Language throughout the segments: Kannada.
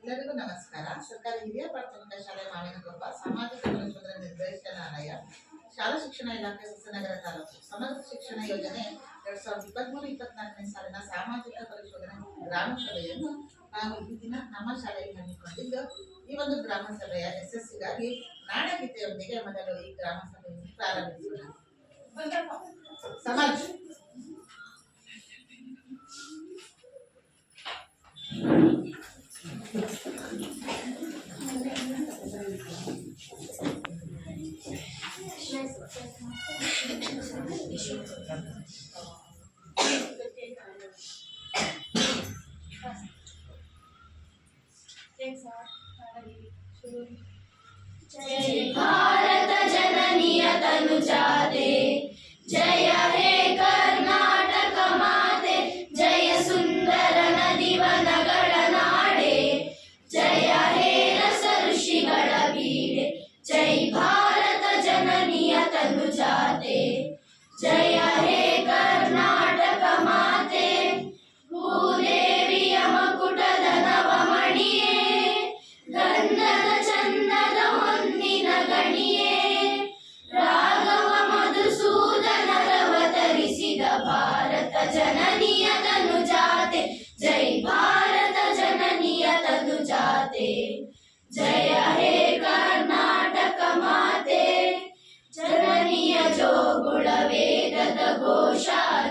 ಎಲ್ಲರಿಗೂ ನಮಸ್ಕಾರ. ಸರ್ಕಾರಿ ಹಿರಿಯ ಪ್ರಾಥಮಿಕ ಶಾಲೆ ಮಾವಿನಕೊಪ್ಪ ಸಾಮಾಜಿಕ ಪರಿಶೋಧನಾ ನಿರ್ದೇಶನಾಲಯ, ಶಾಲಾ ಶಿಕ್ಷಣ ಇಲಾಖೆ ಹೊಸನಗರ ತಾಲೂಕು ಸಮಗ್ರ ಶಿಕ್ಷಣ ಯೋಜನೆ 2023-24ನೇ ಸಾಲಿನ ಸಾಮಾಜಿಕ ಪರಿಶೋಧನಾ ಗ್ರಾಮ ಸಭೆಯನ್ನು ನಾವು ಈ ದಿನ ನಮ್ಮ ಶಾಲೆಯಲ್ಲಿ ಹಮ್ಮಿಕೊಂಡಿದ್ದು, ಈ ಒಂದು ಗ್ರಾಮ ಸಭೆಯ ಯಶಸ್ಸಿಗಾಗಿ ನಾಡಗೀತೆಯೊಂದಿಗೆ ಮೊದಲು ಈ ಗ್ರಾಮ ಸಭೆಯನ್ನು ಪ್ರಾರಂಭಿಸೋಣ. ಸಮಾಜ जय भारत जननीय तनुजाते, जय हे कर्नाटक माते, जय सुंदर नदी वनಗಳ ನಾಡೆ, जय हे रस ಋಷಿಗಳ ಬೀಡೆ, जय भारत जननीय तनुजाते, जय हे कर्नाटक माते, ಭೂದೇವಿಯ ಮಕುಟದ ನವಮಣಿಯೇ, ಗಂಧದ ಚಂದದ ಹೊನ್ನಿನ ಗಣಿಯೇ, ರಾಘವ ಮಧುಸೂದನರವತರಿಸಿದ ಭಾರತ ಜನನಿಯ ತನುಜಾತೆ, ಜೈ ಭಾರತ ಜನನಿಯ ತನುಜಾತೆ, ಜಯ ಹೇ ಕರ್ನಾಟಕ ಮಾತೆ, ಜನನಿಯ ಜೋಗುಳ ವೇದದ ಘೋಷ,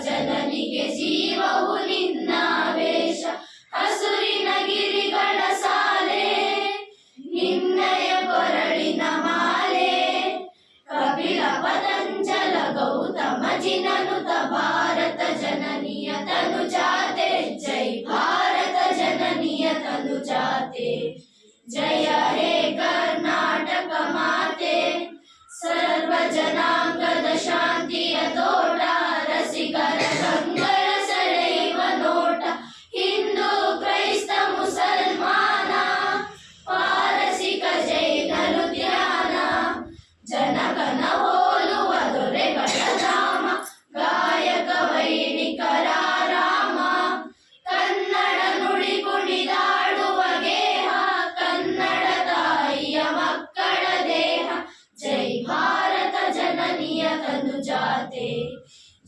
ಜನನಿಗೆ ಜೀವವು ನಿನ್ನಾವೇಶ, ಹಸುರಿನ ಗಿರಿಗಳ ಸಾಲೆ, ನಿನ್ನಯ ಕೊರಳಿನ ಮಾಲೆ, ಕಪಿಲ ಪತಂಜಲ ಗೌತಮ ಜಿನನುತ ಭಾರತ ಜನನಿಯ ತನುಜಾತೆ, ಜೈ ಭಾರತ ಜನನಿಯ ತನುಜಾತೆ, ಜಯ ಹೇ ಕರ್ನಾಟಕ ಮಾತೆ, ಸರ್ವ ಜನಾಂಗದ ಶಾಂತಿಯ ತೋಟ, ರಸಿಕರ ಗಂಗಳ ಸೆಳೆಯುವ ನೋಟ, ಹಿಂದೂ ಕ್ರೈಸ್ತ ಮುಸಲ್ಮಾನ, ಪಾರಸಿಕ ಜೈನರು ಧ್ಯಾನ, ಜನಕನ ಹೋಲುವ ದೊರೆಗಳ ಧಾಮ, ಗಾಯಕ ವೈಣಿಕರ ರಾಮ, ಕನ್ನಡ ನುಡಿ ಕುಣಿದಾಡುವ ಗೇಹ, ಕನ್ನಡ ತಾಯಿಯ ಮಕ್ಕಳ ದೇಹ, ಜೈ ಭಾರತ ಜನನಿಯ ತನುಜಾತೆ,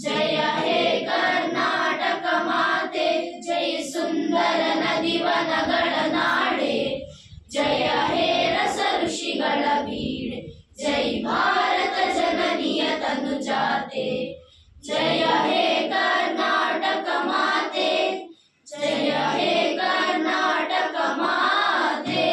ಜಯ ಹೇ ಕರ್ನಾಟಕ ಮಾತೆ, ಜೈ ಸುಂದರ ನದಿ ವನಗಳ ನಾಡೆ, ಜಯ ಹೇ ರಸ ಋಷಿಗಳ ಬೀಡೆ, ಜೈ ಭಾರತ ಜನನಿಯ ತನುಜಾತೆ, ಜಯ ಹೇ ಕರ್ನಾಟಕ ಮಾತೆ, ಜಯ ಹೇ ಕರ್ನಾಟಕ ಮಾತೆ.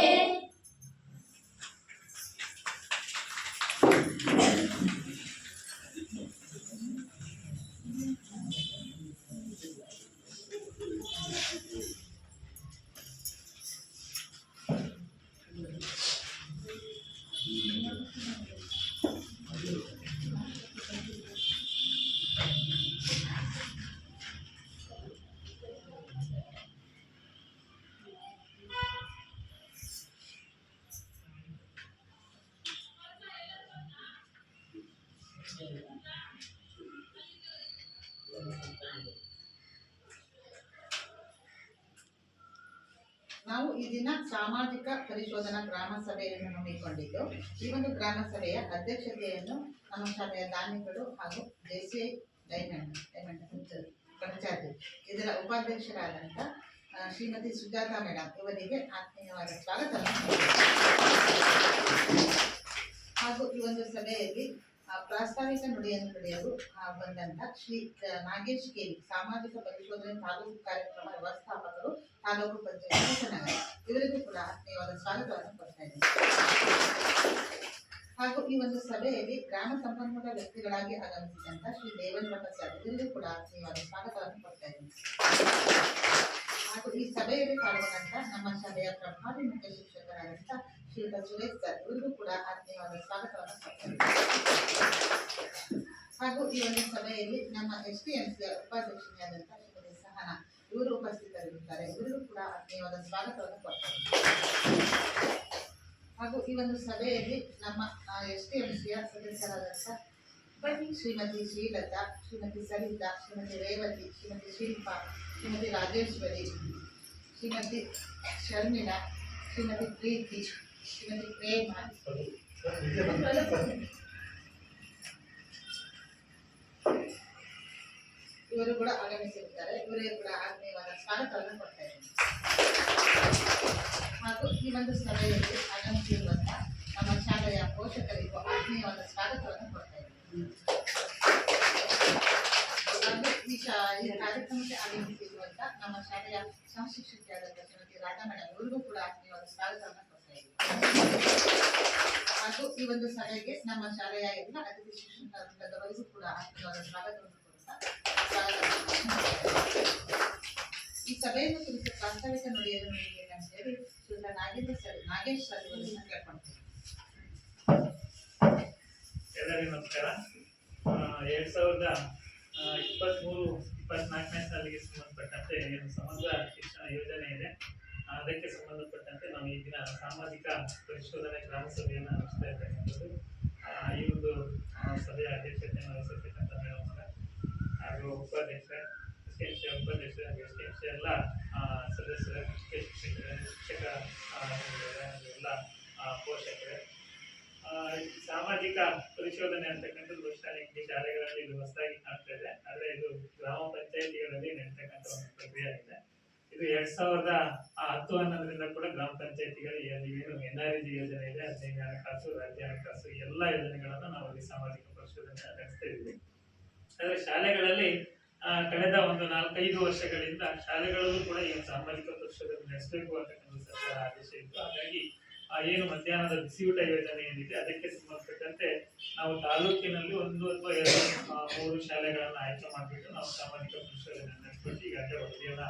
ನಾವು ಈ ದಿನ ಸಾಮಾಜಿಕ ಪರಿಶೋಧನಾ ಗ್ರಾಮ ಸಭೆಯನ್ನು ಹಮ್ಮಿಕೊಂಡಿದ್ದು, ಈ ಒಂದು ಗ್ರಾಮ ಸಭೆಯ ಅಧ್ಯಕ್ಷತೆಯನ್ನು ನಮ್ಮ ಶಾಲೆಯ ದಾನಿಗಳು ಹಾಗೂ ಜೆಸಿಐ ಡೈಮಂಡ್ ಪಂಚಾಯತ್ ಇದರ ಉಪಾಧ್ಯಕ್ಷರಾದಂಥ ಶ್ರೀಮತಿ ಸುಜಾತಾ ಮೇಡಮ್ ಇವರಿಗೆ ಆತ್ಮೀಯವಾದ ಸ್ವಾಗತವನ್ನು ಹಾಗೂ ಈ ಒಂದು ಸಭೆಯಲ್ಲಿ ಪ್ರಾಸ್ತಾವಿಕ ನುಡಿಯನ್ನು ನುಡಿಯಲು ಬಂದಂತ ಶ್ರೀ ನಾಗೇಶ್ ಕೇರಿ, ಸಾಮಾಜಿಕ ಪರಿಶೋಧನೆ ತಾಲೂಕು ಕಾರ್ಯಕ್ರಮ ವ್ಯವಸ್ಥಾಪಕರು, ತಾಲೂಕು ಪಂಚಾಯತ್ ಹೊಸನಗರ, ಇವರಿಗೂ ಕೂಡ ಆತ್ಮೀಯವಾದ ಸ್ವಾಗತವನ್ನು ಕೊಡ್ತಾ ಇದ್ದೇನೆ. ಹಾಗೂ ಈ ಒಂದು ಸಭೆಯಲ್ಲಿ ಗ್ರಾಮ ಸಂಪನ್ಮೂಲ ವ್ಯಕ್ತಿಗಳಾಗಿ ಆಗಮಿಸಿದಂತ ಶ್ರೀ ದೇವೇಂದ್ರ ಪ್ರಸಾದ್, ಇವರಿಗೂ ಕೂಡ ಆತ್ಮೀಯವಾದ ಸ್ವಾಗತವನ್ನು ಕೊಡ್ತಾ ಇದ್ದೇನೆ. ಹಾಗೂ ಈ ಸಭೆಯಲ್ಲಿ ಪಾಲ್ಗೊಂಡಂತ ನಮ್ಮ ಶಾಲೆಯ ಪ್ರಭಾವಿ ಮುಖ್ಯ ಶಿಕ್ಷಕರಾದಂಥ ಶ್ರೀಯುತ ಸುರೇಶ್ ಸರ್, ಇವರಿಗೂ ಕೂಡ ಆತ್ಮೀಯವಾದ ಸ್ವಾಗತವನ್ನು ಕೊಡ್ತಾರೆ. ಹಾಗೂ ಈ ಒಂದು ಸಭೆಯಲ್ಲಿ ನಮ್ಮ STMCಯ ಉಪಾಧ್ಯಕ್ಷರಾದಂಥ ಶ್ರೀಮತಿ ಸಹನಾ, ಇವರು ಉಪಸ್ಥಿತರಿರುತ್ತಾರೆ, ಇವರಿಗೂ ಕೂಡ ಆತ್ಮೀಯವಾದ ಸ್ವಾಗತವನ್ನು ಕೊಡ್ತಾರೆ. ಹಾಗೂ ಈ ಒಂದು ಸಭೆಯಲ್ಲಿ ನಮ್ಮ STMCಯ ಸದಸ್ಯರಾದಂಥ ಶ್ರೀಮತಿ ಶ್ರೀಲತಾ, ಶ್ರೀಮತಿ ಸರಿತಾ, ಶ್ರೀಮತಿ ರೇವತಿ, ಶ್ರೀಮತಿ ಶಿಲ್ಪಾ, ಶ್ರೀಮತಿ ರಾಜೇಶ್ವರಿ, ಶ್ರೀಮತಿ ಶರ್ಮಿಳಾ, ಶ್ರೀಮತಿ ಪ್ರೀತಿ, ಶ್ರೀಮತಿ ಪ್ರೇಮ, ಇವರು ಕೂಡ ಆಗಮಿಸಿರುತ್ತಾರೆ. ಇವರಿಗೆ ಕೂಡ ಆತ್ಮೀಯವಾದ ಸ್ವಾಗತವನ್ನು ಕೊಡ್ತಾ ಇದ್ದೀನಿ. ಹಾಗೂ ಈ ಒಂದು ಸಭೆಯಲ್ಲಿ ಆಗಮಿಸಿರುವಂತಹ ನಮ್ಮ ಶಾಲೆಯ ಪೋಷಕರಿಗೂ ಆತ್ಮೀಯವಾದ ಸ್ವಾಗತವನ್ನು ಕೊಡ್ತಾ ಇದ್ದೀನಿ. ಹಾಗೂ ಈ ಕಾರ್ಯಕ್ರಮಕ್ಕೆ ಆಗಮಿಸಿರುವಂತಹ ನಮ್ಮ ಶಾಲೆಯ ಸಹಶಿಕ್ಷಕಿಯಾದಂಥ ಶ್ರೀಮತಿ ರಾಧಾ ಮೇಡಮ್ ಇವರಿಗೂ ಕೂಡ ಆತ್ಮೀಯವಾದ ಸ್ವಾಗತವನ್ನು ಕೊಡ್ತಾ ಇದ್ದೀನಿ. ಹಾಗೂ ಈ ಒಂದು ಸಭೆಗೆ ನಮ್ಮ ಶಾಲೆಯ ಎಲ್ಲ ಅತಿಥಿ ಶಿಕ್ಷಕ ವೃಂದದವರಿಗೂ ಕೂಡ ಆತ್ಮೀಯವಾದ ಸ್ವಾಗತವನ್ನು ಕೊಡ್ತಾ ಈ ಸಭೆಯನ್ನು ಕುರಿತು ಪ್ರಾಸ್ತಾವಿಕ ನುಡಿಯನ್ನು ನೀಡಬೇಕಂತ ಹೇಳಿ ಶ್ರೀಯುತ ನಾಗೇಶ್ ಸರ್ ಇವರನ್ನು ಕೇಳ್ಕೊಳ್ತೇನೆ. ಎಲ್ಲರಿಗೂ ನಮಸ್ಕಾರ. 2023-24ನೇ ಸಾಲಿಗೆ ಸಂಬಂಧಪಟ್ಟಂತೆ ಏನು ಸಮಗ್ರ ಶಿಕ್ಷಣ ಯೋಜನೆ ಇದೆ, ಅದಕ್ಕೆ ಸಂಬಂಧಪಟ್ಟಂತೆ ನಾವು ಈ ದಿನ ಸಾಮಾಜಿಕ ಪರಿಶೋಧನೆ ಗ್ರಾಮ ಸಭೆಯನ್ನು ನಡೆಸ್ತಾ ಇರ್ತಕ್ಕಂಥದ್ದು. ಈ ಒಂದು ಸಭೆಯ ಅಧ್ಯಕ್ಷತೆಯನ್ನು ವಹಿಸಿರ್ತಕ್ಕಂಥ ಮೇಡಮ್ ಹಾಗೂ ಉಪಾಧ್ಯಕ್ಷ ಎಲ್ಲ ಸದಸ್ಯರ ಶಿಕ್ಷಕ ಎಲ್ಲ ಪೋಷಕರೇ, ಸಾಮಾಜಿಕ ಪರಿಶೋಧನೆ ಅಂತಕ್ಕಂಥದ್ದು ಶಾಲೆಗಳಲ್ಲಿ ಇದು ಹೊಸದಾಗಿ ಕಾಣ್ತಾ ಇದೆ. ಆದ್ರೆ ಇದು ಗ್ರಾಮ ಪಂಚಾಯಿತಿಗಳಲ್ಲಿ ನಡೀತಕ್ಕಂಥ ಒಂದು ಪ್ರಕ್ರಿಯೆ ಆಗಿದೆ. ಇದು 2010-11ರಿಂದ ಕೂಡ ಗ್ರಾಮ ಪಂಚಾಯಿತಿಗಳು ಏನು NREG ಯೋಜನೆ ಇದೆ, 15ನೇ ಹಣಕಾಸು, ರಾಜ್ಯ ಹಣಕಾಸು ಎಲ್ಲ ಯೋಜನೆಗಳನ್ನ ನಾವು ಅಲ್ಲಿ ಸಾಮಾಜಿಕ ಪರಿಶೋಧನೆ ನಡೆಸ್ತಾ ಇದ್ವಿ. ಆದ್ರೆ ಶಾಲೆಗಳಲ್ಲಿ ಕಳೆದ ಒಂದು 4-5 ವರ್ಷಗಳಿಂದ ಶಾಲೆಗಳಲ್ಲೂ ಕೂಡ ಈ ಸಾಮಾಜಿಕ ಪರಿಶೋಧನೆ ನಡೆಸಬೇಕು ಅಂತಕ್ಕಂಥ ಸರ್ಕಾರ ಆದೇಶ ಇತ್ತು. ಹಾಗಾಗಿ ಏನು ಮಧ್ಯಾಹ್ನದ ಬಿಸಿಯೂಟ ಯೋಜನೆ ಏನಿದೆ ಅದಕ್ಕೆ ಸಂಬಂಧಪಟ್ಟಂತೆ ನಾವು ತಾಲೂಕಿನಲ್ಲಿ 1 ಅಥವಾ 2, 3 ಶಾಲೆಗಳನ್ನ ಆಯ್ಕೆ ಮಾಡಿಬಿಟ್ಟು ನಾವು ಸಾಮಾಜಿಕ ಪರಿಶೋಧನೆ ನಡೆಸ್ಬಿಟ್ಟು ಈಗಾಗಲೇ ವರದಿಯನ್ನ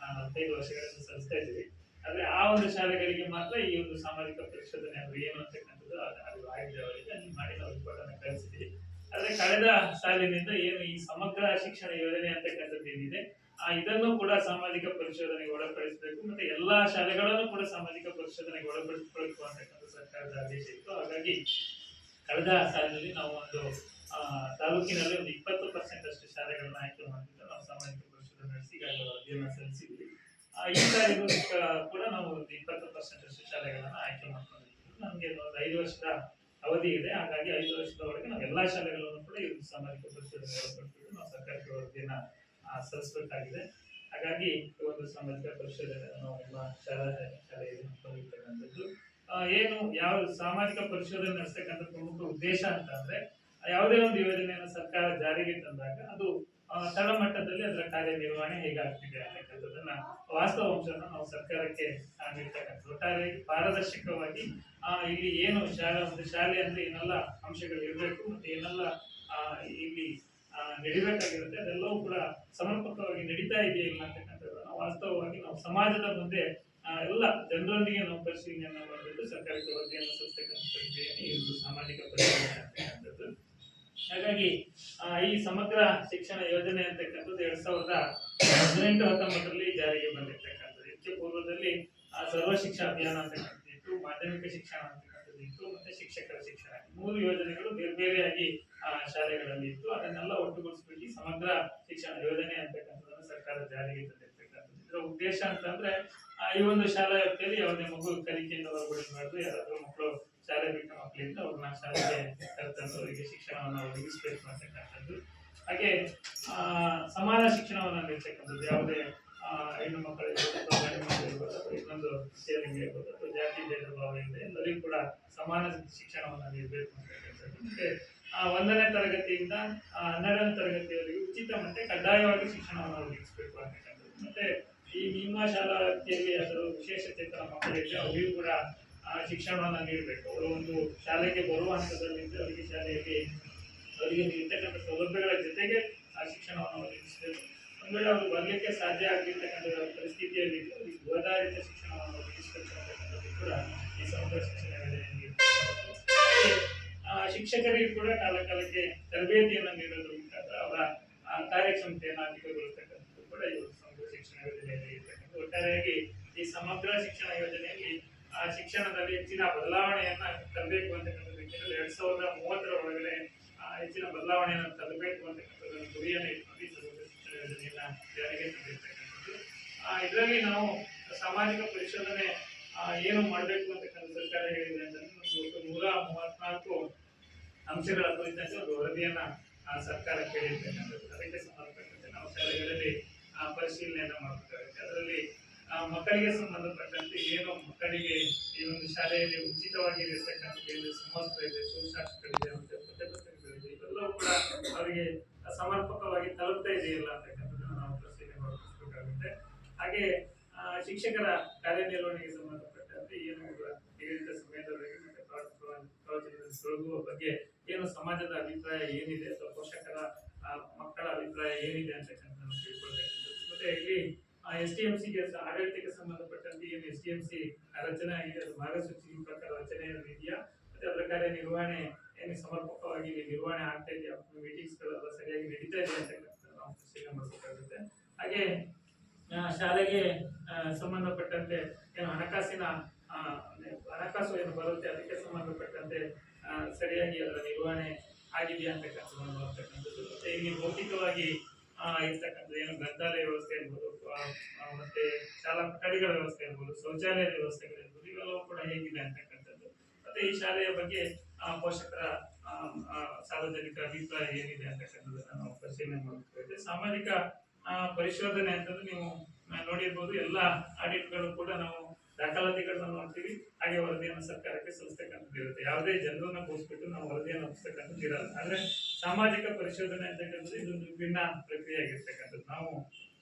45 ವರ್ಷಗಳಿಂದ ಸಲ್ಲಿಸ್ತಾ ಇದ್ದೀವಿ. ಆದ್ರೆ ಆ ಒಂದು ಶಾಲೆಗಳಿಗೆ ಮಾತ್ರ ಈ ಒಂದು ಸಾಮಾಜಿಕ ಪರಿಶೋಧನೆ ಅಂದ್ರೆ ಏನು ಅಂತಕ್ಕಂಥದ್ದು ಅದು ಆಗಿದೆ. ಅವರಿಗೆ ಅಲ್ಲಿ ಮಾಡಿ ನಾವು ರಿಪೋರ್ಟ್ ಅನ್ನು ಕಳಿಸಿದ್ದೀವಿ. ಆದ್ರೆ ಕಳೆದ ಸಾಲಿನಿಂದ ಏನು ಈ ಸಮಗ್ರ ಶಿಕ್ಷಣ ಯೋಜನೆ ಅಂತಕ್ಕಂಥದ್ದು ಏನಿದೆ ಇದನ್ನು ಕೂಡ ಸಾಮಾಜಿಕ ಪರಿಶೋಧನೆಗೆ ಒಳಪಡಿಸಬೇಕು, ಮತ್ತೆ ಎಲ್ಲಾ ಶಾಲೆಗಳನ್ನು ಕೂಡ ಸಾಮಾಜಿಕ ಪರಿಶೋಧನೆಗೆ ಒಳಪಡಿಸಬೇಕು ಅಂತಕ್ಕಂಥ ಸರ್ಕಾರದ ಆದೇಶ ಇತ್ತು. ಹಾಗಾಗಿ ಕಳೆದ ಸಾಲಿನಲ್ಲಿ ನಾವು ಒಂದು ತಾಲೂಕಿನಲ್ಲಿ ಒಂದು 20% ಅಷ್ಟು ಶಾಲೆಗಳನ್ನ ಆಯ್ಕೆ ಮಾಡಿದ್ದು ನಾವು ಸಾಮಾಜಿಕ ಪರಿಶೋಧನೆ ನಡೆಸಿ ಈಗಾಗಲೇ ವರದಿಯನ್ನು ಸಲ್ಲಿಸಿದ್ವಿ. ಈ ಸಾರಿಗೂ ಕೂಡ ನಾವು ಒಂದು 20% ಅಷ್ಟು ಶಾಲೆಗಳನ್ನ ಆಯ್ಕೆ ಮಾಡ್ಕೊಂಡಿದ್ದೀವಿ. ನಮಗೆ ಒಂದು 5 ವರ್ಷದ ಅವಧಿ ಇದೆ. ಹಾಗಾಗಿ 5 ವರ್ಷದವರೆಗೆ ನಾವು ಎಲ್ಲಾ ಶಾಲೆಗಳನ್ನು ಕೂಡ ಈ ಸಾಮಾಜಿಕ ಪರಿಶೋಧನೆ ಒಳಪಡಿಸಿದ್ದು ನಾವು ಸರ್ಕಾರಕ್ಕೆ ವರದಿಯನ್ನ ಸಲ್ಲಿಸಬೇಕಾಗಿದೆ. ಹಾಗಾಗಿ ಒಂದು ಸಾಮಾಜಿಕ ಪರಿಶೋಧನೆ ನಾವು ನಿಮ್ಮ ಶಾಲೆಯಲ್ಲಿ ಹಮ್ಮಿಕೊಂಡಿರ್ತಕ್ಕಂಥದ್ದು ಏನು ಯಾವ ಸಾಮಾಜಿಕ ಪರಿಶೋಧನೆ ನಡೆಸ್ತಕ್ಕಂಥ ಪ್ರಮುಖ ಉದ್ದೇಶ ಅಂತ ಅಂದ್ರೆ ಯಾವುದೇ ಒಂದು ಯೋಜನೆಯನ್ನು ಸರ್ಕಾರ ಜಾರಿಗೆ ತಂದಾಗ ಅದು ತಳಮಟ್ಟದಲ್ಲಿ ಅದರ ಕಾರ್ಯನಿರ್ವಹಣೆ ಹೇಗಾಗ್ತಿದೆ ಅಂತಕ್ಕಂಥದ್ದನ್ನ ವಾಸ್ತವಾಂಶವನ್ನು ನಾವು ಸರ್ಕಾರಕ್ಕೆ ನೀಡ್ತಕ್ಕಂಥದ್ದು. ಒಟ್ಟಾರೆ ಪಾರದರ್ಶಕವಾಗಿ ಇಲ್ಲಿ ಏನು ಶಾಲೆ ಅಂದ್ರೆ ಏನೆಲ್ಲ ಅಂಶಗಳು ಇರಬೇಕು ಮತ್ತೆ ಏನೆಲ್ಲ ಇಲ್ಲಿ ನಡಿಬೇಕಾಗಿರುತ್ತೆ ಅದೆಲ್ಲವೂ ಕೂಡ ಸಮರ್ಪಕವಾಗಿ ನಡೀತಾ ಇದೆಯಾ ಇಲ್ಲ ಅಂತಕ್ಕಂಥದ್ದನ್ನ ವಾಸ್ತವವಾಗಿ ನಾವು ಸಮಾಜದ ಮುಂದೆ ಎಲ್ಲ ಜನರೊಂದಿಗೆ ನಾವು ಪರಿಶೀಲನೆಯನ್ನು ಮಾಡಬೇಕು. ಸರ್ಕಾರಕ್ಕೆ ವರದಿಯನ್ನು ಸಲ್ಲಿಸತಕ್ಕಂಥ ಪ್ರಕ್ರಿಯೆಯನ್ನು ಈ ಒಂದು ಸಾಮಾಜಿಕ ಪರಿಶೀಲನೆ ಅಂತಕ್ಕಂಥದ್ದು. ಹಾಗಾಗಿ ಈ ಸಮಗ್ರ ಶಿಕ್ಷಣ ಯೋಜನೆ ಅಂತಕ್ಕಂಥದ್ದು 2018-19ರಲ್ಲಿ ಜಾರಿಗೆ ಬಂದಿರ್ತಕ್ಕಂಥದ್ದು. ಇದಕ್ಕೆ ಪೂರ್ವದಲ್ಲಿ ಸರ್ವ ಶಿಕ್ಷಾ ಅಭಿಯಾನ ಅಂತಕ್ಕಂಥದ್ದು ಇತ್ತು, ಮಾಧ್ಯಮಿಕ ಶಿಕ್ಷಣ ಅಂತಕ್ಕಂಥದ್ದು ಇತ್ತು, ಮತ್ತೆ ಶಿಕ್ಷಕರ ಶಿಕ್ಷಣ 3 ಯೋಜನೆಗಳು ಬೇರೆ ಬೇರೆಯಾಗಿ ಶಾಲೆಗಳಲ್ಲಿ ಇತ್ತು. ಅದನ್ನೆಲ್ಲ ಒಟ್ಟುಗೂಡಿಸ್ಬಿಟ್ಟು ಸಮಗ್ರ ಶಿಕ್ಷಣ ಯೋಜನೆ ಅಂತಕ್ಕಂಥದ್ದನ್ನು ಸರ್ಕಾರ ಜಾರಿಗೆ ತಂದಿರ್ತಕ್ಕಂಥದ್ದು. ಇದರ ಉದ್ದೇಶ ಅಂತಂದ್ರೆ ಈ ಒಂದು ಶಾಲಾ ವ್ಯಾಪ್ತಿಯಲ್ಲಿ ಯಾವುದೇ ಮಗು ಕಲಿಕೆಯಿಂದ ಹೊರಗಡೆ ಯಾರಾದ್ರೂ ಮಕ್ಕಳು ಶಾಲೆ ಬಿಟ್ಟ ಮಕ್ಕಳಿಂದ ಅವ್ರನ್ನ ಶಾಲೆಗೆ ಕರೆತಂದು ಅವರಿಗೆ ಶಿಕ್ಷಣವನ್ನು ಒದಗಿಸಬೇಕು ಅಂತಕ್ಕಂಥದ್ದು. ಹಾಗೆ ಸಮಾನ ಶಿಕ್ಷಣವನ್ನು ನೀಡ್ತಕ್ಕಂಥದ್ದು. ಯಾವುದೇ ಹೆಣ್ಣು ಮಕ್ಕಳಿರ್ಬೋದು, ಗಂಡು ಮಕ್ಕಳಿರ್ಬೋದು, ಅಥವಾ ಇನ್ನೊಂದು ಸೇಲಿಂಗ್ ಇರ್ಬೋದು ಅಥವಾ ಜಾತಿ ಭೇದ ಭಾವ ಇದೆ ಎಲ್ಲರಿಗೂ ಕೂಡ ಸಮಾನ ಶಿಕ್ಷಣವನ್ನು ನೀಡಬೇಕು ಅಂತಕ್ಕಂಥದ್ದು. ಮತ್ತೆ 1ನೇ ತರಗತಿಯಿಂದ 12ನೇ ತರಗತಿಯವರೆಗೂ ಉಚಿತ ಮತ್ತೆ ಕಡ್ಡಾಯವಾಗಿ ಶಿಕ್ಷಣವನ್ನು ಒದಗಿಸಬೇಕು ಅಂತಕ್ಕಂಥದ್ದು. ಮತ್ತೆ ಈ ನಿಮ್ಮ ಶಾಲಾ ವ್ಯಾಪ್ತಿಯಲ್ಲಿ ಅದರ ವಿಶೇಷ ಚೇತನ ಮಕ್ಕಳಿದ್ರೆ ಅವರಿಗೂ ಕೂಡ ಶಿಕ್ಷಣವನ್ನು ನೀಡಬೇಕು. ಅವರು ಒಂದು ಶಾಲೆಗೆ ಬರುವ ಹಂತದಲ್ಲಿದ್ದು ಅವರಿಗೆ ಶಾಲೆಯಲ್ಲಿ ಅವರಿಗೆ ನೀಡ್ತಕ್ಕಂಥ ಸೌಲಭ್ಯಗಳ ಜೊತೆಗೆ ಆ ಶಿಕ್ಷಣವನ್ನು ಒದಗಿಸಬೇಕು. ಒಂದು ವೇಳೆ ಅವರು ಬರಲಿಕ್ಕೆ ಸಾಧ್ಯ ಆಗಿರ್ತಕ್ಕಂಥ ಪರಿಸ್ಥಿತಿಯಲ್ಲಿ ಅವರಿಗೆ ಗೃಹಧಾರಿತ ಶಿಕ್ಷಣವನ್ನು ಒದಗಿಸಬೇಕು ಅಂತಕ್ಕಂಥದ್ದು ಕೂಡ ಈ ಸಮಗ್ರ ಶಿಕ್ಷಣ ಯೋಜನೆಯಲ್ಲಿ ಶಿಕ್ಷಕರಿಗೆ ಕೂಡ ಕಾಲಕ್ಕೆ ತರಬೇತಿಯನ್ನು ನೀಡೋದ್ರ ಮುಖಾಂತರ ಅವರ ಕಾರ್ಯಕ್ಷಮತೆಯನ್ನು ಅಧಿಕಗೊಳಿಸತಕ್ಕಂಥದ್ದು ಕೂಡ ಈ ಸಮಗ್ರ ಶಿಕ್ಷಣ ಯೋಜನೆಯಲ್ಲಿ ಇರ್ತಕ್ಕಂಥ. ಒಟ್ಟಾರೆಯಾಗಿ ಈ ಸಮಗ್ರ ಶಿಕ್ಷಣ ಯೋಜನೆಯಲ್ಲಿ ಶಿಕ್ಷಣದಲ್ಲಿ ಹೆಚ್ಚಿನ ಬದಲಾವಣೆಯನ್ನ ತರಬೇಕು ಅಂತಕ್ಕಂಥ ನಿಟ್ಟಿನಲ್ಲಿ 2030ರ ಒಳಗಡೆ ಹೆಚ್ಚಿನ ಬದಲಾವಣೆಯನ್ನು ತರಬೇಕು ಅಂತಕ್ಕಂಥದ್ದು ಗುರಿಯನ್ನು ಇಟ್ಕೊಂಡು ಸಮಗ್ರ ಶಿಕ್ಷಣ ಯೋಜನೆಯನ್ನ ಜಾರಿಗೆ ತಂದಿರ್ತಕ್ಕಂಥದ್ದು. ಇದರಲ್ಲಿ ನಾವು ಸಾಮಾಜಿಕ ಪರಿಶೋಧನೆ ಏನು ಮಾಡಬೇಕು ಅಂತಕ್ಕಂಥ ಸರ್ಕಾರ ಹೇಳಿದೆ ಅಂತಂದ್ರೆ ನಮ್ಗೆ ಒಟ್ಟು 134 ಅಂಶಗಳ ಕುರಿತಂತೆ ಒಂದು ವರದಿಯನ್ನ ಸರ್ಕಾರ ಕೇಳಿರ್ತಕ್ಕಂಥದ್ದು. ಅದಕ್ಕೆ ಸಂಬಂಧಪಟ್ಟಂತೆ ನಾವು ಶಾಲೆಗಳಲ್ಲಿ ಪರಿಶೀಲನೆಯನ್ನ ಮಾಡಬೇಕಾಗುತ್ತೆ. ಅದರಲ್ಲಿ ಮಕ್ಕಳಿಗೆ ಸಂಬಂಧಪಟ್ಟಂತೆ ಏನು ಮಕ್ಕಳಿಗೆ ಈ ಒಂದು ಶಾಲೆಯಲ್ಲಿ ಉಚಿತವಾಗಿ ಇರತಕ್ಕಂಥ ಏನು ಸಮವಸ್ತ್ರ ಇದೆ, ಶೂಶಾಸ್ತ್ರಗಳಿದೆ, ಮತ್ತೆ ಪಠ್ಯಪುಸ್ತಕಗಳಿದೆ, ಇವೆಲ್ಲವೂ ಕೂಡ ಅವರಿಗೆ ಸಮರ್ಪಕವಾಗಿ ತಲುಪ್ತಾ ಇದೆಯಲ್ಲ ಅಂತಕ್ಕಂಥದ್ದನ್ನು ನಾವು ಪರಿಶೀಲನೆ ಮಾಡಬೇಕಾಗುತ್ತೆ. ಹಾಗೆ ಶಿಕ್ಷಕರ ಕಾರ್ಯನಿರ್ವಹಣೆಗೆ ಸಂಬಂಧಪಟ್ಟಂತೆ ಏನು ನಿಗದಿತ ಸಮಯದವರೆಗೆ ಮತ್ತೆ ಪ್ರವಚನದಲ್ಲಿ ತೊಡಗುವ ಬಗ್ಗೆ ಏನು ಸಮಾಜದ ಅಭಿಪ್ರಾಯ ಏನಿದೆ ಅಥವಾ ಪೋಷಕರ ಮಕ್ಕಳ ಅಭಿಪ್ರಾಯ ಏನಿದೆ ಅಂತಕ್ಕಂಥದ್ದನ್ನು ತಿಳ್ಕೊಳ್ತಕ್ಕಂಥದ್ದು. ಮತ್ತೆ ಇಲ್ಲಿ SDMCಗೆ ಆಡಳಿತಕ್ಕೆ ಸಂಬಂಧಪಟ್ಟಂತೆ ಏನು SDMC ರಚನೆ ಆಗಿದೆ, ಅದು ಮಾರ್ಗಸೂಚಿ ಪ್ರಕಾರ ರಚನೆ ಇದೆಯಾ, ಮತ್ತೆ ಅದರ ಕಾರ್ಯನಿರ್ವಹಣೆ ಏನು ಸಮರ್ಪಕವಾಗಿ ನಿರ್ವಹಣೆ ಆಗ್ತಾ ಇದೆಯಾ, ಮೀಟಿಂಗ್ಸ್ ಗಳೆಲ್ಲ ಸರಿಯಾಗಿ ನಡೀತಾ ಇದೆ ಅಂತಕ್ಕಂಥದ್ದು ನಾವು ಪರಿಶೀಲನೆ ಮಾಡಬೇಕಾಗುತ್ತೆ. ಹಾಗೆ ಶಾಲೆಗೆ ಸಂಬಂಧಪಟ್ಟಂತೆ ಏನು ಹಣಕಾಸು ಏನು ಬರುತ್ತೆ ಅದಕ್ಕೆ ಸಂಬಂಧಪಟ್ಟಂತೆ ಸರಿಯಾಗಿ ಅದರ ನಿರ್ವಹಣೆ ಆಗಿದೆಯಾ ಅಂತಕ್ಕಂಥದ್ದು ನೋಡ್ತಕ್ಕಂಥದ್ದು. ಮತ್ತೆ ಇಲ್ಲಿ ಭೌತಿಕವಾಗಿ ಇರ್ತಕ್ಕಂಥ ಏನು ಗ್ರಂಥಾಲಯ ವ್ಯವಸ್ಥೆ ಇರ್ಬೋದು, ಮತ್ತೆ ಶಾಲಾ ಕೊಠಡಿಗಳ ವ್ಯವಸ್ಥೆ ಇರ್ಬೋದು, ಶೌಚಾಲಯದ ವ್ಯವಸ್ಥೆಗಳಿರ್ಬೋದು, ಇವೆಲ್ಲವೂ ಕೂಡ ಹೇಗಿದೆ ಅಂತಕ್ಕಂಥದ್ದು. ಮತ್ತೆ ಈ ಶಾಲೆಯ ಬಗ್ಗೆ ಪೋಷಕರ ಸಾರ್ವಜನಿಕ ಅಭಿಪ್ರಾಯ ಏನಿದೆ ಅಂತಕ್ಕಂಥದ್ದನ್ನು ನಾವು ಪರಿಶೀಲನೆ ಮಾಡಬೇಕಾಗುತ್ತೆ. ಸಾಮಾಜಿಕ ಪರಿಶೋಧನೆ ಅಂತಂದ್ರೆ ನೀವು ನೋಡಿರ್ಬೋದು, ಎಲ್ಲ ಆಡಿಟ್ಗಳು ಕೂಡ ನಾವು ದಾಖಲಾತಿಗಳನ್ನ ನೋಡ್ತೀವಿ. ಹಾಗೆ ವರದಿಯನ್ನು ಸರ್ಕಾರಕ್ಕೆ ಸಲ್ಲಿಸ್ತಕ್ಕಂಥದ್ದು ಇರುತ್ತೆ. ಯಾವುದೇ ಜನರನ್ನ ಕೂರಿಸ್ಬಿಟ್ಟು ನಾವು ವರದಿಯನ್ನು ಒಪ್ಪಿಸ್ತಕ್ಕಂಥದ್ದು ಇರಲ್ಲ. ಆದ್ರೆ ಸಾಮಾಜಿಕ ಪರಿಶೋಧನೆ ಅಂತಕ್ಕಂಥದ್ದು ಇದು ವಿಭಿನ್ನ ಪ್ರಕ್ರಿಯೆ ಆಗಿರ್ತಕ್ಕಂಥದ್ದು. ನಾವು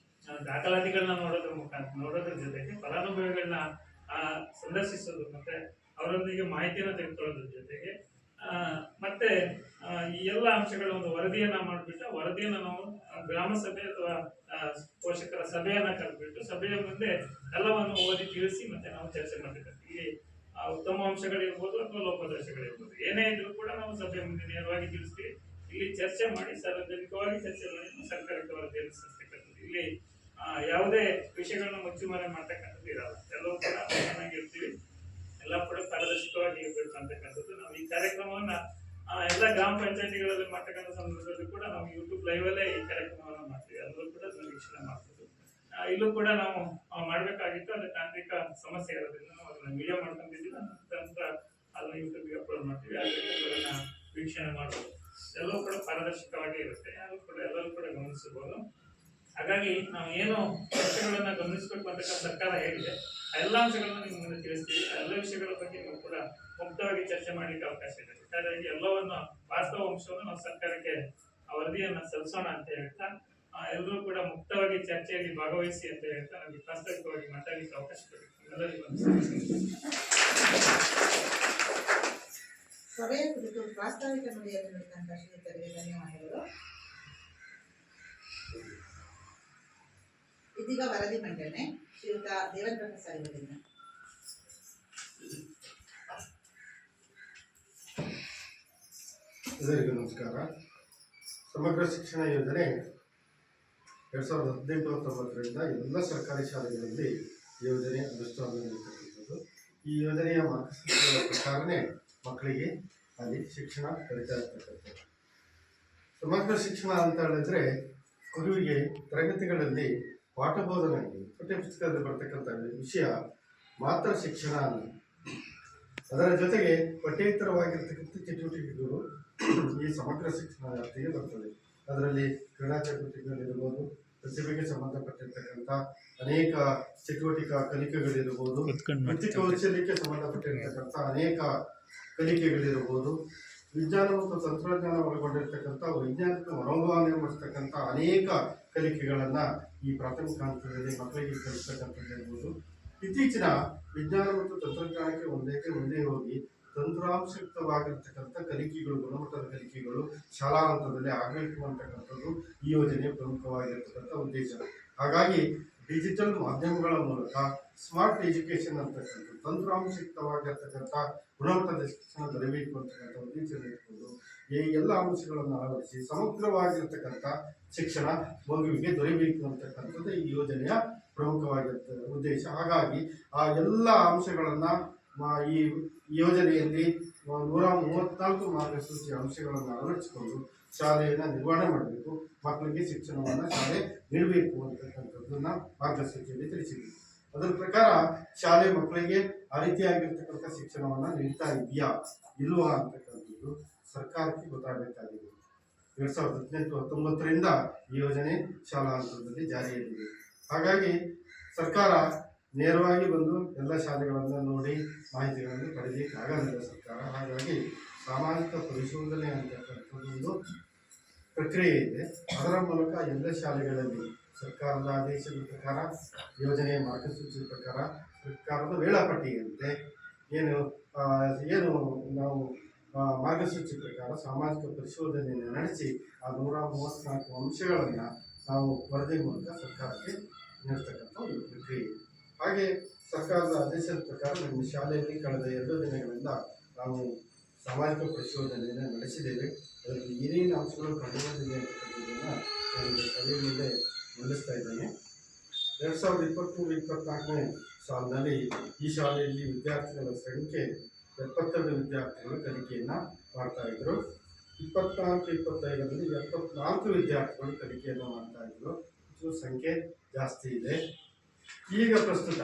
ದಾಖಲಾತಿಗಳನ್ನ ನೋಡೋದ್ರ ಜೊತೆಗೆ ಫಲಾನುಭವಿಗಳನ್ನ ಸಂದರ್ಶಿಸೋದು, ಮತ್ತೆ ಅವರೊಂದಿಗೆ ಮಾಹಿತಿಯನ್ನು ತೆಗೆದುಕೊಳ್ಳೋದ್ರ ಜೊತೆಗೆ ಮತ್ತೆ ಈ ಎಲ್ಲ ಅಂಶಗಳ ಒಂದು ವರದಿಯನ್ನ ಮಾಡಿಬಿಟ್ಟು ವರದಿಯನ್ನು ನಾವು ಗ್ರಾಮ ಸಭೆ ಅಥವಾ ಪೋಷಕರ ಸಭೆಯನ್ನ ಕರೆದ್ಬಿಟ್ಟು ಸಭೆಯ ಮುಂದೆ ಎಲ್ಲವನ್ನು ಓದಿ ತಿಳಿಸಿ ಮತ್ತೆ ನಾವು ಚರ್ಚೆ ಮಾಡಬೇಕು. ಇಲ್ಲಿ ಉತ್ತಮ ಅಂಶಗಳಿರ್ಬೋದು ಅಥವಾ ಲೋಪದೋಷಗಳಿರ್ಬೋದು, ಏನೇ ಇದ್ರೂ ಕೂಡ ನಾವು ಸಭೆ ಮುಂದೆ ನೇರವಾಗಿ ತಿಳಿಸ್ತೀವಿ. ಇಲ್ಲಿ ಚರ್ಚೆ ಮಾಡಿ ಸಾರ್ವಜನಿಕವಾಗಿ ಚರ್ಚೆ ಮಾಡಿ ಸರ್ಕಾರಕ್ಕೆ ವರದಿಯನ್ನು ಸಲ್ಲಿಸ್ತಕ್ಕಂಥದ್ದು. ಇಲ್ಲಿ ಯಾವುದೇ ವಿಷಯಗಳನ್ನ ಮುಚ್ಚುಮರೆ ಮಾಡ್ತಕ್ಕಂಥದ್ದು ಇರಲ್ಲ. ಎಲ್ಲವೂ ಕೂಡ ಚೆನ್ನಾಗಿರ್ತೀವಿ, ಎಲ್ಲ ಕೂಡ ಪಾರದರ್ಶಕವಾಗಿ ಇರಬೇಕು ಅಂತಕ್ಕಂಥದ್ದು. ನಾವು ಈ ಕಾರ್ಯಕ್ರಮವನ್ನ ಎಲ್ಲ ಗ್ರಾಮ ಪಂಚಾಯತಿಗಳಲ್ಲಿ ಮಾಡ್ತಕ್ಕಂಥ ಸಂದರ್ಭದಲ್ಲಿ ಕೂಡ ನಾವು ಯೂಟ್ಯೂಬ್ ಲೈವ್ ಅಲ್ಲೇ ಈ ಕಾರ್ಯಕ್ರಮವನ್ನು ಮಾಡ್ತೀವಿ. ಎಲ್ಲರೂ ಕೂಡ ವೀಕ್ಷಣೆ ಮಾಡ್ಬೋದು. ಇಲ್ಲೂ ಕೂಡ ನಾವು ಮಾಡ್ಬೇಕಾಗಿತ್ತು, ಅದು ತಾಂತ್ರಿಕ ಸಮಸ್ಯೆ ಇರೋದ್ರಿಂದ ನಾವು ಅದನ್ನ ವಿಡಿಯೋ ಮಾಡ್ಕೊಂಡಿದ್ದೀವಿ. ನಂತರ ಅದನ್ನ ಯೂಟ್ಯೂಬ್ಗೆ ಅಪ್ಲೋಡ್ ಮಾಡ್ತೀವಿ. ಅದನ್ನ ವೀಕ್ಷಣೆ ಮಾಡ್ಬೋದು. ಎಲ್ಲವೂ ಕೂಡ ಪಾರದರ್ಶಕವಾಗಿ ಇರುತ್ತೆ, ಎಲ್ಲರೂ ಕೂಡ ಗಮನಿಸಬಹುದು. ಹಾಗಾಗಿ ನಾವು ಏನು ಅಂಶಗಳನ್ನ ಗಮನಿಸಬೇಕು ಅಂತ ಸರ್ಕಾರ ಹೇಳಿದೆ, ಆ ಎಲ್ಲ ಅಂಶಗಳನ್ನ ನಿಮ್ಮ ಮುಂದೆ ತಿಳಿಸ್ತೀವಿ. ಆ ಎಲ್ಲ ವಿಷಯಗಳ ಬಗ್ಗೆ ನೀವು ಕೂಡ ಮುಕ್ತವಾಗಿ ಚರ್ಚೆ ಮಾಡ್ಲಿಕ್ಕೆ ಅವಕಾಶ ಇದೆ. ಹಾಗಾಗಿ ಎಲ್ಲವನ್ನು ವಾಸ್ತವ ಅಂಶವನ್ನು ನಾವು ಸರ್ಕಾರಕ್ಕೆ ವರದಿಯನ್ನ ಸಲ್ಲಿಸೋಣ ಅಂತ ಹೇಳ್ತಾ ಎಲ್ಲರೂ ಕೂಡ ಮುಕ್ತವಾಗಿ ಚರ್ಚೆಯಲ್ಲಿ ಭಾಗವಹಿಸಿ ಅಂತ ಹೇಳ್ತಾ ನಮಗೆ ಪ್ರಾಸ್ತಾವಿಕವಾಗಿ ಮಾತಾಡಲಿಕ್ಕೆ ಅವಕಾಶ ಕೊಡಿ. ಸಭೆಯ ಕುರಿತು ಪ್ರಾಸ್ತಾವಿಕ ನುಡಿಯನ್ನು ನುಡಿದಂತ ಶ್ರೀಯುತರಿಗೆ ಧನ್ಯವಾದಗಳು. ಇದೀಗ ವರದಿ ಮಂಡನೆ ಶ್ರೀಯುತ ದೇವೇಂದ್ರ ಪ್ರಸಾದ್ ಇವರಿಂದ. ಎಲ್ಲರಿಗೂ ನಮಸ್ಕಾರ. ಸಮಗ್ರ ಶಿಕ್ಷಣ ಯೋಜನೆ 2018-19 ಎಲ್ಲ ಸರ್ಕಾರಿ ಶಾಲೆಗಳಲ್ಲಿ ಯೋಜನೆ ಅನುಷ್ಠಾನದಲ್ಲಿರ್ತಕ್ಕಂಥದ್ದು. ಈ ಯೋಜನೆಯ ಮಾರ್ಗಸೂಚಿಗಳ ಪ್ರಕಾರನೇ ಮಕ್ಕಳಿಗೆ ಅಲ್ಲಿ ಶಿಕ್ಷಣ ಕಲಿತಾ ಇರ್ತಕ್ಕಂಥದ್ದು. ಸಮಗ್ರ ಶಿಕ್ಷಣ ಅಂತ ಹೇಳಿದ್ರೆ ಮಗುವಿಗೆ ತರಗತಿಗಳಲ್ಲಿ ಪಾಠ ಬೋಧನೆ ಪಠ್ಯಪುಸ್ತಕದಲ್ಲಿ ಬರ್ತಕ್ಕಂಥ ವಿಷಯ ಮಾತ್ರ ಶಿಕ್ಷಣ ಅಲ್ಲ, ಅದರ ಜೊತೆಗೆ ಪಠ್ಯೇತರವಾಗಿರ್ತಕ್ಕಂಥ ಚಟುವಟಿಕೆಗಳು ಈ ಸಮಗ್ರ ಶಿಕ್ಷಣ ವ್ಯಾಪ್ತಿಗೆ ಬರ್ತದೆ. ಅದರಲ್ಲಿ ಕ್ರೀಡಾ ಚಟುವಟಿಕೆಗಳಿರ್ಬೋದು, ಪ್ರತಿಭೆಗೆ ಸಂಬಂಧಪಟ್ಟಿರ್ತಕ್ಕಂಥ ಅನೇಕ ಚಟುವಟಿಕಾ ಕಲಿಕೆಗಳಿರ್ಬೋದು, ವೃತ್ತಿ ಕೌಶಲ್ಯಕ್ಕೆ ಸಂಬಂಧಪಟ್ಟಿರ್ತಕ್ಕಂಥ ಅನೇಕ ಕಲಿಕೆಗಳಿರ್ಬೋದು, ವಿಜ್ಞಾನ ಮತ್ತು ತಂತ್ರಜ್ಞಾನ ಒಳಗೊಂಡಿರ್ತಕ್ಕಂಥ ವೈಜ್ಞಾನಿಕ ಮನೋಭಾವನೆ ಮಾಡಿಸ್ತಕ್ಕಂಥ ಅನೇಕ ಕಲಿಕೆಗಳನ್ನು ಈ ಪ್ರಾಥಮಿಕ ಹಂತದಲ್ಲಿ ಮಕ್ಕಳಿಗೆ ಕಲಿಸ್ತಕ್ಕಂಥದ್ದು. ಇತ್ತೀಚಿನ ವಿಜ್ಞಾನ ಮತ್ತು ತಂತ್ರಜ್ಞಾನಕ್ಕೆ ಒಂದೇ ಹೋಗಿ ತಂತ್ರಾಂಶಯುಕ್ತವಾಗಿರ್ತಕ್ಕಂಥ ಕಲಿಕೆಗಳು, ಗುಣಮಟ್ಟದ ಕಲಿಕೆಗಳು ಶಾಲಾ ಹಂತದಲ್ಲಿ ಆಗಬೇಕು ಅಂತಕ್ಕಂಥದ್ದು ಈ ಯೋಜನೆಯ ಪ್ರಮುಖವಾಗಿರ್ತಕ್ಕಂಥ ಉದ್ದೇಶ. ಹಾಗಾಗಿ ಡಿಜಿಟಲ್ ಮಾಧ್ಯಮಗಳ ಮೂಲಕ ಸ್ಮಾರ್ಟ್ ಎಜುಕೇಶನ್ ಅಂತಕ್ಕಂಥ ತಂತ್ರಾಂಶಯುಕ್ತವಾಗಿರ್ತಕ್ಕಂಥ ಗುಣಮಟ್ಟದ ಶಿಕ್ಷಣ ದೊರೆಯಬೇಕು ಅಂತಕ್ಕಂಥ ಉದ್ದೇಶವನ್ನು ಇಟ್ಕೊಂಡು ಈ ಎಲ್ಲ ಅಂಶಗಳನ್ನು ಅಳವಡಿಸಿ ಸಮಗ್ರವಾಗಿರ್ತಕ್ಕಂಥ ಶಿಕ್ಷಣ ಮಗುವಿಗೆ ದೊರೆಯಬೇಕು ಅಂತಕ್ಕಂಥದ್ದು ಈ ಯೋಜನೆಯ ಪ್ರಮುಖವಾಗಿರ್ತಕ್ಕಂಥ ಉದ್ದೇಶ. ಹಾಗಾಗಿ ಆ ಎಲ್ಲ ಅಂಶಗಳನ್ನು ಈ ಯೋಜನೆಯಲ್ಲಿ 134 ಮಾರ್ಗಸೂಚಿ ಅಂಶಗಳನ್ನು ಅಳವಡಿಸಿಕೊಂಡು ಶಾಲೆಯನ್ನು ನಿರ್ವಹಣೆ ಮಾಡಬೇಕು, ಮಕ್ಕಳಿಗೆ ಶಿಕ್ಷಣವನ್ನು ಶಾಲೆ ನೀಡಬೇಕು ಅಂತಕ್ಕಂಥದ್ದನ್ನು ಮಾರ್ಗಸೂಚಿಯಲ್ಲಿ ತಿಳಿಸಿದೆ. ಅದರ ಪ್ರಕಾರ ಶಾಲೆ ಮಕ್ಕಳಿಗೆ ಆ ರೀತಿಯಾಗಿರ್ತಕ್ಕಂಥ ಶಿಕ್ಷಣವನ್ನು ನೀಡ್ತಾ ಇದೆಯಾ ಇಲ್ವಾ ಅಂತಕ್ಕಂಥದ್ದು ಸರ್ಕಾರಕ್ಕೆ ಗೊತ್ತಾಗಬೇಕಾಗಿದೆ. 2018-19ರಿಂದ ಈ ಯೋಜನೆ ಶಾಲಾ ಹಂತದಲ್ಲಿ ಜಾರಿಯಲ್ಲಿದೆ. ಹಾಗಾಗಿ ಸರ್ಕಾರ ನೇರವಾಗಿ ಬಂದು ಎಲ್ಲ ಶಾಲೆಗಳನ್ನು ನೋಡಿ ಮಾಹಿತಿಗಳನ್ನು ಪಡೆಯಲಿಕ್ಕೆ ಆಗಲಿಲ್ಲ ಸರ್ಕಾರ. ಹಾಗಾಗಿ ಸಾಮಾಜಿಕ ಪರಿಶೋಧನೆ ಅಂತಕ್ಕಂಥದ್ದೊಂದು ಪ್ರಕ್ರಿಯೆ ಇದೆ. ಅದರ ಮೂಲಕ ಎಲ್ಲ ಶಾಲೆಗಳಲ್ಲಿ ಸರ್ಕಾರದ ಆದೇಶದ ಪ್ರಕಾರ, ಯೋಜನೆಯ ಮಾರ್ಗಸೂಚಿ ಪ್ರಕಾರ, ಸರ್ಕಾರದ ವೇಳಾಪಟ್ಟಿಯಂತೆ ಏನು ನಾವು ಮಾರ್ಗಸೂಚಿ ಪ್ರಕಾರ ಸಾಮಾಜಿಕ ಪರಿಶೋಧನೆಯನ್ನು ನಡೆಸಿ ಆ 134 ಅಂಶಗಳನ್ನು ನಾವು ವರದಿ ಮೂಲಕ ಸರ್ಕಾರಕ್ಕೆ ನೀಡ್ತಕ್ಕಂಥ ಒಂದು ಪ್ರಕ್ರಿಯೆ. ಹಾಗೆ ಸರ್ಕಾರದ ಆದೇಶದ ಪ್ರಕಾರ ನಮ್ಮ ಶಾಲೆಯಲ್ಲಿ ಕಳೆದ 2 ದಿನಗಳಿಂದ ನಾವು ಸಾಮಾಜಿಕ ಪರಿಶೋಧನೆಯನ್ನು ನಡೆಸಿದ್ದೇವೆ. ಅದರಲ್ಲಿ ಏನೇನು ಅಂಶಗಳು ಕಂಡುಬಂದಿದೆ ಅಂತಕ್ಕಂಥದ್ದನ್ನು ನಾನು ಸಭೆಯ ಮೇಲೆ ಮಂಡಿಸ್ತಾ ಇದ್ದೇನೆ. 2023-24ನೇ ಸಾಲಿನಲ್ಲಿ ಈ ಶಾಲೆಯಲ್ಲಿ ವಿದ್ಯಾರ್ಥಿಗಳ ಸಂಖ್ಯೆ 72 ವಿದ್ಯಾರ್ಥಿಗಳು ಕಲಿಕೆಯನ್ನು ಮಾಡ್ತಾ ಇದ್ರು. 24-25ರಲ್ಲಿ 74 ವಿದ್ಯಾರ್ಥಿಗಳು ಕಲಿಕೆಯನ್ನು ಮಾಡ್ತಾ ಇದ್ರು. ಇದು ಸಂಖ್ಯೆ ಜಾಸ್ತಿ ಇದೆ. ಈಗ ಪ್ರಸ್ತುತ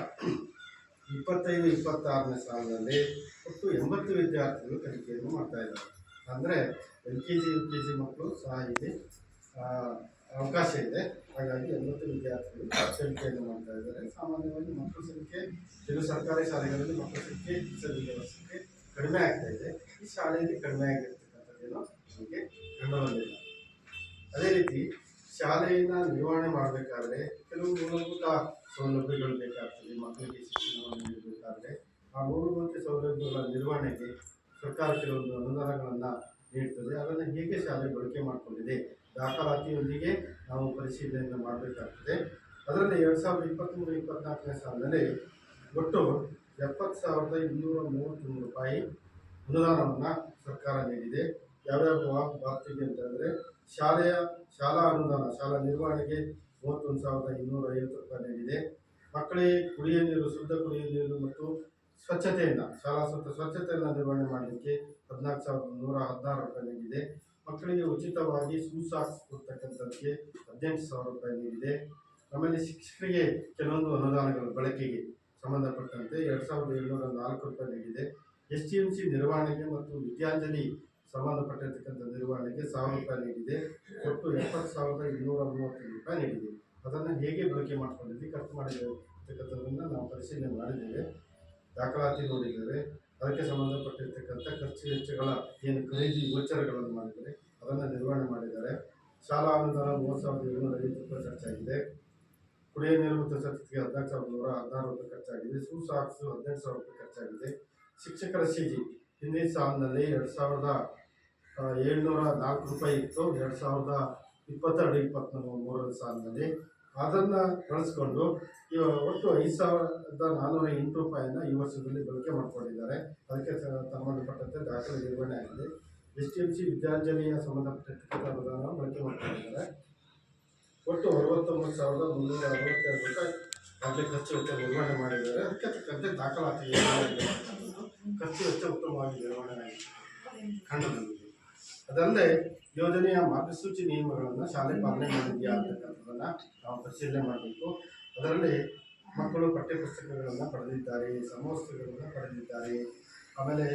25-26ನೇ ಸಾಲಿನಲ್ಲಿ ಒಟ್ಟು 80 ವಿದ್ಯಾರ್ಥಿಗಳು ಕಲಿಕೆಯನ್ನು ಮಾಡ್ತಾ ಇದ್ದಾರೆ. ಅಂದರೆ LKG UKG ಮಕ್ಕಳು ಸಹ ಇಲ್ಲಿ ಅವಕಾಶ ಇದೆ. ಹಾಗಾಗಿ 80 ವಿದ್ಯಾರ್ಥಿಗಳು ಕಲಿಕೆಯನ್ನು ಮಾಡ್ತಾ ಇದ್ದಾರೆ. ಸಾಮಾನ್ಯವಾಗಿ ಮಕ್ಕಳ ಸಂಖ್ಯೆ ಕೆಲವು ಸರ್ಕಾರಿ ಶಾಲೆಗಳಲ್ಲಿ ಮಕ್ಕಳ ಸಂಖ್ಯೆ ವರ್ಷಕ್ಕೆ ಕಡಿಮೆ ಆಗ್ತಾ ಇದೆ. ಈ ಶಾಲೆಯಲ್ಲಿ ಕಡಿಮೆ ಆಗಿರ್ತಕ್ಕಂಥದ್ದೇನೋ ನಮಗೆ ಕಂಡುಬಂದಿಲ್ಲ. ಅದೇ ರೀತಿ ಶಾಲೆಯನ್ನು ನಿರ್ವಹಣೆ ಮಾಡಬೇಕಾದ್ರೆ ಕೆಲವು ಮೂಲಭೂತ ಸೌಲಭ್ಯಗಳು ಬೇಕಾಗ್ತದೆ. ಮಕ್ಕಳಿಗೆ ಶಿಕ್ಷಣವನ್ನು ನೀಡಬೇಕಾದ್ರೆ ಆ ಮೂಲಭೂತ ಸೌಲಭ್ಯಗಳ ನಿರ್ವಹಣೆಗೆ ಸರ್ಕಾರ ಕೆಲವೊಂದು ಅನುದಾನಗಳನ್ನು ನೀಡ್ತದೆ. ಅದನ್ನು ಹೇಗೆ ಶಾಲೆ ಬಳಕೆ ಮಾಡಿಕೊಂಡಿದೆ ದಾಖಲಾತಿಯೊಂದಿಗೆ ನಾವು ಪರಿಶೀಲನೆಯನ್ನು ಮಾಡಬೇಕಾಗ್ತದೆ. ಅದರಲ್ಲಿ 2023-24ನೇ ಸಾಲಿನಲ್ಲಿ ಒಟ್ಟು 70,233 ರೂಪಾಯಿ ಅನುದಾನವನ್ನು ಸರ್ಕಾರ ನೀಡಿದೆ. ಯಾವ್ಯಾವ ಬಾಬ್ತಿಗೆ ಅಂತಂದರೆ ಶಾಲಾ ಅನುದಾನ, ಶಾಲಾ ನಿರ್ವಹಣೆಗೆ 31,250 ರೂಪಾಯಿ ನೀಡಿದೆ. ಮಕ್ಕಳಿಗೆ ಕುಡಿಯುವ ನೀರು, ಶುದ್ಧ ಕುಡಿಯುವ ನೀರು ಮತ್ತು ಸ್ವಚ್ಛತೆಯನ್ನು ಶಾಲಾ ಸ್ವಚ್ಛತೆಯನ್ನು ನಿರ್ವಹಣೆ ಮಾಡಲಿಕ್ಕೆ 14,116 ರೂಪಾಯಿ ನೀಡಿದೆ. ಮಕ್ಕಳಿಗೆ ಉಚಿತವಾಗಿ ಸಾಕ್ಸ್ ಕೊಡ್ತಕ್ಕಂಥದ್ದಕ್ಕೆ 18,000 ರೂಪಾಯಿ ನೀಡಿದೆ. ಆಮೇಲೆ ಶಿಕ್ಷಕರಿಗೆ ಕೆಲವೊಂದು ಅನುದಾನಗಳು ಬಳಕೆಗೆ ಸಂಬಂಧಪಟ್ಟಂತೆ 2,704 ರೂಪಾಯಿ ನೀಡಿದೆ. STMC ನಿರ್ವಹಣೆಗೆ ಮತ್ತು ವಿದ್ಯಾಂಜಲಿ ಸಂಬಂಧಪಟ್ಟಿರ್ತಕ್ಕಂಥ ನಿರ್ವಹಣೆಗೆ 1,000 ರೂಪಾಯಿ ನೀಡಿದೆ. ಒಟ್ಟು 70,230 ರೂಪಾಯಿ ನೀಡಿದೆ. ಅದನ್ನು ಹೇಗೆ ಬಳಕೆ ಮಾಡಿಕೊಂಡಿದ್ವಿ, ಖರ್ಚು ಮಾಡಿರ್ತಕ್ಕಂಥದ್ದನ್ನು ನಾವು ಪರಿಶೀಲನೆ ಮಾಡಿದ್ದೇವೆ, ದಾಖಲಾತಿ ನೋಡಿದ್ದೇವೆ. ಅದಕ್ಕೆ ಸಂಬಂಧಪಟ್ಟಿರ್ತಕ್ಕಂಥ ಖರ್ಚು ವೆಚ್ಚಗಳ ಏನು ಖರೀದಿ ಗೋಚರಗಳನ್ನು ಮಾಡಿದ್ದಾರೆ ಅದನ್ನು ನಿರ್ವಹಣೆ ಮಾಡಿದ್ದಾರೆ. ಶಾಲಾ ಅನುದಾನ 30,750 ರೂಪಾಯಿ ಖರ್ಚಾಗಿದೆ. ಕುಡಿಯುವ ನೀರು ಮತ್ತು ಸ್ವಚ್ಛತೆಗೆ 14,116 ರೂಪಾಯಿ ಖರ್ಚಾಗಿದೆ. ಸಾಕ್ಸ್ 18,000 ರೂಪಾಯಿ ಖರ್ಚಾಗಿದೆ. ಶಿಕ್ಷಕರ CG ಹಿಂದಿನ ಸಾಲಿನಲ್ಲಿ 2,704 ರೂಪಾಯಿ ಇತ್ತು 2022-23 ಸಾಲಿನಲ್ಲಿ. ಅದನ್ನು ಬಳಸ್ಕೊಂಡು ಒಟ್ಟು 5,408 ರೂಪಾಯಿಯನ್ನು ಈ ವರ್ಷದಲ್ಲಿ ಬಳಕೆ ಮಾಡಿಕೊಂಡಿದ್ದಾರೆ. ಅದಕ್ಕೆ ಸಂಬಂಧಪಟ್ಟಂತೆ ದಾಖಲೆ ನಿರ್ವಹಣೆ ಆಗಿದೆ. STMC ವಿದ್ಯಾಂಜಲಿಯ ಸಂಬಂಧಪಟ್ಟಿರ್ತಕ್ಕಂಥ ಅನುದಾನ ಬಳಕೆ ಮಾಡಿಕೊಂಡಿದ್ದಾರೆ. ಒಟ್ಟು 69,362 ರೂಪಾಯಿ ಆಗಲೇ ಖರ್ಚು ವೆಚ್ಚ ನಿರ್ವಹಣೆ ಮಾಡಿದ್ದಾರೆ. ಅದಕ್ಕೆ ತಕ್ಕಂತೆ ದಾಖಲಾತಿ ಖರ್ಚು ವೆಚ್ಚ ಉತ್ತಮವಾಗಿ ನಿರ್ವಹಣೆ ಕಂಡುಬಂದಿದೆ. ಅದಲ್ಲದೆ ಯೋಜನೆಯ ಮಾರ್ಗಸೂಚಿ ನಿಯಮಗಳನ್ನು ಶಾಲೆ ಪಾಲನೆ ಮಾಡಿದೆಯಾ ಅಂತಕ್ಕಂಥದ್ದನ್ನು ನಾವು ಪರಿಶೀಲನೆ ಮಾಡಬೇಕು. ಅದರಲ್ಲಿ ಮಕ್ಕಳು ಪಠ್ಯಪುಸ್ತಕಗಳನ್ನು ಪಡೆದಿದ್ದಾರೆ, ಸಮವಸ್ತ್ರಗಳನ್ನು ಪಡೆದಿದ್ದಾರೆ, ಆಮೇಲೆ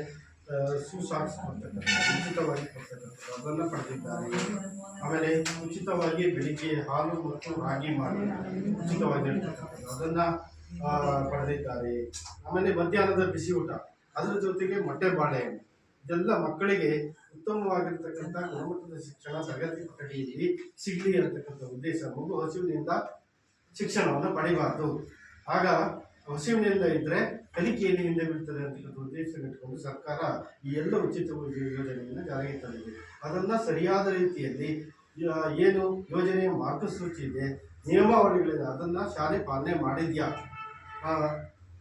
ಸಾಕ್ಸ್ ಕೊಡ್ತಕ್ಕಂಥ ಉಚಿತವಾಗಿ ಕೊಡ್ತಕ್ಕಂಥದ್ದು ಅದನ್ನು ಪಡೆದಿದ್ದಾರೆ. ಆಮೇಲೆ ಉಚಿತವಾಗಿ ಬೆಳಿಗ್ಗೆ ಹಾಲು ಮತ್ತು ರಾಗಿ ಮಾಡಿ ಉಚಿತವಾಗಿ ನೀಡ್ತಕ್ಕಂಥದ್ದು ಅದನ್ನು ಪಡೆದಿದ್ದಾರೆ. ಆಮೇಲೆ ಮಧ್ಯಾಹ್ನದ ಬಿಸಿ ಊಟ, ಅದರ ಜೊತೆಗೆ ಮೊಟ್ಟೆ ಬಾಳೆಹಣ್ಣು, ಇದೆಲ್ಲ ಮಕ್ಕಳಿಗೆ ಉತ್ತಮವಾಗಿರ್ತಕ್ಕಂಥ ಗುಣಮಟ್ಟದ ಶಿಕ್ಷಣ ತರಗತಿ ಕೊಠಡಿಯಲ್ಲಿ ಸಿಗಲಿ ಅಂತಕ್ಕಂಥ ಉದ್ದೇಶ. ಮಗು ಹಸಿವಿನಿಂದ ಶಿಕ್ಷಣವನ್ನು ಪಡಿಬಾರ್ದು, ಆಗ ಹಸಿವಿನಿಂದ ಇದ್ದರೆ ಕಲಿಕೆಯಲ್ಲಿ ಹಿಂದೆ ಬೀಳ್ತದೆ ಅಂತಕ್ಕಂಥ ಉದ್ದೇಶ ಇಟ್ಕೊಂಡು ಸರ್ಕಾರ ಈ ಎಲ್ಲ ಉಚಿತ ಯೋಜನೆಯನ್ನು ಜಾರಿಗೆ ತಂದಿದೆ. ಅದನ್ನು ಸರಿಯಾದ ರೀತಿಯಲ್ಲಿ ಏನು ಯೋಜನೆಯ ಮಾರ್ಗಸೂಚಿ ಇದೆ, ನಿಯಮಾವಳಿಗಳಿದೆ, ಅದನ್ನು ಶಾಲೆ ಪಾಲನೆ ಮಾಡಿದೆಯಾ,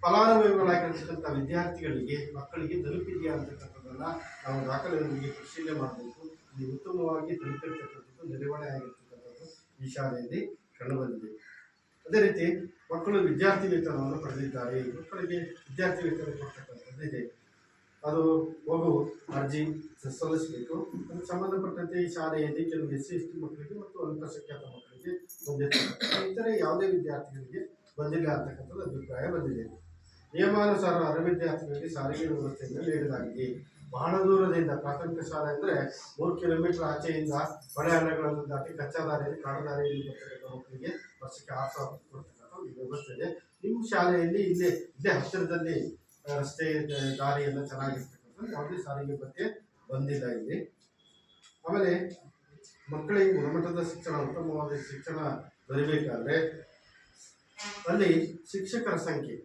ಫಲಾನುಭವಿಗಳಾಗಿರ್ತಕ್ಕಂಥ ವಿದ್ಯಾರ್ಥಿಗಳಿಗೆ ಮಕ್ಕಳಿಗೆ ತಲುಪಿದೆಯಾ ಅಂತಕ್ಕಂಥದ್ದನ್ನು ನಾವು ದಾಖಲೆಯೊಂದಿಗೆ ಪರಿಶೀಲನೆ ಮಾಡಬೇಕು. ಇದು ಉತ್ತಮವಾಗಿ ತಲುಪಿರ್ತಕ್ಕಂಥದ್ದು, ನಿರ್ವಹಣೆ ಆಗಿರ್ತಕ್ಕಂಥದ್ದು ಈ ಶಾಲೆಯಲ್ಲಿ ಕಂಡುಬಂದಿದೆ. ಅದೇ ರೀತಿ ಮಕ್ಕಳು ವಿದ್ಯಾರ್ಥಿ ವೇತನವನ್ನು ಪಡೆದಿದ್ದಾರೆ. ಮಕ್ಕಳಿಗೆ ವಿದ್ಯಾರ್ಥಿ ವೇತನ ಕೊಡ್ತಕ್ಕಂಥದ್ದಿದೆ. ಅದು ಮಗು ಅರ್ಜಿ ಸಲ್ಲಿಸಬೇಕು. ಅದಕ್ಕೆ ಸಂಬಂಧಪಟ್ಟಂತೆ ಈ ಶಾಲೆಯಲ್ಲಿ ಕೆಲವು SC/ST ಮಕ್ಕಳಿಗೆ ಮತ್ತು ಅಲ್ಪಸಂಖ್ಯಾತ ಮಕ್ಕಳಿಗೆ ಬಂದಿರ್ತಕ್ಕಂಥ ಇತರೆ ಯಾವುದೇ ವಿದ್ಯಾರ್ಥಿಗಳಿಗೆ ಬಂದಿಲ್ಲ ಅಂತಕ್ಕಂಥದ್ದು ಅಭಿಪ್ರಾಯ ಬಂದಿದೆ. ನಿಯಮಾನುಸಾರ ಅರ್ಹ ವಿದ್ಯಾರ್ಥಿಗಳಿಗೆ ಸಾರಿಗೆ ವ್ಯವಸ್ಥೆಯನ್ನು ನೀಡಲಾಗಿದೆ. ಬಹಳ ದೂರದಿಂದ ಪ್ರಾಥಮಿಕ ಶಾಲೆ ಅಂದರೆ 3 ಕಿಲೋಮೀಟರ್ ಆಚೆಯಿಂದ ಮಳೆ ಹಳ್ಳಗಳನ್ನು ದಾಟಿ ಕಚ್ಚಾ ದಾರಿಯಲ್ಲಿ ಕಾಡು ದಾರಿಯಲ್ಲಿ ಬರ್ತಕ್ಕಂಥ ಮಕ್ಕಳಿಗೆ ವರ್ಷಕ್ಕೆ 6,000 ಕೊಡ್ತಕ್ಕಂಥ ಒಂದು ವ್ಯವಸ್ಥೆ ಇದೆ. ನಿಮ್ಮ ಶಾಲೆಯಲ್ಲಿ ಇಲ್ಲೇ ಹತ್ತಿರದಲ್ಲಿ ರಸ್ತೆ ದಾರಿ ಎಲ್ಲ ಚೆನ್ನಾಗಿರ್ತಕ್ಕಂಥ ಯಾವುದೇ ಸಾರಿಗೆ ಬಗ್ಗೆ ಬಂದಿಲ್ಲ ಇಲ್ಲಿ. ಆಮೇಲೆ ಮಕ್ಕಳಿಗೆ ಗುಣಮಟ್ಟದ ಶಿಕ್ಷಣ, ಉತ್ತಮವಾದ ಶಿಕ್ಷಣ ದೊರೆಯಬೇಕಾದ್ರೆ ಅಲ್ಲಿ ಶಿಕ್ಷಕರ ಸಂಖ್ಯೆ,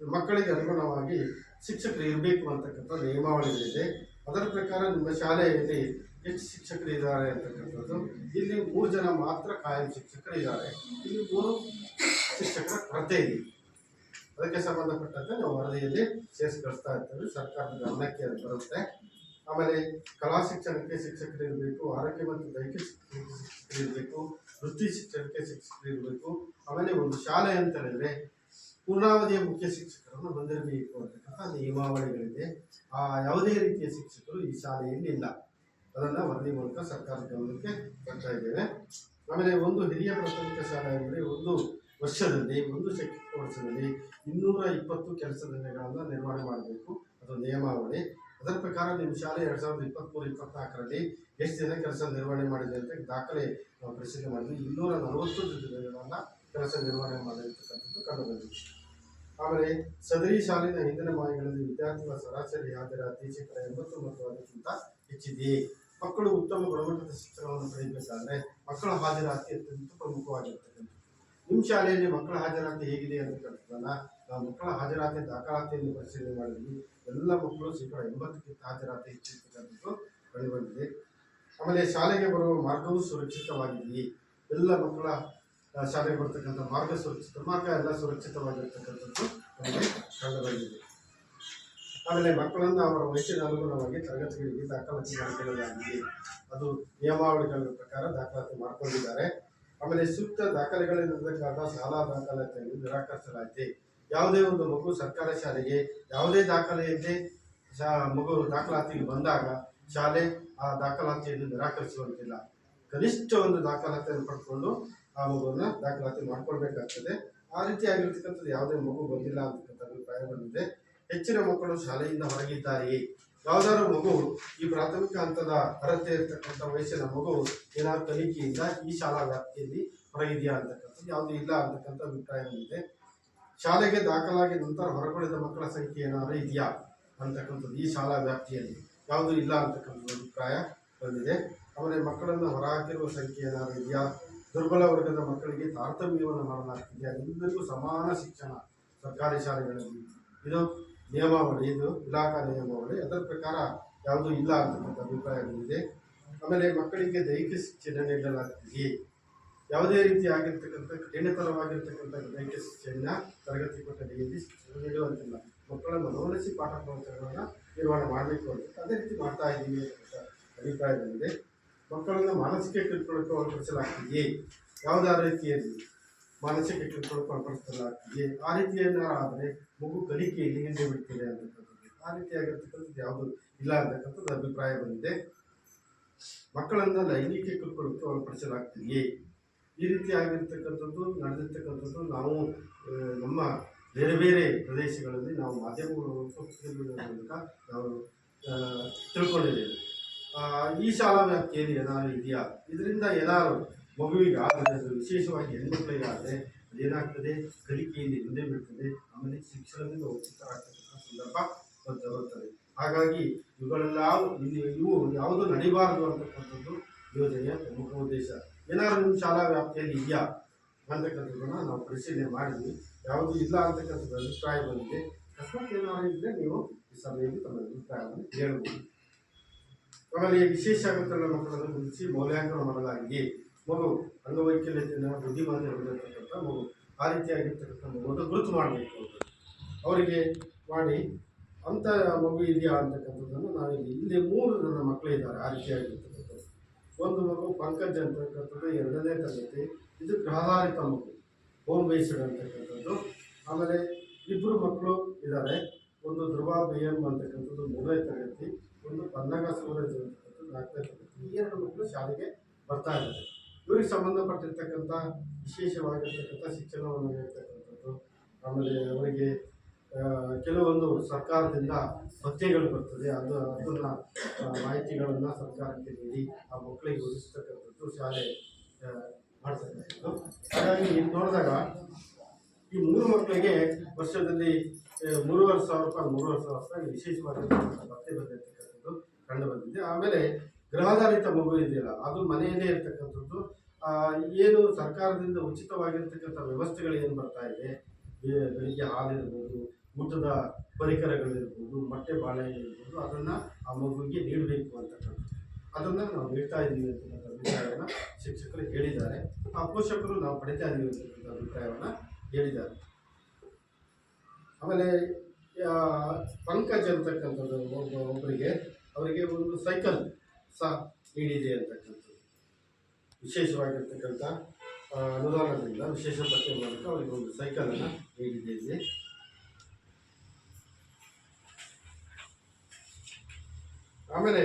ಮಕ್ಕಳಿಗೆ ಅನುಗುಣವಾಗಿ ಶಿಕ್ಷಕರು ಇರಬೇಕು ಅಂತಕ್ಕಂಥ ನಿಯಮಾವಳಿಗಳಿದೆ. ಅದರ ಪ್ರಕಾರ ನಿಮ್ಮ ಶಾಲೆಯಲ್ಲಿ ಎಷ್ಟು ಶಿಕ್ಷಕರು ಇದ್ದಾರೆ ಅಂತಕ್ಕಂಥದ್ದು, ಇಲ್ಲಿ 3 ಜನ ಮಾತ್ರ ಕಾಯಂ ಶಿಕ್ಷಕರು ಇದ್ದಾರೆ. ಇಲ್ಲಿ 3 ಶಿಕ್ಷಕರ ಕೊರತೆ ಇದೆ. ಅದಕ್ಕೆ ಸಂಬಂಧಪಟ್ಟಂತೆ ನಾವು ವರದಿಯಲ್ಲಿ ಸೇರಿಸ್ಕೊಳ್ತಾ ಇರ್ತೇವೆ. ಸರ್ಕಾರದ ಗಮನಕ್ಕೆ ಅದು ಬರುತ್ತೆ. ಆಮೇಲೆ ಕಲಾ ಶಿಕ್ಷಣಕ್ಕೆ ಶಿಕ್ಷಕರು ಇರಬೇಕು, ಆರೋಗ್ಯ ಮತ್ತು ದೈಹಿಕ ಶಿಕ್ಷಕರು ಇರಬೇಕು, ವೃತ್ತಿ ಶಿಕ್ಷಣಕ್ಕೆ ಶಿಕ್ಷಕರು ಇರಬೇಕು. ಆಮೇಲೆ ಒಂದು ಶಾಲೆ ಅಂತ ಹೇಳಿದ್ರೆ ಪೂರ್ಣಾವಧಿಯ ಮುಖ್ಯ ಶಿಕ್ಷಕರನ್ನು ಹೊಂದಿರಬೇಕು ಅಂತಕ್ಕಂಥ ನಿಯಮಾವಳಿಗಳಿದೆ. ಯಾವುದೇ ರೀತಿಯ ಶಿಕ್ಷಕರು ಈ ಶಾಲೆಯಲ್ಲಿ ಇಲ್ಲ. ಅದನ್ನು ವರದಿ ಮೂಲಕ ಸರ್ಕಾರದ ಗಮನಕ್ಕೆ ತರ್ತಾ ಇದ್ದೇವೆ. ಆಮೇಲೆ ಒಂದು ಹಿರಿಯ ಪ್ರಾಥಮಿಕ ಶಾಲೆ ಅಂದರೆ ಒಂದು ವರ್ಷದಲ್ಲಿ, ಒಂದು ಶೈಕ್ಷಣಿಕ ವರ್ಷದಲ್ಲಿ 220 ಕೆಲಸ ದಿನಗಳನ್ನು ನಿರ್ವಹಣೆ ಮಾಡಬೇಕು. ಅದು ನಿಯಮಾವಳಿ. ಅದರ ಪ್ರಕಾರ ನಿಮ್ಮ ಶಾಲೆ 2023-24ರಲ್ಲಿ ಎಷ್ಟು ದಿನ ಕೆಲಸ ನಿರ್ವಹಣೆ ಮಾಡಿದೆ ಅಂತ ದಾಖಲೆ ನಾವು ಪರಿಶೀಲನೆ ಮಾಡಿದ್ವಿ. 240 ದಿನಗಳನ್ನು ಕೆಲಸ ನಿರ್ವಹಣೆ ಮಾಡಿರ್ತಕ್ಕಂಥದ್ದು ಕಂಡುಬಂದಿದೆ. ಆಮೇಲೆ ಸದರಿ ಶಾಲೆಯ ಹಿಂದಿನ ಮಾಹಿತಿಗಳಲ್ಲಿ ವಿದ್ಯಾರ್ಥಿಗಳ ಸರಾಸರಿ ಹಾಜರಾತಿ 89 ಮತ್ತು ಅದಕ್ಕಿಂತ ಹೆಚ್ಚಿದೆ. ಮಕ್ಕಳು ಉತ್ತಮ ಗುಣಮಟ್ಟದ ಶಿಕ್ಷಣವನ್ನು ಪಡೆಯಬೇಕಾದ್ರೆ ಮಕ್ಕಳ ಹಾಜರಾತಿ ಅತ್ಯಂತ ಪ್ರಮುಖವಾಗಿರ್ತಕ್ಕಂಥದ್ದು. ನಿಮ್ಮ ಶಾಲೆಯಲ್ಲಿ ಮಕ್ಕಳ ಹಾಜರಾತಿ ಹೇಗಿದೆ ಅಂತಕ್ಕಂಥದ್ದನ್ನು ನಾವು ಮಕ್ಕಳ ಹಾಜರಾತಿ ದಾಖಲಾತಿಯನ್ನು ಪರಿಶೀಲನೆ ಮಾಡಿದ್ವಿ. ಎಲ್ಲ ಮಕ್ಕಳು 80% ಹಾಜರಾತಿ ಹೆಚ್ಚಿರ್ತಕ್ಕಂಥದ್ದು ಕಂಡುಬಂದಿದೆ. ಆಮೇಲೆ ಶಾಲೆಗೆ ಬರುವ ಮಾರ್ಗವೂ ಸುರಕ್ಷಿತವಾಗಿದೆಯೇ, ಎಲ್ಲ ಮಕ್ಕಳ ಶಾಲೆಗೆ ಬರ್ತಕ್ಕಂಥ ಮಾರ್ಗ ಎಲ್ಲ ಸುರಕ್ಷಿತವಾಗಿರ್ತಕ್ಕಂಥದ್ದು ನಮಗೆ ಕಂಡುಬಂದಿದೆ. ಆಮೇಲೆ ಮಕ್ಕಳನ್ನು ಅವರ ವಯಸ್ಸಿನ ಅನುಗುಣವಾಗಿ ತರಗತಿಗಳಿಗೆ ದಾಖಲಾತಿ ಮಾಡಿಕೊಳ್ಳಲಾಗಿದೆ. ಅದು ನಿಯಮಾವಳಿಗಳ ಪ್ರಕಾರ ದಾಖಲಾತಿ ಮಾಡಿಕೊಂಡಿದ್ದಾರೆ. ಆಮೇಲೆ ಸೂಕ್ತ ದಾಖಲೆಗಳಿಲ್ಲದಕ್ಕಾದ ಶಾಲಾ ದಾಖಲಾತಿಯನ್ನು ನಿರಾಕರಿಸಲಾಗಿದೆ. ಯಾವುದೇ ಒಂದು ಮಗು ಸರ್ಕಾರಿ ಶಾಲೆಗೆ ಯಾವುದೇ ದಾಖಲೆಯಂತೆ ಮಗು ದಾಖಲಾತಿಗೆ ಬಂದಾಗ ಶಾಲೆ ಆ ದಾಖಲಾತಿಯನ್ನು ನಿರಾಕರಿಸುವಂತಿಲ್ಲ. ಕನಿಷ್ಠ ಒಂದು ದಾಖಲಾತಿಯನ್ನು ಪಡ್ಕೊಂಡು ಆ ಮಗುವನ್ನು ದಾಖಲಾತಿ ಮಾಡ್ಕೊಳ್ಬೇಕಾಗ್ತದೆ. ಆ ರೀತಿಯಾಗಿರ್ತಕ್ಕಂಥದ್ದು ಯಾವುದೇ ಮಗು ಬಂದಿಲ್ಲ ಅಂತಕ್ಕಂಥ ಅಭಿಪ್ರಾಯ ಬಂದಿದೆ. ಹೆಚ್ಚಿನ ಮಕ್ಕಳು ಶಾಲೆಯಿಂದ ಹೊರಗಿದ್ದಾರೆಯೇ, ಯಾವುದಾದ್ರು ಮಗು ಈ ಪ್ರಾಥಮಿಕ ಹಂತದ ಅರ್ಹತೆ ಇರ್ತಕ್ಕಂಥ ವಯಸ್ಸಿನ ಮಗು ಏನಾದ್ರು ಕಲಿಕೆಯಿಂದ ಈ ಶಾಲಾ ವ್ಯಾಪ್ತಿಯಲ್ಲಿ ಹೊರಗಿದೆಯಾ ಅಂತಕ್ಕಂಥದ್ದು ಯಾವುದೂ ಇಲ್ಲ ಅಂತಕ್ಕಂಥ ಅಭಿಪ್ರಾಯ ಬಂದಿದೆ. ಶಾಲೆಗೆ ದಾಖಲಾಗಿ ನಂತರ ಹೊರಗುಳಿದ ಮಕ್ಕಳ ಸಂಖ್ಯೆ ಏನಾದರೂ ಇದೆಯಾ ಅಂತಕ್ಕಂಥದ್ದು ಈ ಶಾಲಾ ವ್ಯಾಪ್ತಿಯಲ್ಲಿ ಯಾವುದೂ ಇಲ್ಲ ಅಂತಕ್ಕಂಥ ಅಭಿಪ್ರಾಯ ಬಂದಿದೆ. ಆಮೇಲೆ ಮಕ್ಕಳನ್ನು ಹೊರಹಾಕಿರುವ ಸಂಖ್ಯೆ ಏನಾದರೂ ಇದೆಯಾ, ದುರ್ಬಲ ವರ್ಗದ ಮಕ್ಕಳಿಗೆ ತಾರತಮ್ಯವನ್ನು ಮಾಡಲಾಗ್ತಿದೆಯಾ, ಎಲ್ಲರಿಗೂ ಸಮಾನ ಶಿಕ್ಷಣ ಸರ್ಕಾರಿ ಶಾಲೆಗಳಲ್ಲಿ, ಇದು ನಿಯಮಾವಳಿ, ಇದು ಇಲಾಖಾ ನಿಯಮಾವಳಿ, ಅದರ ಪ್ರಕಾರ ಯಾವುದೂ ಇಲ್ಲ ಅಂತಕ್ಕಂಥ ಅಭಿಪ್ರಾಯ ಬಂದಿದೆ. ಆಮೇಲೆ ಮಕ್ಕಳಿಗೆ ದೈಹಿಕ ಶಿಕ್ಷಣ ನೀಡಲಾಗ್ತಿದೆಯೇ, ಯಾವುದೇ ರೀತಿಯಾಗಿರ್ತಕ್ಕಂಥ ಕಠಿಣತರವಾಗಿರ್ತಕ್ಕಂಥ ದೈಹಿಕ ಶಿಕ್ಷಣ ತರಗತಿ ಕೊಠಡಿಯಲ್ಲಿ ನೀಡುವಂತಿಲ್ಲ. ಮಕ್ಕಳ ಮನವೊಲಿಸಿ ಪಾಠ ಪ್ರವಚನಗಳನ್ನು ನಿರ್ವಹಣೆ ಮಾಡಬೇಕು ಅಂತ ಅದೇ ರೀತಿ ಮಾಡ್ತಾ ಇದ್ದೀವಿ ಅಂತ ಅಭಿಪ್ರಾಯ ಬಂದಿದೆ. ಮಕ್ಕಳನ್ನು ಮಾನಸಿಕ ಕಿರುಕುಳಕ್ಕೆ ಒಳಪಡಿಸಲಾಗ್ತಿದೆಯೇ, ಯಾವುದಾದ ರೀತಿಯಲ್ಲಿ ಮಾನಸಿಕ ಕಿರುಕುಳಕ್ಕೆ ಒಳಪಡಿಸಲಾಗ್ತಿದೆಯೇ, ಆ ರೀತಿಯನ್ನಾದರೆ ಮಗು ಕಲಿಕೆಯಲ್ಲಿ ಹಿಂದೆ ಬಿಡ್ತಿದೆ ಅಂತಕ್ಕಂಥದ್ದು, ಆ ರೀತಿಯಾಗಿರ್ತಕ್ಕಂಥದ್ದು ಯಾವುದು ಇಲ್ಲ ಅಂತಕ್ಕಂಥದ್ದು ಅಭಿಪ್ರಾಯ ಬಂದಿದೆ. ಮಕ್ಕಳನ್ನು ಲೈಂಗಿಕ ಕಿರುಕುಳಕ್ಕೆ ಒಳಪಡಿಸಲಾಗ್ತಿದೆಯೇ, ಈ ರೀತಿಯಾಗಿರ್ತಕ್ಕಂಥದ್ದು ನಡೆದಿರ್ತಕ್ಕಂಥದ್ದು ನಾವು ನಮ್ಮ ಬೇರೆ ಬೇರೆ ಪ್ರದೇಶಗಳಲ್ಲಿ ನಾವು ಮಾಧ್ಯಮಗಳ ಮೂಲಕ ನಾವು ತಿಳ್ಕೊಂಡಿದ್ದೇವೆ. ಈ ಶಾಲಾ ವ್ಯಾಪ್ತಿಯಲ್ಲಿ ಏನಾದ್ರು ಇದೆಯಾ, ಇದರಿಂದ ಏನಾದ್ರು ಮಗುವಿಗೆ ಆದರೆ ಅದು ವಿಶೇಷವಾಗಿ ಹೆಣ್ಮಕ್ಳಿಗಾದರೆ ಅದೇನಾಗ್ತದೆ, ಕಲಿಕೆಯಲ್ಲಿ ಹಿಂದೆ ಬೀಳ್ತದೆ, ಆಮೇಲೆ ಶಿಕ್ಷಣದಿಂದ ವಂಚಿತರಾಗ್ತಕ್ಕಂಥ ಸಂದರ್ಭ ಬರುತ್ತದೆ. ಹಾಗಾಗಿ ಇವು ಯಾವುದು ನಡೀಬಾರದು ಅಂತಕ್ಕಂಥದ್ದು ಯೋಜನೆಯ ಪ್ರಮುಖ ಉದ್ದೇಶ. ಏನಾದ್ರು ನಿಮ್ಮ ಶಾಲಾ ವ್ಯಾಪ್ತಿಯಲ್ಲಿ ಇದೆಯಾ ಅಂತಕ್ಕಂಥದ್ದನ್ನು ನಾವು ಪರಿಶೀಲನೆ ಮಾಡಿದ್ವಿ. ಯಾವುದೂ ಇಲ್ಲ ಅಂತಕ್ಕಂಥದ್ದು ಅಭಿಪ್ರಾಯ ಬಂದಿದೆ. ಅಕಸ್ಮಾತ್ ಏನಾದ್ರು ಇದ್ದರೆ ನೀವು ಈ ಸಭೆಯಲ್ಲಿ ತಮ್ಮ ಅಭಿಪ್ರಾಯವನ್ನು ಹೇಳ್ಬೋದು. ಆಮೇಲೆ ವಿಶೇಷ ಅಗತ್ಯಗಳ ಮಕ್ಕಳನ್ನು ಗುರುತಿಸಿ ಮೌಲ್ಯಾಂಕನ ಮಾಡಲಾಗಿದೆ. ಮಗು ಅಂಗವೈಕಲ್ಯತೆಯನ್ನು ಬುದ್ಧಿಮಾಂದ್ಯ ಹೊಂದಿರತಕ್ಕಂಥ ಮಗು, ಆ ರೀತಿಯಾಗಿರ್ತಕ್ಕಂಥ ಮಗುವನ್ನು ಗುರುತು ಮಾಡಬೇಕು. ಅವರಿಗೆ ಮಾಡಿ ಅಂಥ ಮಗು ಇದೆಯಾ ಅಂತಕ್ಕಂಥದ್ದನ್ನು ನಾವಿಲ್ಲಿ 3 ನನ್ನ ಮಕ್ಕಳಿದ್ದಾರೆ ಆ ರೀತಿಯಾಗಿರ್ತಕ್ಕಂಥದ್ದು. ಒಂದು ಮಗು ಪಂಕಜ್ ಅಂತಕ್ಕಂಥದ್ದು 2ನೇ ತರಗತಿ, ಇದು ಗೃಹಾಧಾರಿತ ಮಗು, ಹೋಮ್ ಬೇಸ್ಡ್ ಅಂತಕ್ಕಂಥದ್ದು. ಆಮೇಲೆ 2 ಮಕ್ಕಳು ಇದ್ದಾರೆ, ಒಂದು ಧ್ರುವ BM ಅಂತಕ್ಕಂಥದ್ದು 3ನೇ ತರಗತಿ, ಒಂದು ಪನ್ನಗ ಸೂರಜ್ ಅಂತಕ್ಕಂಥದ್ದು 4ನೇ ತರಗತಿ. ಈ 2 ಮಕ್ಕಳು ಶಾಲೆಗೆ ಬರ್ತಾ ಇದ್ದಾರೆ. ಇವರಿಗೆ ಸಂಬಂಧಪಟ್ಟಿರ್ತಕ್ಕಂಥ ವಿಶೇಷವಾಗಿರ್ತಕ್ಕಂಥ ಶಿಕ್ಷಣವನ್ನು ನೀಡ್ತಕ್ಕಂಥದ್ದು, ಆಮೇಲೆ ಅವರಿಗೆ ಕೆಲವೊಂದು ಸರ್ಕಾರದಿಂದ ಭತ್ಯೆಗಳು ಬರ್ತದೆ, ಅದನ್ನ ಮಾಹಿತಿಗಳನ್ನು ಸರ್ಕಾರಕ್ಕೆ ನೀಡಿ ಆ ಮಕ್ಕಳಿಗೆ ಒದಗಿಸ್ತಕ್ಕಂಥದ್ದು ಶಾಲೆ ಮಾಡ್ತಕ್ಕಂಥದ್ದು. ಹಾಗಾಗಿ ನೋಡಿದಾಗ ಈ 3 ಮಕ್ಕಳಿಗೆ ವರ್ಷದಲ್ಲಿ 3,500 ರೂಪಾಯಿ ವಿಶೇಷವಾಗಿರ್ತಕ್ಕಂಥ ಭತ್ಯೆ ಬಂದಿರತಕ್ಕಂಥದ್ದು ಕಂಡು ಬಂದಿದೆ. ಆಮೇಲೆ ಗೃಹಾಧಾರಿತ ಮಗು ಇದೆಯಲ್ಲ, ಅದು ಮನೆಯಲ್ಲೇ ಇರ್ತಕ್ಕಂಥದ್ದು. ಏನು ಸರ್ಕಾರದಿಂದ ಉಚಿತವಾಗಿರ್ತಕ್ಕಂಥ ವ್ಯವಸ್ಥೆಗಳು ಏನು ಬರ್ತಾ ಇದೆ, ಬೆಳಿಗ್ಗೆ ಹಾಲಿರ್ಬೋದು, ಊಟದ ಪರಿಕರಗಳಿರ್ಬೋದು, ಮೊಟ್ಟೆ ಬಾಳೆಹಣ್ಣು ಇರ್ಬೋದು, ಅದನ್ನು ಆ ಮಗುವಿಗೆ ನೀಡಬೇಕು ಅಂತಕ್ಕಂಥದ್ದು, ಅದನ್ನು ನಾವು ನೀಡ್ತಾ ಇದ್ದೀವಿ ಅಂತಕ್ಕಂಥ ಅಭಿಪ್ರಾಯವನ್ನು ಶಿಕ್ಷಕರು ಹೇಳಿದ್ದಾರೆ. ಆ ಪೋಷಕರು ನಾವು ಪಡಿತಾ ಇದ್ದೀವಿ ಅಂತಕ್ಕಂಥ ಅಭಿಪ್ರಾಯವನ್ನು ಹೇಳಿದ್ದಾರೆ. ಆಮೇಲೆ ಪಂಕಜ್ ಅಂತಕ್ಕಂಥದ್ದು ಒಬ್ಬರಿಗೆ ಅವರಿಗೆ ಒಂದು ಸೈಕಲ್ ಸಹ ನೀಡಿದೆ ಅಂತಕ್ಕಂಥದ್ದು, ವಿಶೇಷವಾಗಿರ್ತಕ್ಕಂಥ ಅನುದಾನದಿಂದ ವಿಶೇಷ ಭತ್ಯೆ ಮೂಲಕ ಅವರಿಗೆ ಒಂದು ಸೈಕಲನ್ನು ನೀಡಿದ್ದೇವೆ. ಆಮೇಲೆ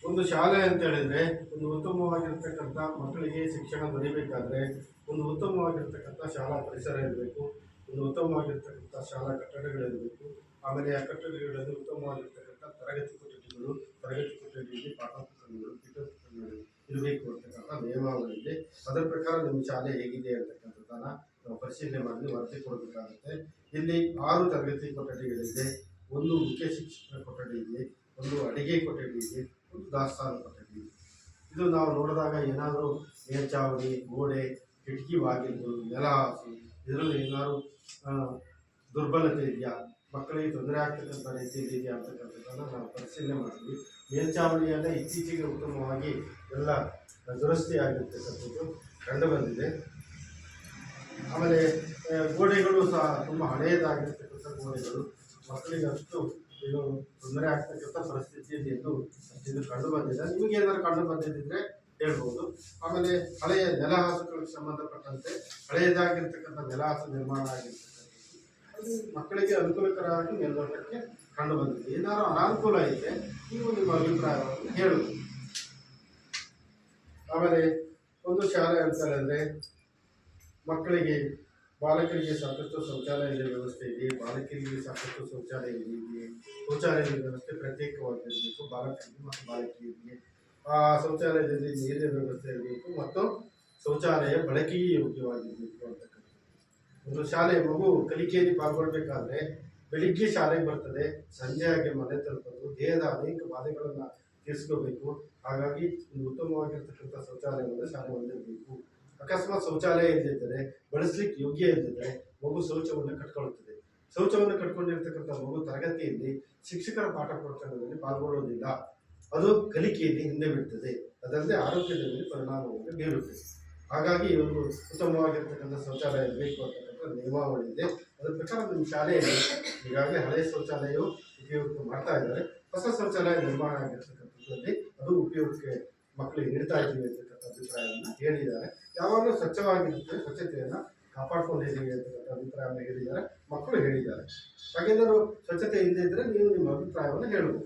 ಒಂದು ಶಾಲೆ ಅಂತ ಹೇಳಿದ್ರೆ ಒಂದು ಉತ್ತಮವಾಗಿರ್ತಕ್ಕಂಥ ಮಕ್ಕಳಿಗೆ ಶಿಕ್ಷಣ ದೊರೆಯಬೇಕಾದ್ರೆ ಒಂದು ಉತ್ತಮವಾಗಿರ್ತಕ್ಕಂಥ ಶಾಲಾ ಪರಿಸರ ಇರಬೇಕು, ಒಂದು ಉತ್ತಮವಾಗಿರ್ತಕ್ಕಂಥ ಶಾಲಾ ಕಟ್ಟಡಗಳಿರಬೇಕು. ಆಮೇಲೆ ಆ ಕಟ್ಟಡಗಳಲ್ಲಿ ಉತ್ತಮವಾಗಿರ್ತಕ್ಕಂಥ ತರಗತಿ ಕೊಠಡಿಯಲ್ಲಿ ಪಾಠ ಪುಸ್ತಕಗಳು, ಪೀಠೋಪಕರಣಗಳು ಇರಬೇಕು ಅಂತಕ್ಕಂಥ ನಿಯಮಾವಳಿ ಇದೆ. ಅದರ ಪ್ರಕಾರ ನಿಮ್ಮ ಶಾಲೆ ಹೇಗಿದೆ ಅಂತಕ್ಕಂಥದ್ದನ್ನು ನಾವು ಪರಿಶೀಲನೆ ಮಾಡಿ ವರದಿ ಕೊಡಬೇಕಾಗುತ್ತೆ. ಇಲ್ಲಿ 6 ತರಗತಿ ಕೊಠಡಿಗಳಿದೆ, ಒಂದು ಮುಖ್ಯ ಶಿಕ್ಷಕರ ಕೊಠಡಿ ಇದೆ, ಒಂದು ಅಡಿಗೆ ಕೊಠಡಿ ಇದೆ, ಒಂದು ದಾಸ್ತಾನು ಕೊಠಡಿ ಇದೆ. ಇದು ನಾವು ನೋಡಿದಾಗ ಏನಾದರೂ ಮೇಲ್ಚಾವಣಿ, ಗೋಡೆ, ಕಿಟಕಿ ಬಾಗಿಲು, ನೆಲಹಾಸು ಇದರಲ್ಲಿ ಏನಾದರೂ ದುರ್ಬಲತೆ ಇದೆಯಾ, ಮಕ್ಕಳಿಗೆ ತೊಂದರೆ ಆಗ್ತಕ್ಕಂಥ ರೀತಿಯಲ್ಲಿ ಇದೆಯಾ ಅಂತಕ್ಕಂಥದ್ದನ್ನು ನಾವು ಪರಿಶೀಲನೆ ಮಾಡ್ತೀವಿ. ಮೇಲ್ಚಾವಣಿಯಲ್ಲೇ ಇತ್ತೀಚೆಗೆ ಉತ್ತಮವಾಗಿ ಎಲ್ಲ ದುರಸ್ತಿ ಆಗಿರ್ತಕ್ಕಂಥದ್ದು ಕಂಡು ಬಂದಿದೆ. ಆಮೇಲೆ ಗೋಡೆಗಳು ಸಹ ತುಂಬ ಹಳೆಯದಾಗಿರ್ತಕ್ಕಂಥ ಗೋಡೆಗಳು, ಮಕ್ಕಳಿಗೆ ಅಷ್ಟು ಏನು ತೊಂದರೆ ಆಗ್ತಕ್ಕಂಥ ಪರಿಸ್ಥಿತಿಯಲ್ಲಿ ಇದು ಕಂಡು ಬಂದಿದೆ. ನಿಮಗೆ ಏನಾದ್ರು ಕಂಡು ಬಂದಿದ್ದರೆ ಹೇಳ್ಬೋದು. ಆಮೇಲೆ ಹಳೆಯ ನೆಲಹಾಸುಗಳಿಗೆ ಸಂಬಂಧಪಟ್ಟಂತೆ ಹಳೆಯದಾಗಿರ್ತಕ್ಕಂಥ ನೆಲಹಾಸು ನಿರ್ಮಾಣ ಆಗಿರ್ತಕ್ಕಂಥದ್ದು ಅದು ಮಕ್ಕಳಿಗೆ ಅನುಕೂಲಕರವಾಗಿ ಮೇಲ್ನೋಟಕ್ಕೆ ಕಂಡು ಬಂದಿದೆ. ಏನಾದ್ರು ಅನಾನುಕೂಲ ಇದೆ, ನೀವು ನಿಮ್ಮ ಅಭಿಪ್ರಾಯವನ್ನು ಹೇಳುವುದು. ಆಮೇಲೆ ಒಂದು ಶಾಲೆ ಅಂತ ಹೇಳಿದ್ರೆ ಮಕ್ಕಳಿಗೆ ಬಾಲಕರಿಗೆ ಸಾಕಷ್ಟು ಶೌಚಾಲಯದ ವ್ಯವಸ್ಥೆ ಇದೆ, ಬಾಲಕಿಯರಿಗೆ ಸಾಕಷ್ಟು ಶೌಚಾಲಯ ಇದೆ. ಶೌಚಾಲಯದ ವ್ಯವಸ್ಥೆ ಪ್ರತ್ಯೇಕವಾಗಿರಬೇಕು ಬಾಲಕರಿಗೆ ಮತ್ತು ಬಾಲಕಿಯರಿಗೆ. ಆ ಶೌಚಾಲಯದಲ್ಲಿ ನೀರಿನ ವ್ಯವಸ್ಥೆ ಇರಬೇಕು ಮತ್ತು ಶೌಚಾಲಯ ಬಳಕೆಗೆ ಯೋಗ್ಯವಾಗಿರಬೇಕು ಅಂತಕ್ಕಂಥದ್ದು. ಒಂದು ಶಾಲೆ ಮಗು ಕಲಿಕೆಯಲ್ಲಿ ಪಾಲ್ಗೊಳ್ಬೇಕಾದ್ರೆ ಬೆಳಿಗ್ಗೆ ಶಾಲೆಗೆ ಬರ್ತದೆ, ಸಂಜೆ ಆಗಿ ಮನೆ ತಲುಪೋದು, ದೇಹದ ಅನೇಕ ಬಾಧೆಗಳನ್ನು ತೀರಿಸ್ಕೋಬೇಕು. ಹಾಗಾಗಿ ಒಂದು ಉತ್ತಮವಾಗಿರ್ತಕ್ಕಂಥ ಶೌಚಾಲಯವನ್ನು ಶಾಲೆ ಹೊಂದಿರಬೇಕು. ಅಕಸ್ಮಾತ್ ಶೌಚಾಲಯ ಇಲ್ಲದಿದ್ದರೆ, ಬಳಸಲಿಕ್ಕೆ ಯೋಗ್ಯ ಇಲ್ಲದಿದ್ದರೆ ಮಗು ಶೌಚವನ್ನು ಕಟ್ಕೊಳ್ಳುತ್ತದೆ. ಶೌಚವನ್ನು ಕಟ್ಕೊಂಡಿರ್ತಕ್ಕಂಥ ಮಗು ತರಗತಿಯಲ್ಲಿ ಶಿಕ್ಷಕರ ಪಾಠ ಪ್ರವಚನದಲ್ಲಿ ಪಾಲ್ಗೊಳ್ಳುವುದಿಲ್ಲ, ಅದು ಕಲಿಕೆಯಲ್ಲಿ ಹಿಂದೆ ಬಿಡ್ತದೆ, ಅದಲ್ಲದೆ ಆರೋಗ್ಯದ ಮೇಲೆ ಪರಿಣಾಮವನ್ನು ಬೀರುತ್ತದೆ. ಹಾಗಾಗಿ ಒಂದು ಉತ್ತಮವಾಗಿರ್ತಕ್ಕಂಥ ಶೌಚಾಲಯ ಬೇಕು ಅಂತಕ್ಕಂಥ ನಿಯಮಾವಳಿ ಇದೆ. ಅದರ ಪ್ರಕಾರ ನಿಮ್ಮ ಶಾಲೆಯಲ್ಲಿ ಈಗಾಗಲೇ ಹಳೆಯ ಶೌಚಾಲಯವು ಉಪಯೋಗಕ್ಕೆ ಮಾಡ್ತಾ ಇದ್ದಾರೆ, ಹೊಸ ಶೌಚಾಲಯ ನಿರ್ಮಾಣ ಆಗಿರ್ತಕ್ಕಂಥದ್ದಲ್ಲಿ ಅದು ಉಪಯೋಗಕ್ಕೆ ಮಕ್ಕಳಿಗೆ ನೀಡ್ತಾ ಇದ್ದೀವಿ ಅಂತಕ್ಕಂಥ ಅಭಿಪ್ರಾಯವನ್ನು ಹೇಳಿದ್ದಾರೆ. ಯಾವಾಗಲೂ ಸ್ವಚ್ಛವಾಗಿರುತ್ತೆ, ಸ್ವಚ್ಛತೆಯನ್ನು ಕಾಪಾಡ್ಕೊಂಡಿದ್ದೀವಿ ಅಂತಕ್ಕಂಥ ಅಭಿಪ್ರಾಯವನ್ನು ಹೇಳಿದ್ದಾರೆ, ಮಕ್ಕಳು ಹೇಳಿದ್ದಾರೆ. ಹಾಗೇನಾದ್ರು ಸ್ವಚ್ಛತೆ ಇಲ್ಲದೇ ಇದ್ದರೆ ನೀವು ನಿಮ್ಮ ಅಭಿಪ್ರಾಯವನ್ನು ಹೇಳಬಹುದು.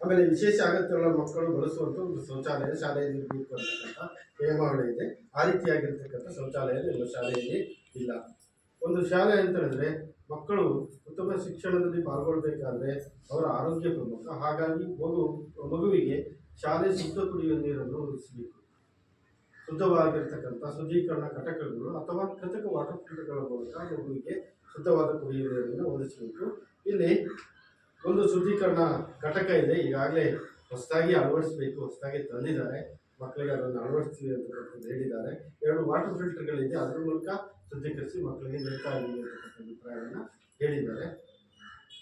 ಆಮೇಲೆ ವಿಶೇಷ ಅಗತ್ಯಗಳ ಮಕ್ಕಳು ಬಳಸುವಂಥ ಒಂದು ಶೌಚಾಲಯ ಶಾಲೆಯಲ್ಲಿ ಇರಬೇಕು ಅಂತಕ್ಕಂಥ ನಿಯಮಾವಳಿ ಇದೆ. ಆ ರೀತಿಯಾಗಿರ್ತಕ್ಕಂಥ ಶೌಚಾಲಯ ನಿಮ್ಮ ಶಾಲೆಯಲ್ಲಿ ಇಲ್ಲ. ಒಂದು ಶಾಲೆ ಅಂತ ಹೇಳಿದ್ರೆ ಮಕ್ಕಳು ಉತ್ತಮ ಶಿಕ್ಷಣದಲ್ಲಿ ಪಾಲ್ಗೊಳ್ಬೇಕಾದ್ರೆ ಅವರ ಆರೋಗ್ಯ ಪ್ರಮುಖ. ಹಾಗಾಗಿ ಮಗುವಿಗೆ ಶಾಲೆ ಶುದ್ಧ ಕುಡಿಯುವ ನೀರನ್ನು ಒದಗಿಸಬೇಕು. ಶುದ್ಧವಾಗಿರ್ತಕ್ಕಂಥ ಶುದ್ಧೀಕರಣ ಘಟಕಗಳು ಅಥವಾ ಕೃತಕ ವಾಟರ್ ಫಿಲ್ಟರ್ಗಳ ಮೂಲಕ ಮಗುವಿಗೆ ಶುದ್ಧವಾದ ಕುಡಿಯುವ ನೀರನ್ನು ಒದಗಿಸಬೇಕು. ಇಲ್ಲಿ ಒಂದು ಶುದ್ಧೀಕರಣ ಘಟಕ ಇದೆ, ಈಗಾಗಲೇ ಹೊಸದಾಗಿ ಅಳವಡಿಸಬೇಕು, ಹೊಸದಾಗಿ ತಂದಿದ್ದಾರೆ, ಮಕ್ಕಳಿಗೆ ಅದನ್ನು ಅಳವಡಿಸ್ತೀವಿ ಅಂತಕ್ಕಂಥದ್ದು ಹೇಳಿದ್ದಾರೆ. 2 ವಾಟರ್ ಫಿಲ್ಟರ್ಗಳಿದೆ, ಅದರ ಮೂಲಕ ಶುದ್ಧೀಕರಿಸಿ ಮಕ್ಕಳಿಗೆ ನೀಡ್ತಾ ಇದ್ದೀವಿ ಅಂತಕ್ಕಂಥ ಅಭಿಪ್ರಾಯವನ್ನು ಹೇಳಿದ್ದಾರೆ.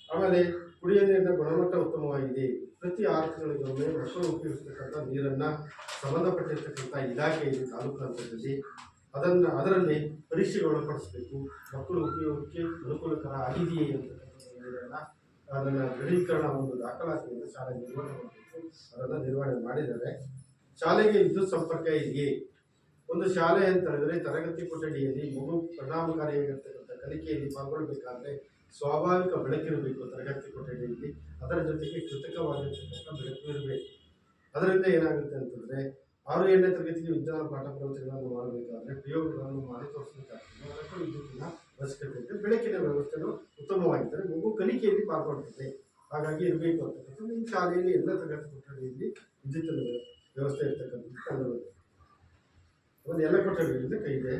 ಆಮೇಲೆ ಕುಡಿಯುವ ನೀರಿನ ಗುಣಮಟ್ಟ ಉತ್ತಮವಾಗಿದೆ. ಪ್ರತಿ 6 ತಿಂಗಳಿಗೊಮ್ಮೆ ಮಕ್ಕಳು ಉಪಯೋಗಿಸ್ತಕ್ಕಂಥ ನೀರನ್ನು ಸಂಬಂಧಪಟ್ಟಿರ್ತಕ್ಕಂಥ ಇಲಾಖೆಯಲ್ಲಿ ತಾಲೂಕು ಹಂತದಲ್ಲಿ ಅದರಲ್ಲಿ ಪರೀಕ್ಷೆಗೊಳಪಡಿಸಬೇಕು. ಮಕ್ಕಳು ಉಪಯೋಗಕ್ಕೆ ಅನುಕೂಲಕರ ಆಗಿದೆಯೇ ಅಂತಕ್ಕಂಥ ನೀರನ್ನು ಅದನ್ನು ದೃಢೀಕರಣ ಒಂದು ದಾಖಲಾತಿಯನ್ನು ಶಾಲೆ ನಿರ್ವಹಣೆ ಮಾಡಬೇಕು, ಅದನ್ನು ನಿರ್ವಹಣೆ ಮಾಡಿದ್ದಾರೆ. ಶಾಲೆಗೆ ವಿದ್ಯುತ್ ಸಂಪರ್ಕ ಇದೆಯೇ? ಒಂದು ಶಾಲೆ ಅಂತ ಹೇಳಿದ್ರೆ ತರಗತಿ ಕೊಠಡಿಯಲ್ಲಿ ಮಗು ಪರಿಣಾಮಕಾರಿಯಾಗಿರ್ತಕ್ಕಂಥ ಕಲಿಕೆಯಲ್ಲಿ ಪಾಲ್ಗೊಳ್ಬೇಕಾದ್ರೆ ಸ್ವಾಭಾವಿಕ ಬೆಳಕಿರಬೇಕು ತರಗತಿ ಕೊಠಡಿಯಲ್ಲಿ, ಅದರ ಜೊತೆಗೆ ಕೃತಕವಾಗಿರ್ತಕ್ಕಂಥ ಬೆಳಕು ಇರಬೇಕು. ಅದರಿಂದ ಏನಾಗುತ್ತೆ ಅಂತಂದರೆ 6, 7ನೇ ತರಗತಿಗೆ ವಿಜ್ಞಾನ ಪಾಠ ಪ್ರವಚನಗಳನ್ನು ಮಾಡಬೇಕಾದ್ರೆ ಪ್ರಯೋಗಗಳನ್ನು ಮಾಡಿ ತೋರಿಸಬೇಕಾಗ್ತದೆ. ಅದಕ್ಕೂ ವಿದ್ಯುತ್ತಿನ ಅವಶ್ಯಕತೆ ಇದೆ. ಬೆಳಕಿನ ವ್ಯವಸ್ಥೆನೂ ಉತ್ತಮವಾಗಿದ್ದರೆ ಮಗು ಕಲಿಕೆಯಲ್ಲಿ ಪಾಲ್ಗೊಳ್ತದೆ. ಹಾಗಾಗಿ ಇರಬೇಕು ಅಂತಕ್ಕಂಥದ್ದು ಈ ಶಾಲೆಯಲ್ಲಿ ಎಲ್ಲ ತರಗತಿ ಕೊಠಡಿಯಲ್ಲಿ ವಿದ್ಯುತ್ ವ್ಯವಸ್ಥೆ ಇರ್ತಕ್ಕಂಥದ್ದು ಕಂಡುಬರುತ್ತೆ. ಒಂದು ಎಲ್ಲ ಕೊಠಡಿಗಳಿಂದ ಕೈದೆ.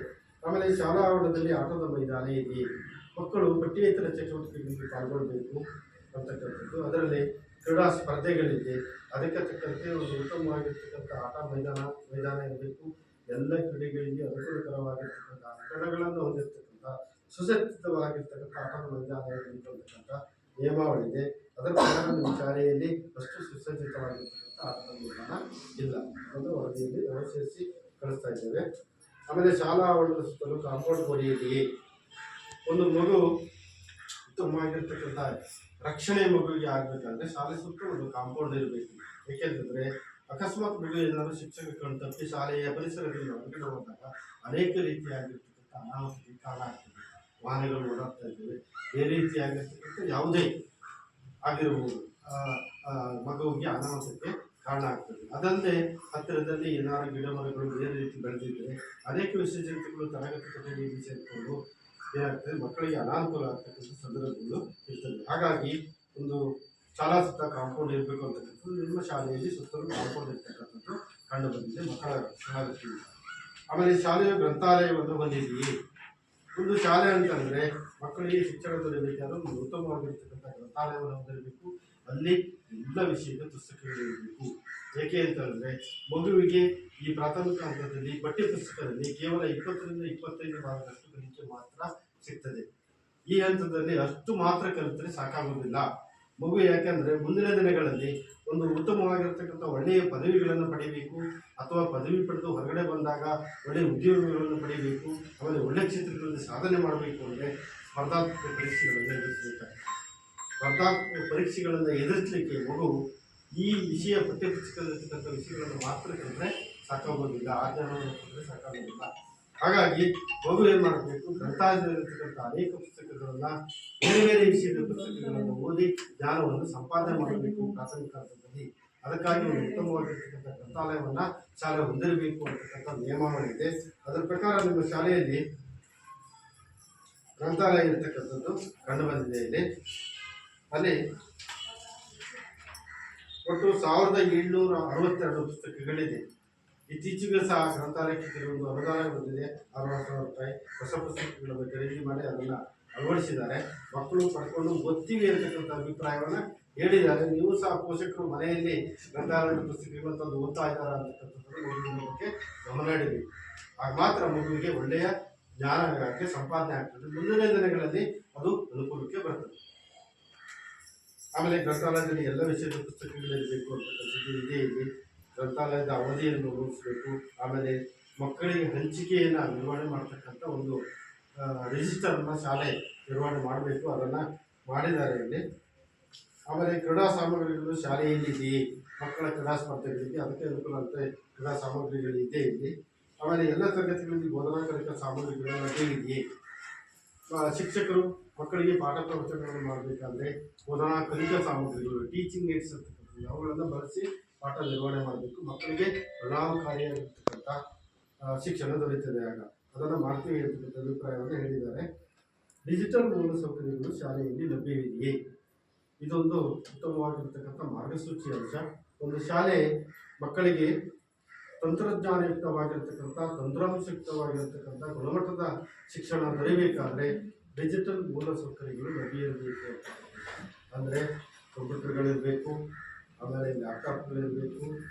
ಆಮೇಲೆ ಶಾಲಾ ಆವರಣದಲ್ಲಿ ಆಟದ ಮೈದಾನ ಇದೆ. ಮಕ್ಕಳು ಪಠ್ಯೇತರ ಚಟುವಟಿಕೆಗಳಿಗೆ ಪಾಲ್ಗೊಳ್ಳಬೇಕು ಅಂತಕ್ಕಂಥದ್ದು. ಅದರಲ್ಲಿ ಕ್ರೀಡಾ ಸ್ಪರ್ಧೆಗಳಿದೆ. ಅದಕ್ಕೆ ತಕ್ಕಂತೆ ಒಂದು ಉತ್ತಮವಾಗಿರ್ತಕ್ಕಂಥ ಆಟ ಮೈದಾನ ಇರಬೇಕು. ಎಲ್ಲ ಕ್ರೀಡೆಗಳಿಗೆ ಅನುಕೂಲಕರವಾಗಿರ್ತಕ್ಕಂಥ ಆಟಗಳನ್ನು ಹೊಂದಿರತಕ್ಕಂಥ ಸುಸಜ್ಜಿತವಾಗಿರ್ತಕ್ಕಂಥ ಆಟದ ಮೈದಾನ ಇರಬೇಕು ಅಂತಕ್ಕಂಥ ನಿಯಮಾವಳಿ ಇದೆ. ಅದರ ಪ್ರಕಾರ ನಮ್ಮ ಶಾಲೆಯಲ್ಲಿ ಅಷ್ಟು ಸುಸಜ್ಜಿತವಾಗಿರ್ತಕ್ಕಂಥ ಆಟದ ಮೈದಾನ ಇಲ್ಲ. ಒಂದು ವರದಿಯಲ್ಲಿ ನಾವು ಸೇರಿಸಿ ಕಳಿಸ್ತಾ ಇದ್ದೇವೆ. ಆಮೇಲೆ ಶಾಲಾ ಆವರಣದ ಸುತ್ತಲೂ ಕಾಂಪೌಂಡ್ ಗೋಡೆಯಲ್ಲಿ ಒಂದು ಮಗು ಉತ್ತಮವಾಗಿರ್ತಕ್ಕಂಥ ರಕ್ಷಣೆ ಮಗುವಿಗೆ ಆಗಬೇಕಾದ್ರೆ ಶಾಲೆ ಸುತ್ತ ಒಂದು ಕಾಂಪೌಂಡ್ ಇರಬೇಕು. ಏಕೆಂತಂದರೆ ಅಕಸ್ಮಾತ್ ಮಗು ಏನಾದರೂ ಶಿಕ್ಷಕ ಕಣ್ಣು ತಪ್ಪಿ ಶಾಲೆಯ ಪರಿಸರದಲ್ಲಿ ಹೊರಗಡೆ ಹೋದಾಗ ಅನೇಕ ರೀತಿಯಾಗಿರ್ತಕ್ಕಂಥ ಅನಾಹುತಕ್ಕೆ ಕಾರಣ ಆಗ್ತದೆ. ವಾಹನಗಳು ಓಡಾಡ್ತಾ ಇದ್ದೇವೆ, ಬೇರೆ ರೀತಿಯಾಗಿರ್ತಕ್ಕಂಥ ಯಾವುದೇ ಆಗಿರಬಹುದು ಮಗುವಿಗೆ ಅನಾಹುತಕ್ಕೆ ಕಾರಣ ಆಗ್ತದೆ. ಅದಲ್ಲದೆ ಹತ್ತಿರದಲ್ಲಿ ಏನಾದರೂ ಗಿಡ ಮರಗಳು ಬೇರೆ ರೀತಿ ಬೆಳೆದಿದ್ದರೆ ಅನೇಕ ವಿಸರ್ಜನೆಗಳು ತರಗತಿ ಕೊಠಡಿಯಲ್ಲಿ ಸೇರಿಕೊಂಡು ಏನಾಗ್ತದೆ, ಮಕ್ಕಳಿಗೆ ಅನಾನುಕೂಲ ಆಗ್ತಕ್ಕಂಥ ಸಂದರ್ಭಗಳು ಇರ್ತದೆ. ಹಾಗಾಗಿ ಒಂದು ಶಾಲಾ ಸುತ್ತ ಕಾಂಪೌಂಡ್ ಇರಬೇಕು ಅಂತಕ್ಕಂಥದ್ದು ನಿಮ್ಮ ಶಾಲೆಯಲ್ಲಿ ಸುತ್ತಲೂ ಕಾಂಪೌಂಡ್ ಇರ್ತಕ್ಕಂಥದ್ದು ಕಂಡು ಬಂದಿದೆ ಮಕ್ಕಳ ಶಾಲೆಯಲ್ಲಿ. ಆಮೇಲೆ ಶಾಲೆಯ ಗ್ರಂಥಾಲಯವನ್ನು ಹೊಂದಿದ್ದೀವಿ. ಒಂದು ಶಾಲೆ ಅಂತಂದರೆ ಮಕ್ಕಳಿಗೆ ಶಿಕ್ಷಣ ದೊರೆಯಬೇಕಾದ್ರೆ ಒಂದು ಉತ್ತಮವಾಗಿರ್ತಕ್ಕಂಥ ಗ್ರಂಥಾಲಯವನ್ನು ಹೊಂದಿರಬೇಕು. ಅಲ್ಲಿ ಎಲ್ಲ ವಿಷಯದ ಪುಸ್ತಕಗಳಿರಬೇಕು. ಏಕೆ ಅಂತಂದರೆ ಮಗುವಿಗೆ ಈ ಪ್ರಾಥಮಿಕ ಹಂತದಲ್ಲಿ ಪಠ್ಯ ಪುಸ್ತಕದಲ್ಲಿ ಕೇವಲ 20ರಿಂದ 25 ಭಾಗದಷ್ಟು ಕಲಿಕೆ ಮಾತ್ರ ಸಿಗ್ತದೆ. ಈ ಹಂತದಲ್ಲಿ ಅಷ್ಟು ಮಾತ್ರ ಕಲಿತರೆ ಸಾಕಾಗುವುದಿಲ್ಲ ಮಗು. ಯಾಕೆಂದರೆ ಮುಂದಿನ ದಿನಗಳಲ್ಲಿ ಒಂದು ಉತ್ತಮವಾಗಿರ್ತಕ್ಕಂಥ ಒಳ್ಳೆಯ ಪದವಿಗಳನ್ನು ಪಡೆಯಬೇಕು, ಅಥವಾ ಪದವಿ ಪಡೆದು ಹೊರಗಡೆ ಬಂದಾಗ ಒಳ್ಳೆಯ ಉದ್ಯೋಗಗಳನ್ನು ಪಡೆಯಬೇಕು, ಆಮೇಲೆ ಒಳ್ಳೆಯ ಕ್ಷೇತ್ರಗಳಲ್ಲಿ ಸಾಧನೆ ಮಾಡಬೇಕು ಅಂದರೆ ಸ್ಪರ್ಧಾತ್ಮಕ ಪರೀಕ್ಷೆಗಳನ್ನು ಎದುರಿಸಬೇಕಾಗ್ತದೆ. ಸ್ಪರ್ಧಾತ್ಮಕ ಪರೀಕ್ಷೆಗಳನ್ನು ಎದುರಿಸಲಿಕ್ಕೆ ಮಗು ಈ ವಿಷಯ ಪಠ್ಯಪುಸ್ತಕದಲ್ಲಿರ್ತಕ್ಕಂಥ ವಿಷಯಗಳನ್ನು ಮಾತ್ರ ಕಲಿತರೆ ಸಾಕಾಗೋದಿಲ್ಲ, ಆ ಜ್ಞಾನವನ್ನು ಕಲಿತರೆ ಸಾಕಾಗೋದಿಲ್ಲ. ಹಾಗಾಗಿ ಮಗು ಏನು ಮಾಡಬೇಕು, ಗ್ರಂಥಾಲಯದಲ್ಲಿರ್ತಕ್ಕಂಥ ಅನೇಕ ಪುಸ್ತಕಗಳನ್ನು, ಬೇರೆ ಬೇರೆ ವಿಷಯದ ಪುಸ್ತಕಗಳನ್ನು ಓದಿ ಜ್ಞಾನವನ್ನು ಸಂಪಾದನೆ ಮಾಡಬೇಕು ಪ್ರಾಥಮಿಕ ಹಂತದಲ್ಲಿ. ಅದಕ್ಕಾಗಿ ಒಂದು ಉತ್ತಮವಾಗಿರ್ತಕ್ಕಂಥ ಗ್ರಂಥಾಲಯವನ್ನು ಶಾಲೆ ಹೊಂದಿರಬೇಕು ಅಂತಕ್ಕಂಥ ನಿಯಮಾವಳಿ ಇದೆ. ಅದರ ಪ್ರಕಾರ ನಿಮ್ಮ ಶಾಲೆಯಲ್ಲಿ ಗ್ರಂಥಾಲಯ ಇರತಕ್ಕಂಥದ್ದು ಕಂಡು ಬಂದಿದೆ. ಇಲ್ಲಿ ಅಲ್ಲಿ ಒಟ್ಟು 1762 ಪುಸ್ತಕಗಳಿದೆ. ಇತ್ತೀಚೆಗೆ ಸಹ ಗ್ರಂಥಾಲಯಕ್ಕೆ ಕೆಲವೊಂದು ಅನುದಾನ ಬಂದಿದೆ. 60,000 ರೂಪಾಯಿ ಹೊಸ ಪುಸ್ತಕಗಳನ್ನು ಖರೀದಿ ಮಾಡಿ ಅದನ್ನು ಅಳವಡಿಸಿದ್ದಾರೆ. ಮಕ್ಕಳು ಪಡ್ಕೊಂಡು ಓದ್ತೀವಿ ಅಂತಕ್ಕಂಥ ಅಭಿಪ್ರಾಯವನ್ನು ಹೇಳಿದ್ದಾರೆ. ನೀವು ಸಹ ಪೋಷಕರು ಮನೆಯಲ್ಲಿ ಗ್ರಂಥಾಲಯದ ಪುಸ್ತಕಗಳನ್ನು ತಂದು ಓದ್ತಾ ಇದ್ದಾರೆ ಅಂತಕ್ಕಂಥದ್ದು ಮಗುವಿನ ಬಗ್ಗೆ ಗಮನ ಇಡಬೇಕು. ಆಗ ಮಾತ್ರ ಮಗುವಿಗೆ ಒಳ್ಳೆಯ ಜ್ಞಾನಕ್ಕೆ ಸಂಪಾದನೆ ಆಗ್ತದೆ. ಮುಂದಿನ ದಿನಗಳಲ್ಲಿ ಅದು ಅನುಕೂಲಕ್ಕೆ ಬರ್ತದೆ. ಆಮೇಲೆ ಗ್ರಂಥಾಲಯದಲ್ಲಿ ಎಲ್ಲ ವಿಷಯದ ಪುಸ್ತಕಗಳಿರಬೇಕು ಅಂತಕ್ಕಂಥದ್ದು ಇದೇ ಇದೆ. ಗ್ರಂಥಾಲಯದ ಅವಧಿಯನ್ನು ರೂಪಿಸಬೇಕು. ಆಮೇಲೆ ಮಕ್ಕಳಿಗೆ ಹಂಚಿಕೆಯನ್ನು ನಿರ್ವಹಣೆ ಮಾಡ್ತಕ್ಕಂಥ ಒಂದು ರಿಜಿಸ್ಟರನ್ನು ಶಾಲೆ ನಿರ್ವಹಣೆ ಮಾಡಬೇಕು. ಅದನ್ನು ಮಾಡಿದ್ದಾರೆ ಇಲ್ಲಿ. ಆಮೇಲೆ ಕ್ರೀಡಾ ಸಾಮಗ್ರಿಗಳು ಶಾಲೆಯಲ್ಲಿ ಇದೆಯೇ, ಮಕ್ಕಳ ಕ್ರೀಡಾ ಸ್ಪರ್ಧೆಗಳಿಗೆ ಅದಕ್ಕೆ ಅನುಕೂಲ ಅಂತ ಕ್ರೀಡಾ ಸಾಮಗ್ರಿಗಳಿದೆ ಇಲ್ಲಿ. ಆಮೇಲೆ ಎಲ್ಲ ತರಗತಿಗಳಲ್ಲಿ ಬೋಧನಾಕಲಿಕ ಸಾಮಗ್ರಿಗಳು ಲಭ್ಯವಿದೆಯೇ. ಶಿಕ್ಷಕರು ಮಕ್ಕಳಿಗೆ ಪಾಠ ಪ್ರವಚನಗಳನ್ನು ಮಾಡಬೇಕಾದ್ರೆ ಬೋಧನಾ ಕಲಿಕಾ ಸಾಮಗ್ರಿಗಳು, ಟೀಚಿಂಗ್ ಏಡ್ಸ್ ಅಂತಕ್ಕಂಥದ್ದು ಅವುಗಳನ್ನು ಬಳಸಿ ಪಾಠ ನಿರ್ವಹಣೆ ಮಾಡಬೇಕು. ಮಕ್ಕಳಿಗೆ ಪರಿಣಾಮಕಾರಿಯಾಗಿರ್ತಕ್ಕಂಥ ಶಿಕ್ಷಣ ದೊರೆಯುತ್ತದೆ. ಆಗ ಅದನ್ನು ಮಾಡ್ತೀವಿ ಅಂತಕ್ಕಂಥ ಅಭಿಪ್ರಾಯವನ್ನು ಹೇಳಿದ್ದಾರೆ. ಡಿಜಿಟಲ್ ಮೂಲಸೌಕರ್ಯಗಳು ಶಾಲೆಯಲ್ಲಿ ಲಭ್ಯವಿದೆಯೇ. ಇದೊಂದು ಉತ್ತಮವಾಗಿರ್ತಕ್ಕಂಥ ಮಾರ್ಗಸೂಚಿ ಅಂಶ. ಒಂದು ಶಾಲೆ ಮಕ್ಕಳಿಗೆ ತಂತ್ರಜ್ಞಾನಯುಕ್ತವಾಗಿರ್ತಕ್ಕಂಥ, ತಂತ್ರಾಂಶಯುಕ್ತವಾಗಿರ್ತಕ್ಕಂಥ ಗುಣಮಟ್ಟದ ಶಿಕ್ಷಣ ದೊರೆಯಬೇಕಾದ್ರೆ ಡಿಜಿಟಲ್ ಮೂಲಸೌಕರ್ಯಗಳು ಲಭ್ಯ ಇರಬೇಕು. ಅಂದರೆ ಕಂಪ್ಯೂಟರ್ಗಳಿರಬೇಕು, ಆಮೇಲೆ ಲ್ಯಾಪ್ಟಾಪ್ಗಳಿರಬೇಕು,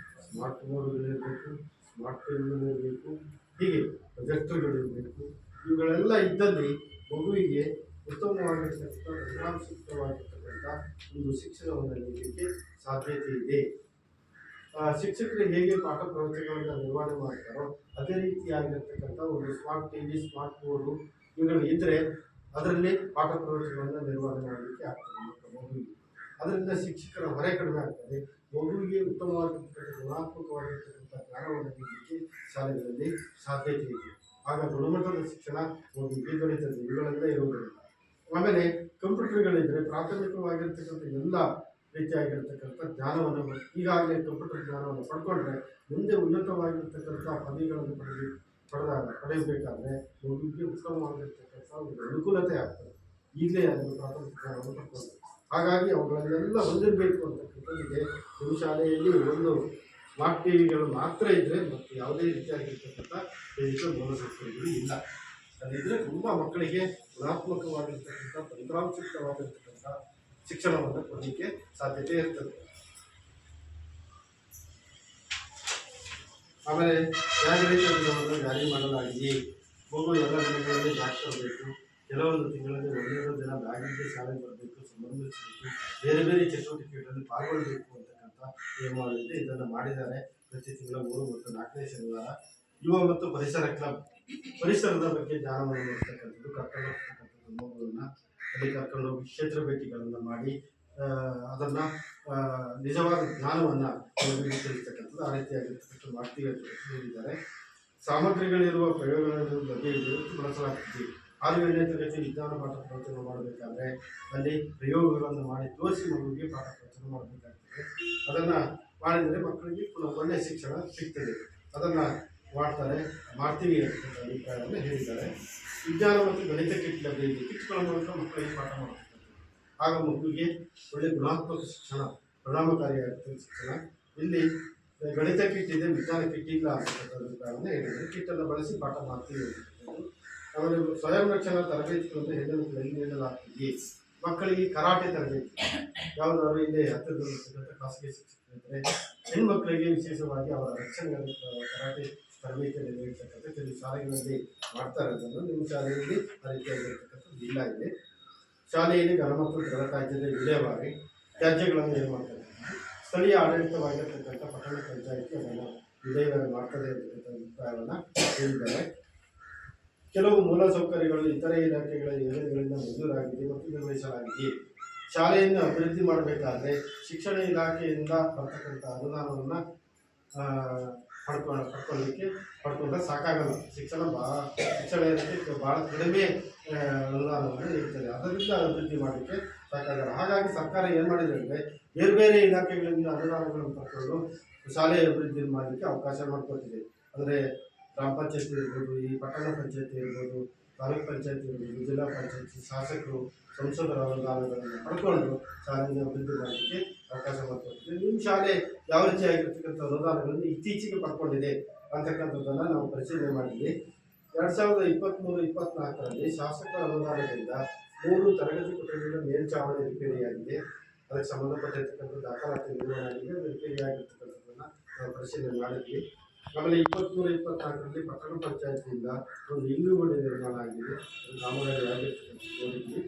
ಸ್ಮಾರ್ಟ್ ಬೋರ್ಡ್ಗಳಿರಬೇಕು, ಸ್ಮಾರ್ಟ್ ಪೆನ್ಗಳಿರಬೇಕು, ಹೀಗೆ ಪ್ರೊಜೆಕ್ಟರ್ಗಳಿರಬೇಕು. ಇವುಗಳೆಲ್ಲ ಇದ್ದಲ್ಲಿ ಮಗುವಿಗೆ ಉತ್ತಮವಾಗಿರ್ತಕ್ಕಂಥ ತಂತ್ರಾಂಶಯುಕ್ತವಾಗಿರ್ತಕ್ಕಂಥ ಒಂದು ಶಿಕ್ಷಣವನ್ನು ನೀಡಲಿಕ್ಕೆ ಸಾಧ್ಯತೆ ಇದೆ. ಶಿಕ್ಷಕರು ಹೇಗೆ ಪಾಠ ಪ್ರವಚನಗಳನ್ನು ನಿರ್ವಹಣೆ ಮಾಡ್ತಾರೋ ಅದೇ ರೀತಿಯಾಗಿರ್ತಕ್ಕಂಥ ಒಂದು ಸ್ಮಾರ್ಟ್ ಟಿವಿ, ಸ್ಮಾರ್ಟ್ ಬೋರ್ಡು ಇವುಗಳು ಇದ್ದರೆ ಅದರಲ್ಲಿ ಪಾಠ ಪ್ರವಚನವನ್ನು ನಿರ್ವಹಣೆ ಮಾಡಲಿಕ್ಕೆ ಆಗ್ತದೆ ಮಗುವಿಗೆ. ಅದರಿಂದ ಶಿಕ್ಷಕರ ಹೊರೆ ಕಡಿಮೆ ಆಗ್ತದೆ. ಮಗುವಿಗೆ ಉತ್ತಮವಾಗಿರ್ತಕ್ಕಂಥ ಗುಣಾತ್ಮಕವಾಗಿರ್ತಕ್ಕಂಥ ಜ್ಞಾನವನ್ನು ನೀಡಲಿಕ್ಕೆ ಶಾಲೆಗಳಲ್ಲಿ ಸಾಧ್ಯತೆ ಇದೆ. ಆಗ ಗುಣಮಟ್ಟದ ಶಿಕ್ಷಣ ಮಗುವಿಗೆ ದೊರೆಯುತ್ತದೆ. ಇವುಗಳೆಲ್ಲ ಇರುವುದಿಲ್ಲ. ಆಮೇಲೆ ಕಂಪ್ಯೂಟರ್ಗಳಿದ್ದರೆ ಪ್ರಾಥಮಿಕವಾಗಿರ್ತಕ್ಕಂಥ ಎಲ್ಲ ರೀತಿಯಾಗಿರ್ತಕ್ಕಂಥ ಜ್ಞಾನವನ್ನು ಈಗಾಗಲೇ ಕಂಪ್ಯೂಟರ್ ಜ್ಞಾನವನ್ನು ಪಡ್ಕೊಂಡ್ರೆ ಮುಂದೆ ಉನ್ನತವಾಗಿರ್ತಕ್ಕಂಥ ಪದವಿಗಳನ್ನು ಪಡೆಯಬೇಕಾದ್ರೆ ಮಗುವಿಗೆ ಉತ್ತಮವಾಗಿರ್ತಕ್ಕಂಥ ಒಂದು ಅನುಕೂಲತೆ ಆಗ್ತದೆ. ಈಗಲೇ ಅದನ್ನು ಪ್ರಾಥಮಿಕ ಜ್ಞಾನವನ್ನು ಪಡ್ಕೊಂಡು ಹಾಗಾಗಿ ಅವುಗಳನ್ನೆಲ್ಲ ಹೊಂದಿರಬೇಕು ಅಂತಕ್ಕಂಥದ್ದಿದೆ. ನಿಮ್ಮ ಶಾಲೆಯಲ್ಲಿ ಒಂದು ಸ್ಮಾರ್ಟ್ ಟಿವಿಗಳು ಮಾತ್ರ ಇದ್ದರೆ ಮತ್ತು ಯಾವುದೇ ರೀತಿಯಾಗಿರ್ತಕ್ಕಂಥ ಡಿಜಿಟಲ್ ಮೂಲಸೌಕರ್ಯಗಳು ಇಲ್ಲ. ಅದಿದ್ದರೆ ತುಂಬ ಮಕ್ಕಳಿಗೆ ಗುಣಾತ್ಮಕವಾಗಿರ್ತಕ್ಕಂಥ ತಂತ್ರಾಂಶಯುಕ್ತವಾಗಿರ್ತಕ್ಕಂಥ ಶಿಕ್ಷಣವನ್ನು ಕೊಡಲಿಕ್ಕೆ ಸಾಧ್ಯತೆ ಇರ್ತದೆ. ಆಮೇಲೆ ಜಾಗೃತಿಯನ್ನು ಜಾರಿ ಮಾಡಲಾಗಿದೆ. ಮಗು ಎಲ್ಲ ದಿನಗಳಲ್ಲಿ ಬ್ಯಾಗ್ ತರಬೇಕು, ಕೆಲವೊಂದು ತಿಂಗಳಲ್ಲಿ ಒಂದೆರಡು ದಿನ ಬ್ಯಾಗಿಗೆ ಶಾಲೆಗೆ ಬರಬೇಕು, ಸಂಬಂಧಿಸಬೇಕು, ಬೇರೆ ಬೇರೆ ಚಟುವಟಿಕೆಗಳಲ್ಲಿ ಪಾಲ್ಗೊಳ್ಳಬೇಕು ಅಂತಕ್ಕಂಥ ನಿಯಮಗಳಿದೆ. ಇದನ್ನು ಮಾಡಿದ್ದಾರೆ. ಪ್ರತಿ ತಿಂಗಳ 3 ಮತ್ತು 4ನೇ ಶನಿವಾರ ಯುವ ಮತ್ತು ಪರಿಸರ ಕ್ಲಬ್ ಪರಿಸರದ ಬಗ್ಗೆ ಜ್ಞಾನವನ್ನು ನೀಡ್ತಕ್ಕಂಥದ್ದು, ಕರ್ಕೊಂಡು ಹೋಗ್ತಕ್ಕಂಥದ್ದು ಮಗುವನ್ನು ಅಲ್ಲಿ ಕರ್ಕೊಂಡು ಹೋಗಿ ಕ್ಷೇತ್ರ ಭೇಟಿಗಳನ್ನು ಮಾಡಿ ಅದನ್ನು ನಿಜವಾದ ಜ್ಞಾನವನ್ನು ತಿಳಿಸ್ತಕ್ಕಂಥದ್ದು ಆ ರೀತಿಯಾಗಿರ್ತಕ್ಕಂಥ ಮಾಡ್ತೀವಿ ಅಂತ ಹೇಳಿದ್ದಾರೆ. ಸಾಮಗ್ರಿಗಳಿರುವ ಪ್ರಯೋಗಗಳನ್ನು ಬಗ್ಗೆ ಬಳಸಲಾಗ್ತದೆ. 6ನೇ ತರಗತಿ ವಿಜ್ಞಾನ ಪಾಠ ಪ್ರವಚನ ಮಾಡಬೇಕಾದ್ರೆ ಅಲ್ಲಿ ಪ್ರಯೋಗಗಳನ್ನು ಮಾಡಿ ತೋರಿಸಿ ಮಗುವಿಗೆ ಪಾಠ ಪ್ರವಚನ ಮಾಡಬೇಕಾಗ್ತದೆ. ಅದನ್ನು ಮಾಡಿದರೆ ಮಕ್ಕಳಿಗೆ ಒಳ್ಳೆಯ ಶಿಕ್ಷಣ ಸಿಗ್ತದೆ. ಅದನ್ನು ಮಾಡ್ತೀವಿ ಅಂತಕ್ಕಂಥ ಅಭಿಪ್ರಾಯವನ್ನು ಹೇಳಿದ್ದಾರೆ. ವಿಜ್ಞಾನ ಮತ್ತು ಗಣಿತ ಕಿಟ್ ಲಭ್ಯತೆ ಕಿಟ್ಗಳ ಮೂಲಕ ಮಕ್ಕಳಿಗೆ ಪಾಠ ಮಾಡತಕ್ಕಂಥದ್ದು. ಆಗ ಮಗುವಿಗೆ ಒಳ್ಳೆಯ ಗುಣಾತ್ಮಕ ಶಿಕ್ಷಣ, ಪರಿಣಾಮಕಾರಿಯಾಗಿರ್ತಕ್ಕಂಥ ಶಿಕ್ಷಣ. ಇಲ್ಲಿ ಗಣಿತ ಕಿಟ್ ಇದೆ, ವಿಜ್ಞಾನ ಕಿಟ್ ಇಲ್ಲ ಅಂತಕ್ಕಂಥ ಅಭಿಪ್ರಾಯವನ್ನು ಹೇಳಿದ್ದಾರೆ. ಕಿಟ್ಟನ್ನು ಬಳಸಿ ಪಾಠ ಮಾಡ್ತೀವಿ ಅಂತಕ್ಕಂಥದ್ದು. ಆಮೇಲೆ ಸ್ವಯಂ ರಕ್ಷಣಾ ತರಬೇತಿಗಳನ್ನು ಹೆಣ್ಣು ಮಕ್ಕಳಿಗೆ ನೀಡಲಾಗ್ತಿದೆ. ಮಕ್ಕಳಿಗೆ ಕರಾಟೆ ತರಬೇತಿ ಯಾವುದಾದ್ರು ಇಲ್ಲಿ ಹತ್ತಿರದಲ್ಲಿರ್ತಕ್ಕಂಥ ಖಾಸಗಿ ಶಿಕ್ಷಕರಿದ್ದರೆ ಹೆಣ್ಮಕ್ಕಳಿಗೆ ವಿಶೇಷವಾಗಿ ಅವರ ರಕ್ಷಣೆಗಾಗಿ ಕರಾಟೆ ತರಬೇತಿಯನ್ನು ನೀಡತಕ್ಕಂಥ ಕೆಲವು ಶಾಲೆಗಳಲ್ಲಿ ಮಾಡ್ತಾರೆ. ಅದನ್ನು ನಿಮ್ಮ ಶಾಲೆಯಲ್ಲಿ ಆ ರೀತಿಯಾಗಿರ್ತಕ್ಕಂಥದ್ದು ಇಲ್ಲ. ಇಲ್ಲಿ ಶಾಲೆಯಲ್ಲಿ ಘನ ಮತ್ತು ದ್ರವ ತ್ಯಾಜ್ಯದ ವಿಲೇವಾರಿ ತ್ಯಾಜ್ಯಗಳನ್ನು ಏನು ಮಾಡ್ತಾರೆ, ಸ್ಥಳೀಯ ಆಡಳಿತವಾಗಿರ್ತಕ್ಕಂಥ ಪಟ್ಟಣ ಪಂಚಾಯಿತಿ ಅದನ್ನು ವಿಲೇವಾರಿ ಮಾಡ್ತದೆ ಅಂತಕ್ಕಂಥ ಅಭಿಪ್ರಾಯವನ್ನು ಹೇಳಿದ್ದಾರೆ. ಕೆಲವು ಮೂಲಸೌಕರ್ಯಗಳು ಇತರೆ ಇಲಾಖೆಗಳ ಯೋಜನೆಗಳಿಂದ ಮಂಜೂರಾಗಿದೆ ಮತ್ತು ನಿರ್ವಹಿಸಲಾಗಿದೆ. ಶಾಲೆಯನ್ನು ಅಭಿವೃದ್ಧಿ ಮಾಡಬೇಕಾದ್ರೆ ಶಿಕ್ಷಣ ಇಲಾಖೆಯಿಂದ ಬರ್ತಕ್ಕಂಥ ಅನುದಾನವನ್ನು ಪಡ್ಕೊಂಡ್ರೆ ಸಾಕಾಗಲ್ಲ. ಶಿಕ್ಷಣ ಇಲಾಖೆ ಭಾಳ ಕಡಿಮೆ ಅನುದಾನವನ್ನು ನೀಡ್ತದೆ. ಅದರಿಂದ ಅಭಿವೃದ್ಧಿ ಮಾಡಲಿಕ್ಕೆ ಸಾಕಾಗಲ್ಲ. ಹಾಗಾಗಿ ಸರ್ಕಾರ ಏನು ಮಾಡಿದೆ ಅಂದರೆ ಬೇರೆ ಬೇರೆ ಇಲಾಖೆಗಳಿಂದ ಅನುದಾನಗಳನ್ನು ಪಡ್ಕೊಂಡು ಶಾಲೆಯ ಅಭಿವೃದ್ಧಿ ಮಾಡಲಿಕ್ಕೆ ಅವಕಾಶ ಮಾಡಿಕೊಟ್ಟಿದೆ. ಅಂದರೆ ಗ್ರಾಮ ಪಂಚಾಯತಿ ಇರ್ಬೋದು, ಈ ಪಟ್ಟಣ ಪಂಚಾಯತಿ ಇರ್ಬೋದು, ತಾಲೂಕ್ ಪಂಚಾಯತಿ ಇರ್ಬೋದು, ಜಿಲ್ಲಾ ಪಂಚಾಯತಿ, ಶಾಸಕರು, ಸಂಸದರ ಅನುದಾನಗಳನ್ನು ಪಡ್ಕೊಂಡು ಶಾಲೆಯನ್ನು ಅಭಿವೃದ್ಧಿ ಮಾಡಲಿಕ್ಕೆ ಅವಕಾಶ ಮಾಡಿಕೊಟ್ಟಿದೆ. ನಿಮ್ಮ ಶಾಲೆ ಯಾವ ರೀತಿಯಾಗಿರ್ತಕ್ಕಂಥ ಅನುದಾನಗಳನ್ನು ಇತ್ತೀಚೆಗೆ ಪಡ್ಕೊಂಡಿದೆ ಅಂತಕ್ಕಂಥದ್ದನ್ನು ನಾವು ಪರಿಶೀಲನೆ ಮಾಡಿದ್ವಿ. 2023-24ರಲ್ಲಿ ಶಾಸಕರ ಅನುದಾನದಿಂದ 3 ತರಗತಿ ಕೊಠಡಿಗಳ ಮೇಲ್ಚಾವಣಿ ರಿಪೇರಿಯಾಗಿದೆ. ಅದಕ್ಕೆ ಸಂಬಂಧಪಟ್ಟಿರ್ತಕ್ಕಂಥ ದಾಖಲಾತಿ ನಿರ್ವಹಣೆ ಆಗಿದೆ. ರಿಪೇರಿಯಾಗಿರ್ತಕ್ಕಂಥದ್ದನ್ನು ನಾವು ಪರಿಶೀಲನೆ ಮಾಡಿದ್ವಿ. ಆಮೇಲೆ 23-24ರಲ್ಲಿ ಪಟ್ಟಣ ಪಂಚಾಯತಿಯಿಂದ ಒಂದು ಇಂಗುಗುಡಿ ನಿರ್ಮಾಣ ಆಗಿದೆ, ಅದು ಕಾಮಗಾರಿ ಆಗಿರ್ತಕ್ಕಂಥ ನೋಡಿದ್ವಿ.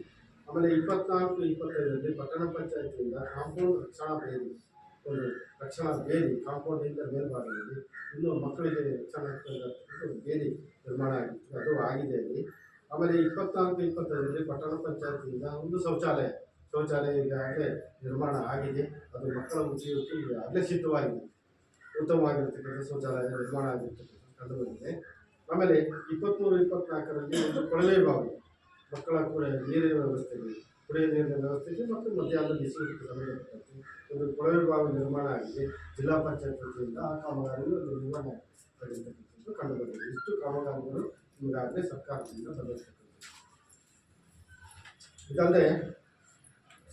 ಆಮೇಲೆ 24-25ರಲ್ಲಿ ಪಟ್ಟಣ ಪಂಚಾಯತಿಯಿಂದ ಕಾಂಪೌಂಡ್ ರಕ್ಷಣಾ ಬೇಲಿ, ಒಂದು ರಕ್ಷಣಾ ಬೇಲಿ ಕಾಂಪೌಂಡಿಂದ ಮೇಲ್ಭಾಗದಲ್ಲಿ ಇನ್ನು ಮಕ್ಕಳಿಗೆ ರಕ್ಷಣಾ ಬೇಲಿ ನಿರ್ಮಾಣ ಆಗಿತ್ತು, ಅದು ಆಗಿದೆ ಅಲ್ಲಿ. ಆಮೇಲೆ 24-25ರಲ್ಲಿ ಪಟ್ಟಣ ಪಂಚಾಯತಿಯಿಂದ ಒಂದು ಶೌಚಾಲಯ ಈಗಾಗಲೇ ನಿರ್ಮಾಣ ಆಗಿದೆ, ಅದು ಮಕ್ಕಳ ಉಪಯೋಗಕ್ಕೆ ಈಗಾಗಲೇ ಸಿದ್ಧವಾಗಿದೆ. ಉತ್ತಮವಾಗಿರ್ತಕ್ಕಂಥ ಶೌಚಾಲಯ ನಿರ್ಮಾಣ ಆಗಿರ್ತಕ್ಕಂಥ ಕಂಡುಬಂದಿದೆ. ಆಮೇಲೆ 23-24ರಲ್ಲಿ ಒಂದು ಕೊಳವೆ ಬಾವಿ, ಮಕ್ಕಳ ನೀರಿನ ವ್ಯವಸ್ಥೆಗೆ, ಕುಡಿಯುವ ನೀರಿನ ವ್ಯವಸ್ಥೆಗೆ ಮತ್ತು ಮಧ್ಯಾಹ್ನದ ಬಿಸಿಯೂಟಕ್ಕೆ ಸಂಬಂಧಪಟ್ಟಂತೆ ಒಂದು ಕೊಳವೆ ಬಾವಿ ನಿರ್ಮಾಣ ಆಗಿದೆ. ಜಿಲ್ಲಾ ಪಂಚಾಯತ್ ವತಿಯಿಂದ ಆ ಕಾಮಗಾರಿಗಳು ನಿರ್ಮಾಣ ಆಗಿರ್ತಕ್ಕಂಥದ್ದು ಕಂಡುಬಂದಿದೆ. ಇಷ್ಟು ಕಾಮಗಾರಿಗಳು ಈಗಾಗಲೇ ಸರ್ಕಾರದಿಂದ ಬಂದಿರ್ತಕ್ಕಂಥದ್ದು. ಇದಲ್ಲದೆ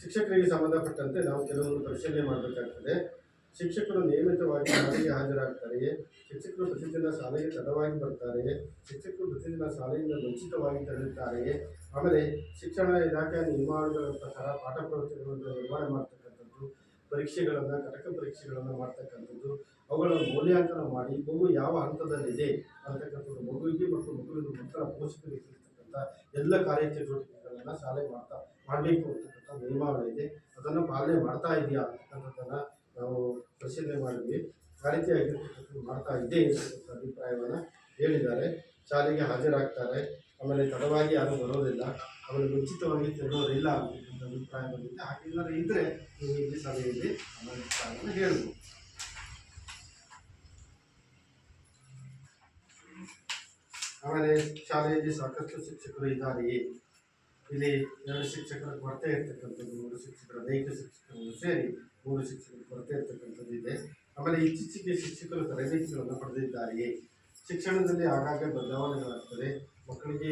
ಶಿಕ್ಷಕರಿಗೆ ಸಂಬಂಧಪಟ್ಟಂತೆ ನಾವು ಕೆಲವೊಂದು ಪರಿಶೀಲನೆ ಮಾಡಬೇಕಾಗ್ತದೆ. ಶಿಕ್ಷಕರು ನಿಯಮಿತವಾಗಿ ಶಾಲೆಗೆ ಹಾಜರಾಗ್ತಾರೆಯೇ? ಶಿಕ್ಷಕರು ಪ್ರತಿದಿನ ಶಾಲೆಗೆ ತಡವಾಗಿ ಬರ್ತಾರೆಯೇ? ಶಿಕ್ಷಕರು ಪ್ರತಿದಿನ ಶಾಲೆಯಿಂದ ವಂಚಿತವಾಗಿ ತೆರಳುತ್ತಾರೆಯೇ? ಆಮೇಲೆ ಶಿಕ್ಷಣ ಇಲಾಖೆಯ ನಿಯಮಾವಳಿಗಳ ಪ್ರಕಾರ ಪಾಠ ಪ್ರವಚನಗಳನ್ನು ನಿರ್ವಹಣೆ ಮಾಡ್ತಕ್ಕಂಥದ್ದು, ಪರೀಕ್ಷೆಗಳನ್ನು ಘಟಕ ಪರೀಕ್ಷೆಗಳನ್ನು ಮಾಡ್ತಕ್ಕಂಥದ್ದು, ಅವುಗಳ ಮೌಲ್ಯಾಂಕನ ಮಾಡಿ ಮಗು ಯಾವ ಹಂತದಲ್ಲಿದೆ ಅಂತಕ್ಕಂಥದ್ದು ಮಗುವಿಗೆ ಮತ್ತು ಮಗುವಿನ ಮಕ್ಕಳ ಪೋಷಕರಿಗೆ ತಿಳಿಸ್ತಕ್ಕಂಥ ಎಲ್ಲ ಕಾರ್ಯಚಟುವಟಿಕೆಗಳನ್ನು ಶಾಲೆ ಮಾಡಬೇಕು ಅಂತಕ್ಕಂಥ ನಿಯಮಾವಳಿ ಇದೆ. ಅದನ್ನು ಪಾಲನೆ ಮಾಡ್ತಾ ಇದೆಯಾ ಅಂತಕ್ಕಂಥದ್ದನ್ನು ನಾವು ಪರಿಶೀಲನೆ ಮಾಡಿದ್ವಿ. ಆ ರೀತಿಯಾಗಿರ್ತಕ್ಕಂಥದ್ದು ಮಾಡ್ತಾ ಇದೆ ಅಂತಕ್ಕಂಥ ಅಭಿಪ್ರಾಯವನ್ನು ಹೇಳಿದ್ದಾರೆ. ಶಾಲೆಗೆ ಹಾಜರಾಗ್ತಾರೆ, ಆಮೇಲೆ ತಡವಾಗಿ ಯಾರೂ ಬರೋದಿಲ್ಲ, ಆಮೇಲೆ ಮುಂಚಿತವಾಗಿ ತೆರಳೋದಿಲ್ಲ ಅಂತಕ್ಕಂಥ ಅಭಿಪ್ರಾಯ ಬಂದಿದೆ. ಹಾಗೇನಾದ್ರು ಇದ್ದರೆ ನೀವು ಇಲ್ಲಿ ಸಭೆಯಲ್ಲಿ ನಮ್ಮ ಅಭಿಪ್ರಾಯವನ್ನು ಹೇಳ್ಬೋದು. ಆಮೇಲೆ ಶಾಲೆಯಲ್ಲಿ ಸಾಕಷ್ಟು ಶಿಕ್ಷಕರು ಇದ್ದಾರೆಯೇ? ಇಲ್ಲಿ 2 ಶಿಕ್ಷಕರ ಕೊರತೆ ಇರ್ತಕ್ಕಂಥದ್ದು, 3 ಶಿಕ್ಷಕರ ದೈಹಿಕ ಶಿಕ್ಷಕರನ್ನು ಸೇರಿ 3 ಶಿಕ್ಷಕರ ಕೊರತೆ ಇರ್ತಕ್ಕಂಥದ್ದು ಇದೆ. ಆಮೇಲೆ ಇತ್ತೀಚೆಗೆ ಶಿಕ್ಷಕರು ತರಬೇತಿಗಳನ್ನು ಪಡೆದಿದ್ದಾರೆಯೇ? ಶಿಕ್ಷಣದಲ್ಲಿ ಆಗಾಗ್ಗೆ ಬದಲಾವಣೆಗಳಾಗ್ತದೆ. ಮಕ್ಕಳಿಗೆ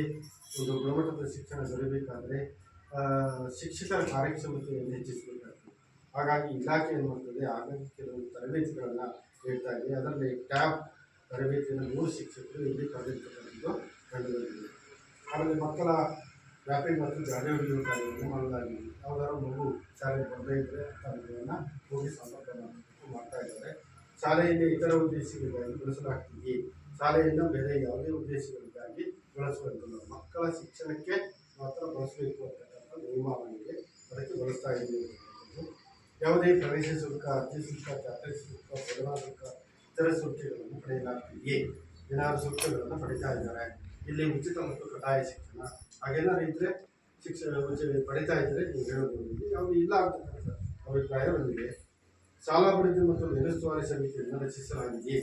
ಒಂದು ಗುಣಮಟ್ಟದ ಶಿಕ್ಷಣ ದೊರೆಯಬೇಕಾದ್ರೆ ಶಿಕ್ಷಕರ ಕಾರ್ಯಕ್ಷಮತೆಯನ್ನು ಹೆಚ್ಚಿಸಬೇಕಾಗ್ತದೆ. ಹಾಗಾಗಿ ಇಲಾಖೆ ಏನು ಮಾಡ್ತದೆ, ಆಗಾಗ್ಗೆ ಕೆಲವು ತರಬೇತಿಗಳನ್ನು ನೀಡ್ತಾ ಇದೆ. ಅದರಲ್ಲಿ ಟ್ಯಾಬ್ ತರಬೇತಿಯನ್ನು 3 ಶಿಕ್ಷಕರು ಇಲ್ಲಿ ಕರೆದಿರ್ತಕ್ಕಂಥದ್ದು ಕಂಡುಬಂದಿದೆ. ಆಮೇಲೆ ಮಕ್ಕಳ ರ್ಯಾಪಿಡ್ ಮತ್ತು ಗಾಡಿ ಹೊಡೆಯುವ ಕಾರ್ಯವನ್ನು ಮಾಡಲಾಗಿದೆ. ಯಾವುದಾದ್ರು ಮಗು ಶಾಲೆಗೆ ಬರದೇ ಇದ್ದರೆ ಅಂಥವನ್ನು ಹೋಗಿ ಸಂಪರ್ಕ ಮಾಡ್ತಾ ಇದ್ದಾರೆ. ಶಾಲೆಯಲ್ಲಿ ಇತರ ಉದ್ದೇಶಗಳಿಗಾಗಿ ಬಳಸಲಾಗ್ತಿದೆ. ಶಾಲೆಯನ್ನು ಬೇರೆ ಯಾವುದೇ ಉದ್ದೇಶಗಳಿಗಾಗಿ ಬಳಸುವಂಥದ್ದು, ಮಕ್ಕಳ ಶಿಕ್ಷಣಕ್ಕೆ ಮಾತ್ರ ಬಳಸಬೇಕು ಅಂತಕ್ಕಂಥ ನಿಯಮಾವಳಿಗೆ ಅದಕ್ಕೆ ಬಳಸ್ತಾ ಇದ್ದೀವಿ. ಯಾವುದೇ ಪ್ರವೇಶ ಶುಲ್ಕ, ಅರ್ಜಿ ಶುಲ್ಕ, ದಾಖಲೆ ಶುಲ್ಕ, ಬೋಧನಾ ಶುಲ್ಕ, ಇತರ ಶುಲ್ಕಗಳನ್ನು ಪಡೆಯಲಾಗ್ತಿದೆಯೇ? ಏನಾದರೂ ಶುಲ್ಕಗಳನ್ನು ಪಡಿತಾ ಇದ್ದಾರೆ. ಇಲ್ಲಿ ಉಚಿತ ಮತ್ತು ಕಡ್ಡಾಯ ಶಿಕ್ಷಣ ಹಾಗೇನಾದ್ರು ಇದ್ದರೆ ಪಡಿತಾ ಇದ್ದರೆ ನೀವು ಹೇಳಬಹುದು. ಯಾವುದು ಇಲ್ಲ ಅಂತಕ್ಕಂಥ ಅಭಿಪ್ರಾಯ ಬಂದಿದೆ. ಶಾಲಾಭಿವೃದ್ಧಿ ಮತ್ತು ಮೇಲುಸ್ತುವಾರಿ ಸಮಿತಿಯನ್ನು ರಚಿಸಲಾಗಿದೆ.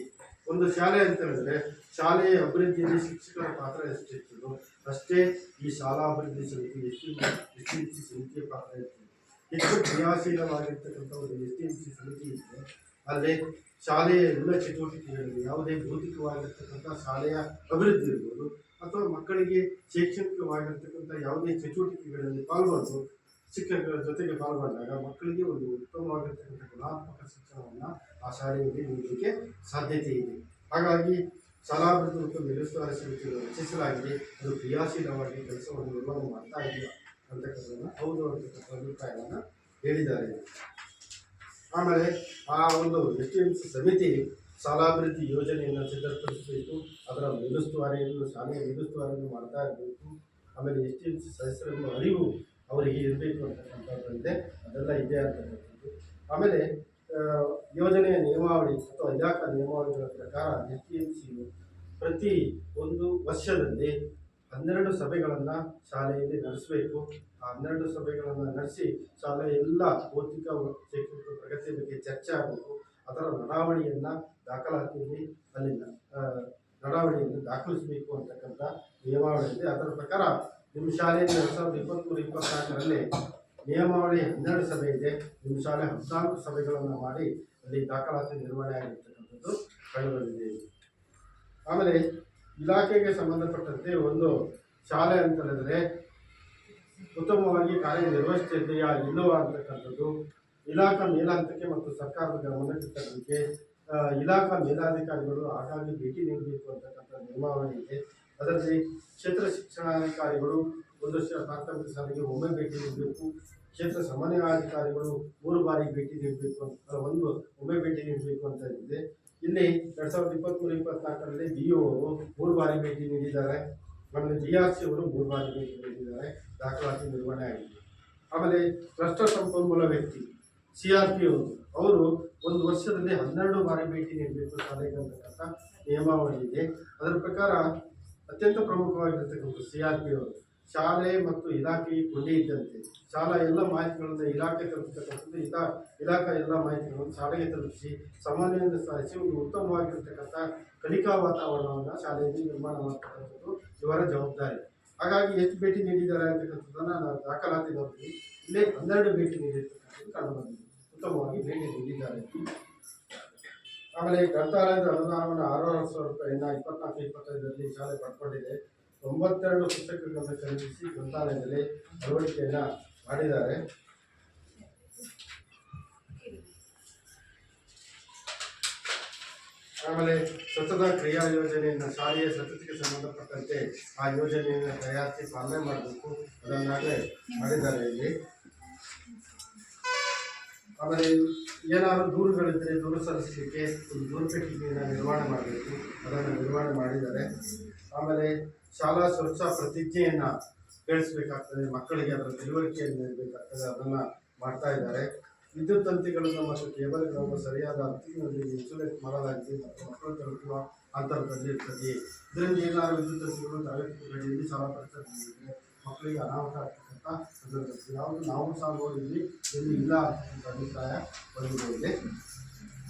ಒಂದು ಶಾಲೆ ಅಂತ ಹೇಳಿದ್ರೆ ಶಾಲೆಯ ಅಭಿವೃದ್ಧಿಯಲ್ಲಿ ಶಿಕ್ಷಕರ ಪಾತ್ರ ಎಷ್ಟಿರ್ತದೋ ಅಷ್ಟೇ ಈ ಶಾಲಾಭಿವೃದ್ಧಿ ಸಮಿತಿ STMC ಸಮಿತಿಯ ಪಾತ್ರ ಇರ್ತದೆ. ಹೆಚ್ಚು ಕ್ರಿಯಾಶೀಲವಾಗಿರ್ತಕ್ಕಂಥ ಒಂದು STMC ಸಮಿತಿ ಇದ್ದರೆ ಅಲ್ಲೇ ಶಾಲೆಯ ಎಲ್ಲ ಚಟುವಟಿಕೆಗಳಿಗೆ ಯಾವುದೇ ಭೌತಿಕವಾಗಿರ್ತಕ್ಕಂಥ ಶಾಲೆಯ ಅಭಿವೃದ್ಧಿ ಇರ್ಬೋದು ಅಥವಾ ಮಕ್ಕಳಿಗೆ ಶೈಕ್ಷಣಿಕವಾಗಿರ್ತಕ್ಕಂಥ ಯಾವುದೇ ಚಟುವಟಿಕೆಗಳಲ್ಲಿ ಪಾಲ್ಗೊಂಡು ಶಿಕ್ಷಕರ ಜೊತೆಗೆ ಪಾಲ್ಗೊಂಡಾಗ ಮಕ್ಕಳಿಗೆ ಒಂದು ಉತ್ತಮವಾಗಿರ್ತಕ್ಕಂಥ ಗುಣಾತ್ಮಕ ಶಿಕ್ಷಣವನ್ನು ಆ ಶಾಲೆಯಲ್ಲಿ ನೀಡಲಿಕ್ಕೆ ಸಾಧ್ಯತೆ ಇದೆ. ಹಾಗಾಗಿ ಶಾಲಾಭಿವೃದ್ಧಿ ಮತ್ತು ಮೇಲುಸ್ತುವಾರಿ ಸಮಿತಿಯನ್ನು ರಚಿಸಲಾಗಿದೆ. ಅದು ಕ್ರಿಯಾಶೀಲವಾಗಿ ಕೆಲಸವನ್ನು ನಿರ್ವಹಣೆ ಮಾಡ್ತಾ ಇದೆಯಾ ಅಂತಕ್ಕಂಥದ್ದನ್ನು ಹೌದು ಅಂತಕ್ಕಂಥ ಅಭಿಪ್ರಾಯವನ್ನು ಹೇಳಿದ್ದಾರೆ. ಆಮೇಲೆ ಆ ಒಂದು STMC ಸಮಿತಿ ಶಾಲಾಭಿವೃದ್ಧಿ ಯೋಜನೆಯನ್ನು ಸಿದ್ಧಪಡಿಸಬೇಕು. ಅದರ ಮೇಲುಸ್ತುವಾರಿಯನ್ನು ಶಾಲೆಯ ಮೇಲುಸ್ತುವಾರಿಯನ್ನು ಮಾಡ್ತಾ ಇರಬೇಕು. ಆಮೇಲೆ STMC ಸದಸ್ಯರನ್ನು ಅರಿವು ಅವರಿಗೆ ಇರಬೇಕು ಅಂತಕ್ಕಂಥದ್ದಿದೆ, ಅದೆಲ್ಲ ಇದೆ ಅಂತಕ್ಕಂಥದ್ದು. ಆಮೇಲೆ ಯೋಜನೆಯ ನಿಯಮಾವಳಿ ಅಥವಾ ಇಲಾಖಾ ನಿಯಮಾವಳಿಗಳ ಪ್ರಕಾರ STMCಯು ಪ್ರತಿ ಒಂದು ವರ್ಷದಲ್ಲಿ 12 ಸಭೆಗಳನ್ನು ಶಾಲೆಯಲ್ಲಿ ನಡೆಸಬೇಕು. ಆ 12 ಸಭೆಗಳನ್ನು ನಡೆಸಿ ಶಾಲೆಯ ಎಲ್ಲ ಭೌತಿಕ ಶೈಕ್ಷಣಿಕ ಪ್ರಗತಿ ಬಗ್ಗೆ ಚರ್ಚೆ ಆಗಬೇಕು. ಅದರ ನಡಾವಳಿಯನ್ನು ದಾಖಲಾತಿಯಲ್ಲಿ ಅಲ್ಲಿನ ನಡಾವಳಿಯನ್ನು ದಾಖಲಿಸಬೇಕು ಅಂತಕ್ಕಂಥ ನಿಯಮಾವಳಿ ಇದೆ. ಅದರ ಪ್ರಕಾರ ನಿಮ್ಮ ಶಾಲೆಯಲ್ಲಿ 2023-24ರಲ್ಲಿ ನಿಯಮಾವಳಿ 12 ಸಭೆ ಇದೆ. ನಿಮ್ಮ ಶಾಲೆ 14 ಸಭೆಗಳನ್ನು ಮಾಡಿ ಅಲ್ಲಿ ದಾಖಲಾತಿ ನಿರ್ವಹಣೆ ಆಗಿರ್ತಕ್ಕಂಥದ್ದು ಕಂಡುಬಂದಿದೆ. ಆಮೇಲೆ ಇಲಾಖೆಗೆ ಸಂಬಂಧಪಟ್ಟಂತೆ ಒಂದು ಶಾಲೆ ಅಂತ ಹೇಳಿದ್ರೆ ಉತ್ತಮವಾಗಿ ಕಾರ್ಯನಿರ್ವಹಿಸ್ತಿದೆಯಾ ಇಲ್ಲವಾ ಅಂತಕ್ಕಂಥದ್ದು ಇಲಾಖಾ ಮೇಲಂತಕ್ಕೆ ಮತ್ತು ಸರ್ಕಾರದ ಗಮನಕ್ಕೆ ತರಲಿಕ್ಕೆ ಇಲಾಖಾ ಮೇಲಾಧಿಕಾರಿಗಳು ಆಗಾಗ್ಗೆ ಭೇಟಿ ನೀಡಬೇಕು ಅಂತಕ್ಕಂಥ ನಿಯಮಾವಳಿ ಇದೆ. ಅದರಲ್ಲಿ ಕ್ಷೇತ್ರ ಶಿಕ್ಷಣಾಧಿಕಾರಿಗಳು ಒಂದು ಪ್ರಾಥಮಿಕ ಶಾಲೆಗೆ ಒಮ್ಮೆ ಭೇಟಿ ನೀಡಬೇಕು. ಕ್ಷೇತ್ರ ಸಮನ್ವಯಾಧಿಕಾರಿಗಳು 3 ಬಾರಿ ಭೇಟಿ ನೀಡಬೇಕು ಅಂತ ಒಮ್ಮೆ ಭೇಟಿ ನೀಡಬೇಕು ಅಂತ ಇದೆ. ಇಲ್ಲಿ 2023-24ರಲ್ಲಿ BO ಅವರು 3 ಬಾರಿ ಭೇಟಿ ನೀಡಿದ್ದಾರೆ. ಆಮೇಲೆ BRC ಅವರು 3 ಬಾರಿ ಭೇಟಿ ನೀಡಿದ್ದಾರೆ. ದಾಖಲಾತಿ ನಿರ್ವಹಣೆ ಆಗಿದೆ. ಆಮೇಲೆ ಕ್ಲಸ್ಟರ್ ಸಂಪನ್ಮೂಲ ವ್ಯಕ್ತಿ CRP ಅವರು ಒಂದು ವರ್ಷದಲ್ಲಿ 12 ಬಾರಿ ಭೇಟಿ ನೀಡಬೇಕು ಶಾಲೆಗೆ ಅಂತಕ್ಕಂಥ ನಿಯಮಾವಳಿ ಇದೆ. ಅದರ ಪ್ರಕಾರ ಅತ್ಯಂತ ಪ್ರಮುಖವಾಗಿರ್ತಕ್ಕಂಥ CRP ಅವರು ಶಾಲೆ ಮತ್ತು ಇಲಾಖೆಗೆ ಕೊಂಡಿ ಇದ್ದಂತೆ ಶಾಲಾ ಎಲ್ಲ ಮಾಹಿತಿಗಳನ್ನು ಇಲಾಖೆ ತಲುಪಿಸ್ತಕ್ಕಂಥದ್ದು, ಇಲಾಖೆ ಎಲ್ಲ ಮಾಹಿತಿಗಳನ್ನು ಶಾಲೆಗೆ ತಲುಪಿಸಿ ಸಮನ್ವಯದಿಂದ ಸಾಧಿಸಿ ಒಂದು ಉತ್ತಮವಾಗಿರ್ತಕ್ಕಂಥ ಕಲಿಕಾ ವಾತಾವರಣವನ್ನು ಶಾಲೆಯಲ್ಲಿ ನಿರ್ಮಾಣ ಮಾಡ್ತಕ್ಕಂಥದ್ದು ಇವರ ಜವಾಬ್ದಾರಿ. ಹಾಗಾಗಿ ಎಷ್ಟು ಭೇಟಿ ನೀಡಿದ್ದಾರೆ ಅಂತಕ್ಕಂಥದ್ದನ್ನು ನಾವು ದಾಖಲಾತಿ ನೋಡ್ತೀವಿ. ಇಲ್ಲೇ 12 ಭೇಟಿ ನೀಡಿರ್ತಕ್ಕಂಥದ್ದು ಕಂಡುಬಂದಿದೆ. ಉತ್ತಮವಾಗಿ ಭೇಟಿ ನೀಡಿದ್ದಾರೆ. ಆಮೇಲೆ ಗ್ರಂಥಾಲಯದ ಅನುದಾನವನ್ನು 6,000 ರೂಪಾಯಿಯನ್ನು 24-25ರಲ್ಲಿ ಶಾಲೆ ಪಡ್ಕೊಂಡಿದೆ. 92 ಪುಸ್ತಕಗಳನ್ನು ಖರೀದಿಸಿ ಗ್ರಂಥಾಲಯದಲ್ಲಿ ಅಳವಡಿಕೆಯನ್ನು ಮಾಡಿದ್ದಾರೆ. ಆಮೇಲೆ ಸ್ವಚ್ಛತಾ ಕ್ರಿಯಾ ಯೋಜನೆಯನ್ನು ಶಾಲೆಯ ಸ್ವಚ್ಛತೆಗೆ ಸಂಬಂಧಪಟ್ಟಂತೆ ಆ ಯೋಜನೆಯನ್ನು ತಯಾರಿಸಿ ಪಾಲನೆ ಮಾಡಬೇಕು, ಅದನ್ನಾಗಲೇ ಮಾಡಿದ್ದಾರೆ ಇಲ್ಲಿ. ಆಮೇಲೆ ಏನಾದರೂ ದೂರುಗಳಿದ್ದರೆ ದೂರು ಸಲ್ಲಿಸಲಿಕ್ಕೆ ಒಂದು ದೂರು ಪೆಟ್ಟಿಗೆಯನ್ನು ನಿರ್ವಹಣೆ ಮಾಡಬೇಕು, ಅದನ್ನು ನಿರ್ವಹಣೆ ಮಾಡಿದ್ದಾರೆ. ಆಮೇಲೆ ಶಾಲಾ ಸುರಕ್ಷಾ ಪ್ರತಿಜ್ಞೆಯನ್ನು ಕೇಳಿಸಬೇಕಾಗ್ತದೆ, ಮಕ್ಕಳಿಗೆ ಅದರ ತಿಳುವಳಿಕೆಯನ್ನು ನೀಡಬೇಕಾಗ್ತದೆ, ಅದನ್ನು ಮಾಡ್ತಾ ಇದ್ದಾರೆ. ವಿದ್ಯುತ್ ತಂತಿಗಳನ್ನು ಮತ್ತು ಕೇಬಲ್ಗಳನ್ನು ಸರಿಯಾದ ಅರ್ಥದಲ್ಲಿ ಇನ್ಸುಲೇಟ್ ಮಾಡಲಾಗಿದೆ ಮತ್ತು ಮಕ್ಕಳು ತಲುಪುವ ಅಂತರದಲ್ಲಿ ಇರ್ತದೆ. ಇದರಿಂದ ಏನಾದರೂ ವಿದ್ಯುತ್ ತಂತಿಗಳು ತರಗತಿಗಳಲ್ಲಿ ಶಾಲಾ ಪರಿಸರದಲ್ಲಿ ಮಕ್ಕಳಿಗೆ ಅನಾಹುತ ಆಗ್ತಕ್ಕಂಥ ಸಂದರ್ಭದಲ್ಲಿ ಯಾವುದು ನಾವು ಸಹ ನೋಡಿದ್ವಿ, ಎಲ್ಲಿ ಇಲ್ಲ ಅಂತಕ್ಕಂಥ ಅಭಿಪ್ರಾಯ ಬಂದಿದೆ.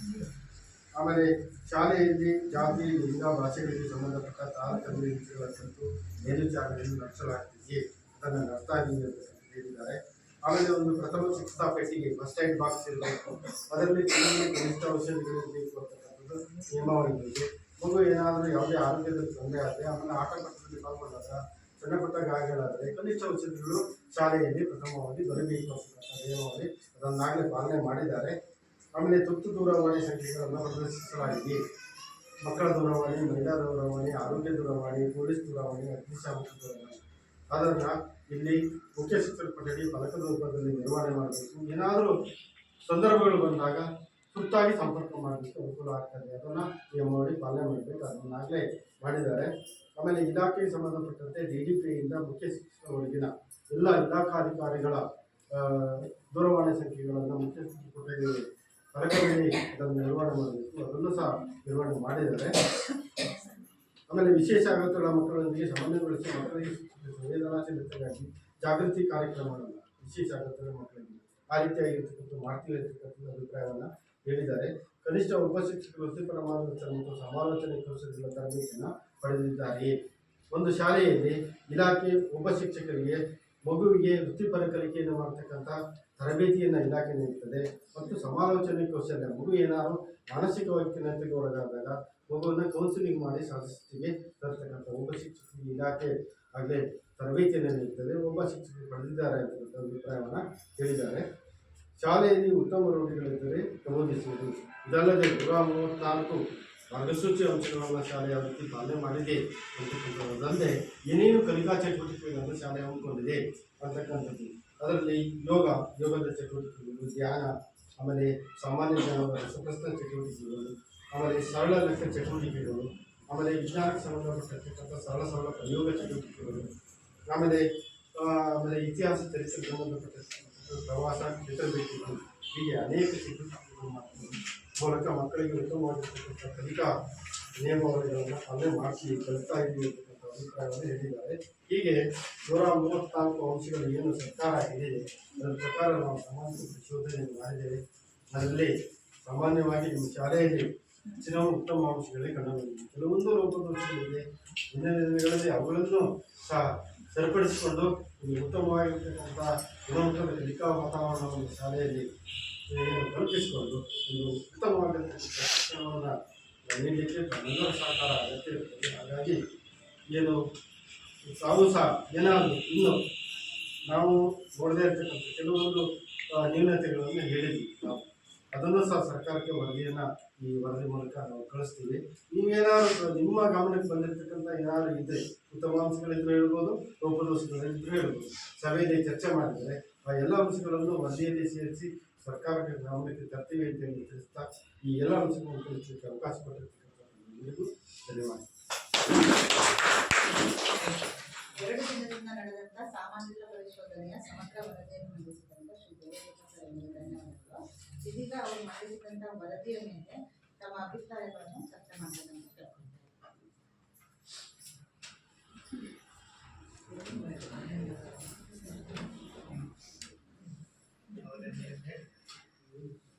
ಆಮೇಲೆ ಶಾಲೆಯಲ್ಲಿ ಜಾತಿ, ಲಿಂಗ, ಭಾಷೆಗಳಿಗೆ ಸಂಬಂಧಪಟ್ಟ ತಾರತಮ್ಯ ವಿಷಯಗಳ ಕುರಿತು ಮೇಲ್ವಿಚಾರಣೆಯನ್ನು ನಡೆಸಲಾಗ್ತಿದೆ, ಅದನ್ನು ನಡೆಸ್ತಾ ಇದ್ದೀವಿ ಅಂತ ಹೇಳಿದ್ದಾರೆ. ಆಮೇಲೆ ಒಂದು ಪ್ರಥಮ ಚಿಕಿತ್ಸಾ ಪೆಟ್ಟಿಗೆ ಫಸ್ಟ್ ಏಡ್ ಬಾಕ್ಸ್ ಇರಬೇಕು, ಅದರಲ್ಲಿ ಕನಿಷ್ಠ ಔಷಧಿಗಳಿರಬೇಕು ಅಂತಕ್ಕಂಥದ್ದು ನಿಯಮಾವಳಿ ಇದೆ. ಮಗು ಏನಾದರೂ ಯಾವುದೇ ಆರೋಗ್ಯದಲ್ಲಿ ತೊಂದರೆ ಆದರೆ ಆಮೇಲೆ ಆಟಪಾಠದಲ್ಲಿ ಪಾಲ್ಗೊಂಡಾಗ ಸಣ್ಣ ಪುಟ್ಟ ಗಾಯಗಳಾದರೆ ಕನಿಷ್ಠ ಔಷಧಿಗಳು ಶಾಲೆಯಲ್ಲಿ ಪ್ರಥಮವಾಗಿ ದೊರೆಯಬೇಕು ಅಂತ ನಿಯಮವಾಗಿ ಅದನ್ನಾಗಲೇ ಪಾಲನೆ ಮಾಡಿದ್ದಾರೆ. ಆಮೇಲೆ ತುರ್ತು ದೂರವಾಣಿ ಸಂಖ್ಯೆಗಳನ್ನು ಪ್ರದರ್ಶಿಸಲಾಗಿದೆ. ಮಕ್ಕಳ ದೂರವಾಣಿ, ಮಹಿಳಾ ದೂರವಾಣಿ, ಆರೋಗ್ಯ ದೂರವಾಣಿ, ಪೊಲೀಸ್ ದೂರವಾಣಿ, ಅಗ್ನಿಶಾಮಕ ದೂರವಾಣಿ ಅದನ್ನು ಇಲ್ಲಿ ಮುಖ್ಯ ಶಿಕ್ಷಕ ಕೊಠಡಿ ಫಲಕದ ರೂಪದಲ್ಲಿ ನಿರ್ವಹಣೆ ಮಾಡಬೇಕು. ಏನಾದರೂ ಸಂದರ್ಭಗಳು ಬಂದಾಗ ತುರ್ತಾಗಿ ಸಂಪರ್ಕ ಮಾಡಲಿಕ್ಕೆ ಅನುಕೂಲ ಆಗ್ತದೆ. ಅದನ್ನು ನಿಯಮಾವಳಿ ಪಾಲನೆ ಮಾಡಬೇಕು. ಅದನ್ನಾಗಲೇ ಮಾಡಿದ್ದಾರೆ. ಆಮೇಲೆ ಇಲಾಖೆಗೆ ಸಂಬಂಧಪಟ್ಟಂತೆ DDPಯಿಂದ ಮುಖ್ಯ ಶಿಕ್ಷಕರವರೆಗಿನ ಎಲ್ಲ ಇಲಾಖಾಧಿಕಾರಿಗಳ ದೂರವಾಣಿ ಸಂಖ್ಯೆಗಳನ್ನು ಮುಖ್ಯ ಶಿಕ್ಷಕ ಕೊಠಡಿ ಫಲಕದಲ್ಲಿ ಅದನ್ನು ನಿರ್ವಹಣೆ ಮಾಡಬೇಕು. ಅದನ್ನು ಸಹ ನಿರ್ವಹಣೆ ಮಾಡಿದ್ದಾರೆ. ಆಮೇಲೆ ವಿಶೇಷ ಅಗತ್ಯಗಳ ಮಕ್ಕಳೊಂದಿಗೆ ಸಮನ್ವಯಗೊಳಿಸಿ ಮಕ್ಕಳಿಗೆ ಸಂವೇದನಾಶೀಲತೆಗಾಗಿ ಜಾಗೃತಿ ಕಾರ್ಯಕ್ರಮಗಳನ್ನು ವಿಶೇಷ ಅಗತ್ಯಗಳ ಮಕ್ಕಳಿಗೆ ಆ ರೀತಿಯಾಗಿರ್ತಕ್ಕಂಥ ಮಾಡ್ತೀವಿ ಇರ್ತಕ್ಕಂಥ ಅಭಿಪ್ರಾಯವನ್ನು ಹೇಳಿದ್ದಾರೆ. ಕನಿಷ್ಠ ಒಬ್ಬ ಶಿಕ್ಷಕರು ವೃತ್ತಿಪರ ಮಾರ್ಗದರ್ಶನ ಮತ್ತು ಸಮಾಲೋಚನೆ ಕೌಶಲ್ಯಗಳ ತರಬೇತಿಯನ್ನು ಪಡೆದಿದ್ದಾರೆ. ಒಂದು ಶಾಲೆಯಲ್ಲಿ ಇಲಾಖೆ ಒಬ್ಬ ಶಿಕ್ಷಕರಿಗೆ ಮಗುವಿಗೆ ವೃತ್ತಿಪರ ಕಲಿಕೆಯನ್ನು ಮಾಡತಕ್ಕಂಥ ತರಬೇತಿಯನ್ನು ಇಲಾಖೆ ನೀಡುತ್ತದೆ ಮತ್ತು ಸಮಾಲೋಚನೆ ಕೌಶಲ್ಯ ಮಗು ಏನಾದರೂ ಮಾನಸಿಕವಾಗಿ ಖಿನ್ನತೆಗೆ ಒಳಗಾದಾಗ ಮಗುವನ್ನು ಕೌನ್ಸಿಲಿಂಗ್ ಮಾಡಿ ಶಾಲೆಗೆ ತರತಕ್ಕಂಥ ಒಬ್ಬ ಶಿಕ್ಷಕರಿಗೆ ಇಲಾಖೆ ಆಗಲೇ ತರಬೇತಿಯನ್ನು ನೀಡುತ್ತದೆ. ಒಬ್ಬ ಶಿಕ್ಷಕರು ಪಡೆದಿದ್ದಾರೆ ಅಂತಕ್ಕಂಥ ಅಭಿಪ್ರಾಯವನ್ನು ಹೇಳಿದ್ದಾರೆ. ಶಾಲೆಯಲ್ಲಿ ಉತ್ತಮ ರೂಢಿಗಳಿದ್ದರೆ ನಮೂದಿಸುವುದು. ಇದಲ್ಲದೆ 134 ಮಾರ್ಗಸೂಚಿ ಅಂಶಗಳನ್ನು ಶಾಲೆಯ ವೃತ್ತಿ ಪಾಲನೆ ಮಾಡಿದೆ ಅಂತಕ್ಕಂಥದ್ದಲ್ಲದೆ ಏನೇನು ಕಲಿಕಾ ಚಟುವಟಿಕೆಗಳನ್ನು ಶಾಲೆ ಹಮ್ಮಿಕೊಂಡಿದೆ ಅಂತಕ್ಕಂಥದ್ದು. ಅದರಲ್ಲಿ ಯೋಗದ ಚಟುವಟಿಕೆಗಳು, ಧ್ಯಾನ, ಆಮೇಲೆ ಸಾಮಾನ್ಯ ಜ್ಞಾನದ ರಸಪ್ರಶ್ನೆ ಚಟುವಟಿಕೆಗಳು, ಆಮೇಲೆ ಸರಳ ಲೆಕ್ಕ ಚಟುವಟಿಕೆಗಳು, ಆಮೇಲೆ ವಿಜ್ಞಾನಕ್ಕೆ ಸಂಬಂಧಪಟ್ಟಿರ್ತಕ್ಕಂಥ ಸರಳ ಪ್ರಯೋಗ ಚಟುವಟಿಕೆಗಳು, ಆಮೇಲೆ ಇತಿಹಾಸ ಚರಿತ್ರೆಗೆ ಸಂಬಂಧಪಟ್ಟಿರ್ತಕ್ಕಂಥ ಪ್ರವಾಸ ಚಿತ್ರಬೇಕಿಗಳು, ಹೀಗೆ ಅನೇಕ ಚಟುವಟಿಕೆಗಳು ಮೂಲಕ ಮಕ್ಕಳಿಗೆ ಉತ್ತಮವಾಗಿರ್ತಕ್ಕಂಥ ಕಲಿಕಾ ನಿಯಮಾವಳಿಗಳನ್ನು ಪಾಲನೆ ಮಾಡಿಸಿ ಕಲಿತಾ ಇದ್ದೀವಿ ಅಂತಕ್ಕಂಥ ಅಭಿಪ್ರಾಯವನ್ನು ಹೇಳಿದ್ದಾರೆ. ಹೀಗೆ 134 ಅಂಶಗಳು ಏನು ಸರ್ಕಾರ ಹೇಳಿದೆ ಅದರ ಪ್ರಕಾರ ನಾವು ಸಾಮಾಜಿಕ ಪರಿಶೋಧನೆಯನ್ನು ಮಾಡಿದ್ದೇವೆ. ಅದರಲ್ಲಿ ಸಾಮಾನ್ಯವಾಗಿ ನಿಮ್ಮ ಶಾಲೆಯಲ್ಲಿ ಹೆಚ್ಚಿನ ಉತ್ತಮ ಅಂಶಗಳೇ ಕಂಡುಬಂದಿದೆ. ಕೆಲವೊಂದು ಲೋಪದೋಷಗಳಿದೆ. ಮುಂದಿನ ದಿನಗಳಲ್ಲಿ ಅವುಗಳನ್ನು ಸಹ ಸರಿಪಡಿಸಿಕೊಂಡು ಉತ್ತಮವಾಗಿರ್ತಕ್ಕಂಥ ಗುಣಮಟ್ಟದ ಕಲಿಕಾ ವಾತಾವರಣವನ್ನು ಶಾಲೆಯಲ್ಲಿ ಕಲ್ಪಿಸಿಕೊಂಡು ಒಂದು ಉತ್ತಮವಾಗಿರ್ತಕ್ಕಂಥ ಶಿಕ್ಷಣವನ್ನು ನೀಡಲಿಕ್ಕೆ ನಮ್ಮೆಲ್ಲರ ಸಹಕಾರ ಅಗತ್ಯ ಇರ್ತದೆ. ಹಾಗಾಗಿ ಏನು ತಾವು ಸಹ ಏನಾದರೂ ಇನ್ನು ನಾವು ನೋಡದೇ ಇರ್ತಕ್ಕಂಥ ಕೆಲವೊಂದು ನ್ಯೂನತೆಗಳನ್ನು ಹೇಳಿದ್ವಿ. ನಾವು ಅದನ್ನು ಸಹ ಸರ್ಕಾರಕ್ಕೆ ಈ ವರದಿ ಮೂಲಕ ನಾವು ಕಳಿಸ್ತೀವಿ. ನೀವೇನಾದ್ರು ನಿಮ್ಮ ಗಮನಕ್ಕೆ ಬಂದಿರತಕ್ಕಂಥ ಏನಾದರೂ ಇದ್ದರೆ ಉತ್ತಮ ಅಂಶಗಳಿದ್ರೂ ಹೇಳ್ಬೋದು, ಲೋಪದೋಷಗಳಿದ್ರೂ ಹೇಳ್ಬೋದು. ಸಭೆಯಲ್ಲಿ ಚರ್ಚೆ ಮಾಡಿದರೆ ಆ ಎಲ್ಲ ಅಂಶಗಳನ್ನು ವರದಿಯಲ್ಲಿ ಸೇರಿಸಿ ಸರ್ಕಾರಕ್ಕೆ ಗಮನಕ್ಕೆ ತರ್ತೀವಿ ಅಂತ ಹೇಳಿ ತಿಳಿಸ್ತಾ ಈ ಎಲ್ಲ ಅಂಶಗಳನ್ನು ತಿಳಿಸಲಿಕ್ಕೆ ಅವಕಾಶ ಕೊಟ್ಟಿರ್ತಕ್ಕಂಥ ಧನ್ಯವಾದ. 2 ದಿನದಿಂದ ನಡೆದಂಥ ಸಾಮಾಜಿಕ ಪರಿಶೋಧನೆಯ ಸಮಗ್ರ ವರದಿಯನ್ನು ಮಂಡಿಸಿದಂಥ ಶ್ರೀ ದೇವೇಗೌಡರಿಗೆ ಧನ್ಯವಾದಗಳು. ಇದೀಗ ಅವರು ಮಂಡಿಸಿದಂಥ ವರದಿಯ ಮೇಲೆ ತಮ್ಮ ಅಭಿಪ್ರಾಯಗಳನ್ನು ಚರ್ಚೆ ಮಾಡಬೇಕಂತ ಕೇಳ್ಕೊಳ್ತಾರೆ.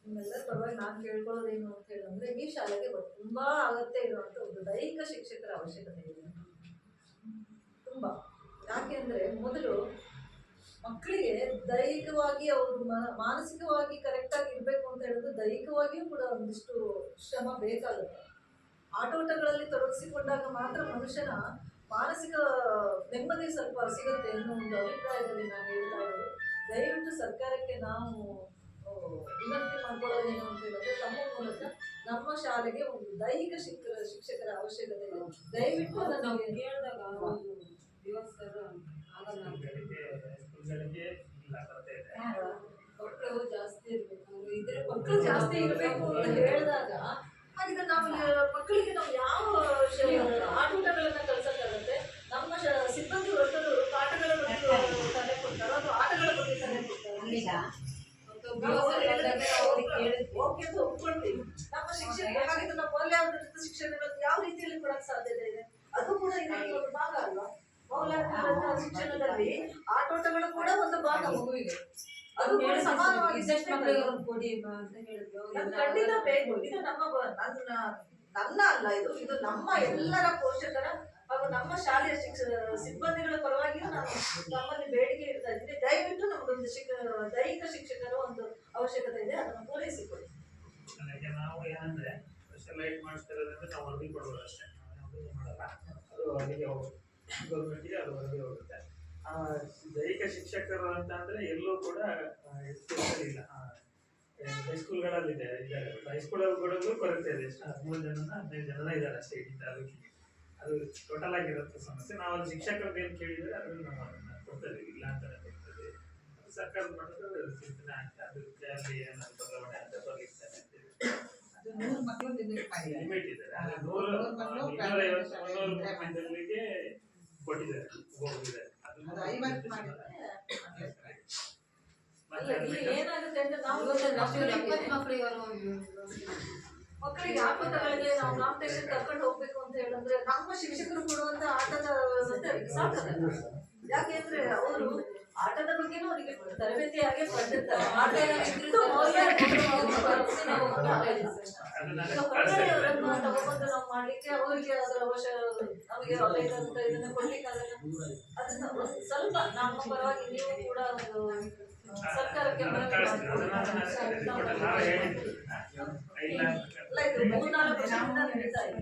ನಿಮ್ಮೆಲ್ಲರ ಪರವಾಗಿ ನಾನು ಕೇಳ್ಕೊಳ್ಳೋದೇನು ಅಂತ ಹೇಳಿದ್ರೆ ಈ ಶಾಲೆಗೆ ತುಂಬಾ ಅಗತ್ಯ ಇರುವಂತ ಒಂದು ದೈಹಿಕ ಶಿಕ್ಷಕರ ಅವಶ್ಯಕತೆ ಇದೆ. ತುಂಬಾ ಯಾಕೆ ಅಂದ್ರೆ ಮೊದಲು ಮಕ್ಕಳಿಗೆ ದೈಹಿಕವಾಗಿ ಅವರು ಮಾನಸಿಕವಾಗಿ ಕರೆಕ್ಟ್ ಆಗಿ ಇರಬೇಕು ಅಂತ ಹೇಳಿದ್ರೆ ದೈಹಿಕವಾಗಿಯೂ ಕೂಡ ಒಂದಿಷ್ಟು ಶ್ರಮ ಬೇಕಾಗುತ್ತೆ. ಆಟೋಟಗಳಲ್ಲಿ ತೊಡಗಿಸಿಕೊಂಡಾಗ ಮಾತ್ರ ಮನುಷ್ಯನ ಮಾನಸಿಕ ನೆಮ್ಮದಿ ಸ್ವಲ್ಪ ಸಿಗುತ್ತೆ ಅನ್ನೋ ಒಂದು ಅಭಿಪ್ರಾಯದಲ್ಲಿ ನಾನು ಹೇಳ್ತಾ ಇರೋದು. ದಯವಿಟ್ಟು ಸರ್ಕಾರಕ್ಕೆ ನಾವು ವಿನಂತಿ ಮಾಡ್ಕೊಳ್ಳೋದೇನು ಅಂತ ಹೇಳಿದ್ರೆ ತಮ್ಮ ಮೂಲಕ ನಮ್ಮ ಶಾಲೆಗೆ ಒಂದು ದೈಹಿಕ ಶಿಕ್ಷಕರ ಅವಶ್ಯಕತೆ ಇದೆ. ದಯವಿಟ್ಟು ನನಗೆ ಕೇಳಿದಾಗ ಮಕ್ಕಳು ಜಾಸ್ತಿ ಇರ್ಬೇಕು ಇದ್ರೆ ಮಕ್ಕಳು ಜಾಸ್ತಿ ಇರಬೇಕು ಅಂತ ಹೇಳಿದಾಗ ಹಾಗಿದ್ರೆ ನಾವು ಮಕ್ಕಳಿಗೆ ನಾವು ಯಾವ ಆಟೋಟಗಳನ್ನ ಕಳ್ಸಕ್ಕಾಗತ್ತೆ? ನಮ್ಮ ಸಿಬ್ಬಂದಿ ವರ್ಗದವರು ಪಾಠಗಳ ಬಗ್ಗೆ ತಲೆ ಕೊಡ್ತಾರೋ ಅಥವಾ ಆಟಗಳ ಬಗ್ಗೆ ತಲೆ ಕೊಡ್ತಾರೆ. ಒಪ್ಕೊಳ್ತೀವಿ. ನಮ್ಮ ಶಿಕ್ಷಣ ಹಾಗಿದ್ರೆ ನಮ್ಮ ಮೌಲ್ಯಾಧಾರಿತ ಶಿಕ್ಷಣಗಳನ್ನು ಯಾವ ರೀತಿಯಲ್ಲಿ ಕೊಡಕ್ ಸಾಧ್ಯತೆ ಇದೆ? ಅದು ಕೂಡ ಇದರಲ್ಲಿ ಒಂದು ಭಾಗ ಅಲ್ವಾ? ಮೌಲ್ಯಾಧಾರಿತ ಶಿಕ್ಷಣದಲ್ಲಿ ಆಟೋಟಗಳು ಕೂಡ ಒಂದು ಭಾಗ ಮಗುವಿಗೆ. ಅದು ಕೂಡ ಸಮಾನವಾಗಿ ಕೊಡಿ ಅಂತ ಹೇಳಿದ್ರು. ಖಂಡಿತ ಬೇಕು. ಇದು ನನ್ನ ಅಲ್ಲ, ಇದು ನಮ್ಮ ಎಲ್ಲರ ಪೋಷಕರ ಹಾಗೂ ನಮ್ಮ ಶಾಲೆಯ ಸಿಬ್ಬಂದಿಗಳ ಪರವಾಗಿಯೂ ನಾನು ನಮ್ಮಲ್ಲಿ ಬೇಡಿಕೆ ಇಡ್ತಾ ಇದ್ದೀನಿ. ದಯವಿಟ್ಟು ನಮಗೊಂದು ದೈಹಿಕ ಶಿಕ್ಷಕರ ಒಂದು ಅವಶ್ಯಕತೆ ಇದೆ, ಅದನ್ನು ಪೂರೈಸಿಕೊಡಿ. ಅದಕ್ಕೆ ನಾವು ಏನಂದ್ರೆ ಲೈಟ್ ಮಾಡಿಸ್ತಿರೋದ್ರಿಂದ ನಾವು ವರದಿ ಕೊಡೋದು ಅಷ್ಟೇ, ನಾವು ಮಾಡಲ್ಲ. ಅದು ಅಲ್ಲಿಗೆ ಗೌರ್ಮೆಂಟ್ಗೆ ಅದು ವರದಿ ಹೋಗುತ್ತೆ. ದೈಹಿಕ ಶಿಕ್ಷಕರು ಅಂತ ಅಂದ್ರೆ ಎಲ್ಲೂ ಕೂಡ ಎಸ್ಪೆಷಲ್ ಇಲ್ಲ. ಹೈಸ್ಕೂಲ್ಗಳಲ್ಲಿದೆ, ಹೈಸ್ಕೂಲ್ಗಳಲ್ಲೂ ಕೊರತೆ ಇದೆ. ಎಷ್ಟು 13 ಜನ 15 ಜನ ಅಷ್ಟೇ ಇಡೀ ತಾಲೂಕಿಗೆ. ಅದು ಟೋಟಲ್ ಆಗಿರುತ್ತೆ ಸಮಸ್ಯೆ. ನಾವು ಅಲ್ಲಿ ಶಿಕ್ಷಕರು ಏನು ಕೇಳಿದ್ರೆ ಅದನ್ನು ನಾವು ಅದನ್ನ ಕೊಡ್ತೇವೆ, ಇಲ್ಲ ಅಂತಾನೆ ಕೊಡ್ತೇವೆ. ಅದು ಸರ್ಕಾರದ ಮಟ್ಟದ ಚಿಂತನೆ ಆಗ್ತದೆ. ಅದಕ್ಕೆ ಅಲ್ಲಿ ಏನಾದ್ರು ಬದಲಾವಣೆ ಅಂತ ಬರ್ಲಿಕ್ತಾರೆ ಅಂತೇಳಿ ಅದು 100 ಮಕ್ಕಳು ಲಿಮಿಟ್ ಮಾಡಿದ್ದಾರೆ. ಲಿಮಿಟ್ ಇದೆ. 250 ಮಂದಿಗೆ ಕೊಟ್ಟಿದ್ದಾರೆ, ಹೋಗಿದ್ದಾರೆ. ಅದು 50 ಮಾಡಿದ್ರೆ ಅಲ್ಲ, ಇಲ್ಲಿ ಏನಾಗುತ್ತೆ ಅಂದ್ರೆ ಮಕ್ಕಳಿಗೆ ಆಟೋಟಗಳಿಗೆ ನಾವು ಕಾಂಪಿಟೇಷನ್ ಕರ್ಕೊಂಡು ಹೋಗ್ಬೇಕು ಅಂತ ಹೇಳಿದ್ರೆ ನಮ್ಮ ಶಿಕ್ಷಕರು ಕೊಡುವಂತ ಆಟದ ವ್ಯವಸ್ಥೆ ಅವರಿಗೆ ಸಾಕಾಗಲ್ಲ. ಯಾಕೆಂದ್ರೆ ಅವರು ಆಟದ ಬಗ್ಗೆನೂ ಅವರಿಗೆ ತರಬೇತಿಯಾಗಿ ಪಡೆದಿರ್ತಾರೆ. ಆಟ ಇದ್ರೂ ಹೊರಗಡೆ ಅವರನ್ನು ತಗೊಂಡು ನಾವು ಮಾಡ್ಲಿಕ್ಕೆ ಅವರಿಗೆ ಅದರ ಅವಶ್ಯ ನಮಗೆ ಅಂತ ಇದನ್ನ ಕೊಡ್ಲಿಕ್ಕಾಗಲ್ಲ. ಅದನ್ನ ಸ್ವಲ್ಪ ನಮ್ಮ ಪರವಾಗಿ ನೀವು ಕೂಡ ಒಂದು ಸರ್ಕಾರಕ್ಕೆ ಇದು 3-4 ವರ್ಷದಿಂದ ನಡೀತಾ ಇದೆ.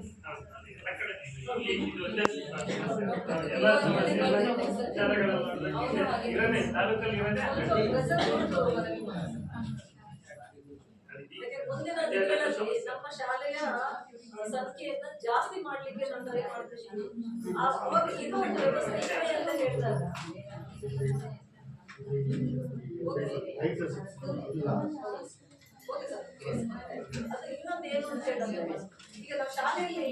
ಮುಂದಿನ ದಿನಗಳಲ್ಲಿ ನಮ್ಮ ಶಾಲೆಯ ಸಂಖ್ಯೆಯನ್ನ ಜಾಸ್ತಿ ಮಾಡ್ಲಿಕ್ಕೆ ನಾವು ಟ್ರೈ ಮಾಡ್ತೀವಿ. ಅವಾಗ ಇನ್ನೂ ಒಂದು ವ್ಯವಸ್ಥೆ ಇದೆ ಅಂತ ಹೇಳಿದಾಗ ಅದು ಇನ್ನೊಂದು ಏನು ಅಂತ ಹೇಳಿದ್ರೆ, ಈಗ ನಾವು ಶಾಲೆಯಲ್ಲಿ